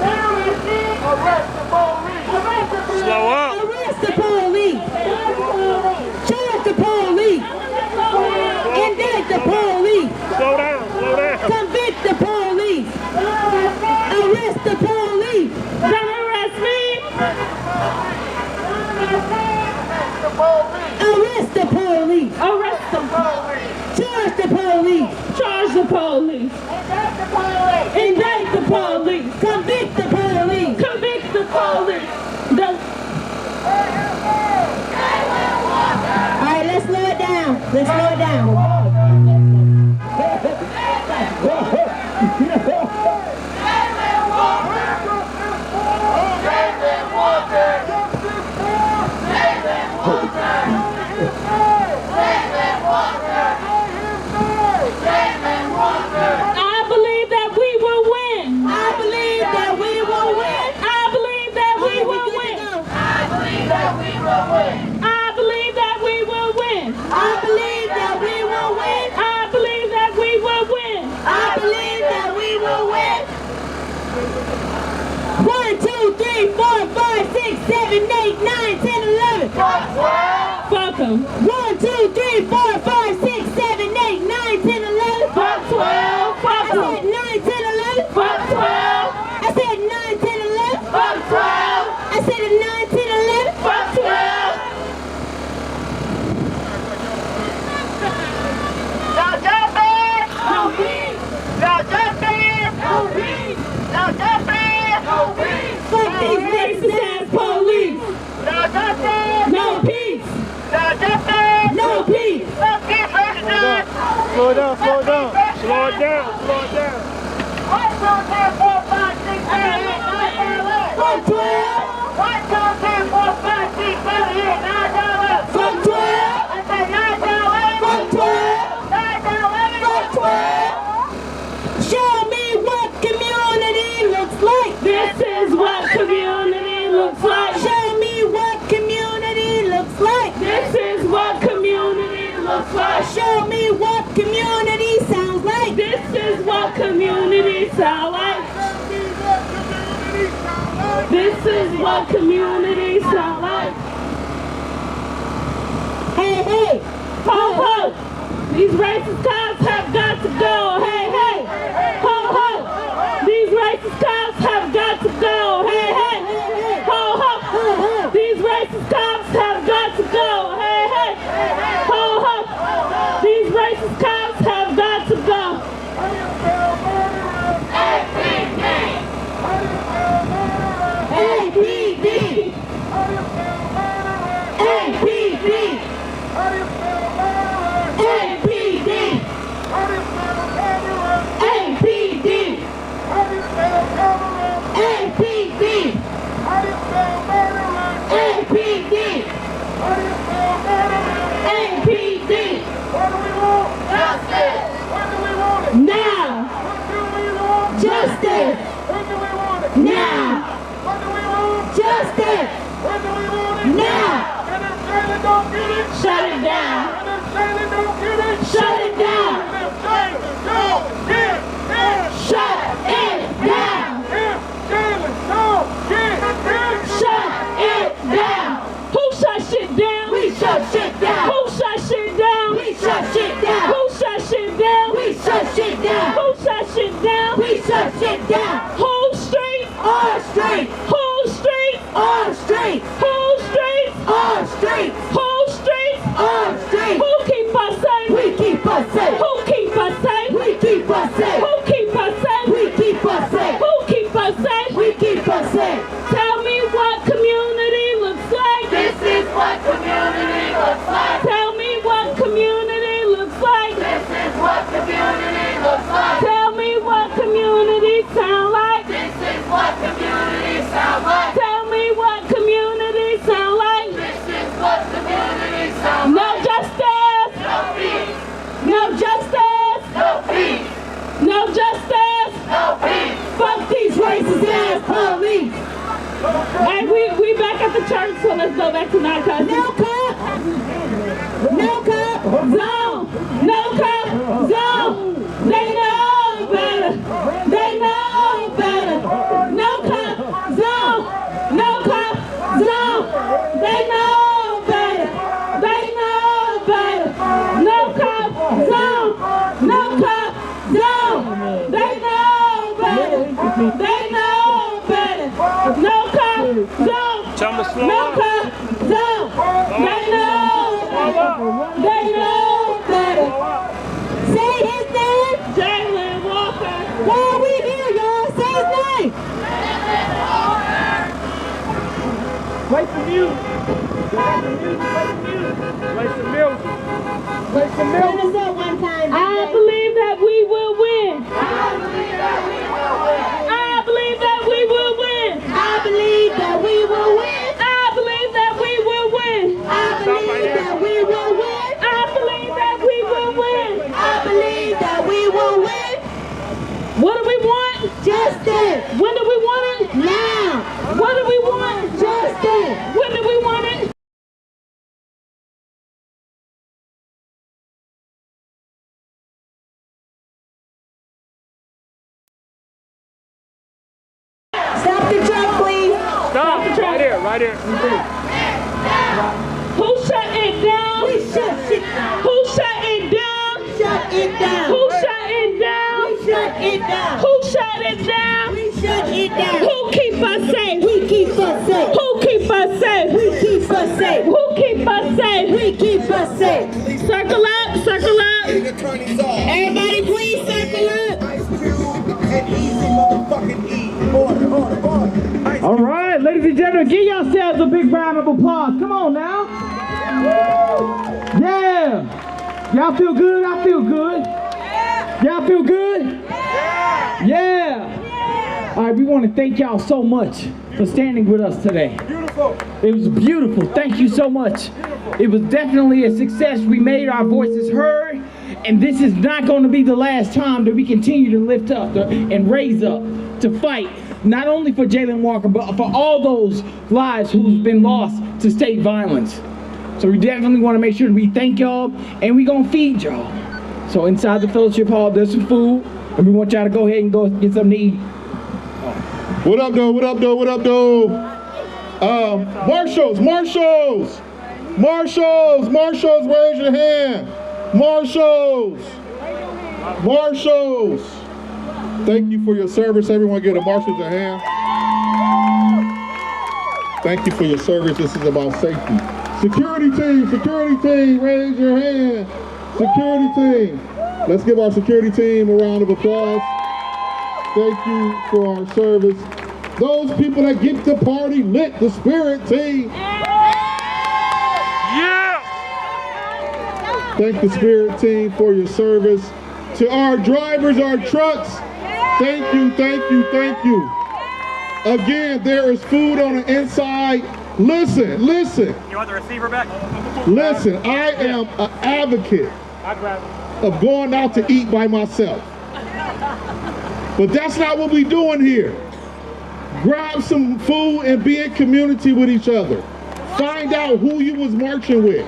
Arrest the police. Slow up. Arrest the police. Charge the police. Indict the police. Slow down. Slow down. Convict the police. Arrest the police. Don't arrest me. Arrest the police. Arrest them. Charge the police. Charge the police. Indict the police. Convict the police. Convict the police. The- All right, let's slow it down. Let's slow it down. I believe that we will win. I believe that we will win. I believe that we will win. I believe that we will win. I believe that we will win. I believe that we will win. I believe that we will win. I believe that we will win. 1, 2, 3, 4, 5, 6, 7, 8, 9, 10, 11. Fuck them. 1, 2, 3, 4, 5, 6, 7, 8, 9, 10, Slow it down, slow it down. Slow it down, slow it down. 1, 2, 3, 4, 5, 6, 7, 8, 9, 10, 11. From 12. 1, 2, 3, 4, 5, 6, 7, 8, 9, 10, 11. From 12. I said 9, 10, 11. From 12. 9, 10, 11. From 12. Show me what community looks like. This is what community looks like. Show me what community looks like. This is what community looks like. Show me what community sounds like. This is what community sounds like. This is what community sounds like. Hey, hey, ho, ho. These racist cops have got to go. Hey, hey, ho, ho. These racist cops have got to go. Hey, hey, ho, ho. These racist cops have got to go. Hey, hey, ho, ho. These racist cops have got to go. APD. APD. APD. APD. APD. APD. APD. What do we want? Justice. When do we want it? Now. What do we want? Justice. When do we want it? Now. What do we want? Justice. When do we want it? Now. And if Jayland don't get it, shut it down. And if Jayland don't get it, shut it down. And if Jayland don't get it, shut it down. If Jayland don't get it, shut it down. Who shut shit down? We shut shit down. Who shut shit down? We shut shit down. Who shut shit down? We shut shit down. Who shut shit down? We shut shit down. Whole street, our street. Whole street, our street. Whole street, our street. Whole street, our street. Who keep us safe? We keep us safe. Who keep us safe? We keep us safe. Who keep us safe? We keep us safe. Who keep us safe? We keep us safe. Tell me what community looks like. This is what community looks like. Tell me what community looks like. This is what community looks like. Tell me what community sound like. This is what community sound like. Tell me what community sound like. This is what community sound like. No justice. No peace. No justice. No peace. No justice. No peace. Fuck these racist ass police. Hey, we back at the church, so let's go back to narcotics. No cop. No cop. Zone. No cop. Zone. They know better. They know better. No cop. Zone. No cop. Zone. They know better. They know better. No cop. Zone. No cop. Zone. They know better. They know better. No cop. Zone. No cop. Zone. They know better. They know better. Say his name. Jayland Walker. While we here, y'all, say his name. Play some music. Play some music. Play some music. Play some music. Turn us up one time. I believe that we will win. I believe that we will win. I believe that we will win. I believe that we will win. I believe that we will win. I believe that we will win. I believe that we will win. I believe that we will win. What do we want? Justice. When do we want it? Now. What do we want? Justice. When do we want it? Stop the truck, please. Stop the truck. Right here, right here. Who shut it down? We shut it down. Who shut it down? Shut it down. Who shut it down? We shut it down. Who shut it down? We shut it down. Who keep us safe? We keep us safe. Who keep us safe? We keep us safe. Who keep us safe? We keep us safe. Circle up, circle up. Everybody please circle up. All right, ladies and gentlemen, give yourselves a big round of applause. Come on now. Yeah. Y'all feel good? I feel good. Y'all feel good? Yeah. All right, we want to thank y'all so much for standing with us today. Beautiful. It was beautiful. Thank you so much. It was definitely a success. We made our voices heard, and this is not going to be the last time that we continue to lift up and raise up to fight, not only for Jayland Walker, but for all those lives who've been lost to state violence. So we definitely want to make sure that we thank y'all, and we're going to feed y'all. So inside the fellowship hall, there's some food, and we want y'all to go ahead and go get something to eat. What up, though? What up, though? What up, though? Marshals, marshals, marshals, marshals, raise your hand. Marshals, marshals. Thank you for your service. Everyone get a marshals a hand. Thank you for your service. This is about safety. Security team, raise your hand. Security team. Let's give our security team a round of applause. Thank you for our service. Those people that get the party lit, the spirit team. Yeah! Thank the spirit team for your service. To our drivers, our trucks, thank you, thank you, thank you. Again, there is food on the inside. Listen, listen. You want the receiver back? Listen, I am an advocate of going out to eat by myself. But that's not what we're doing here. Grab some food and be in community with each other. Find out who you was marching with.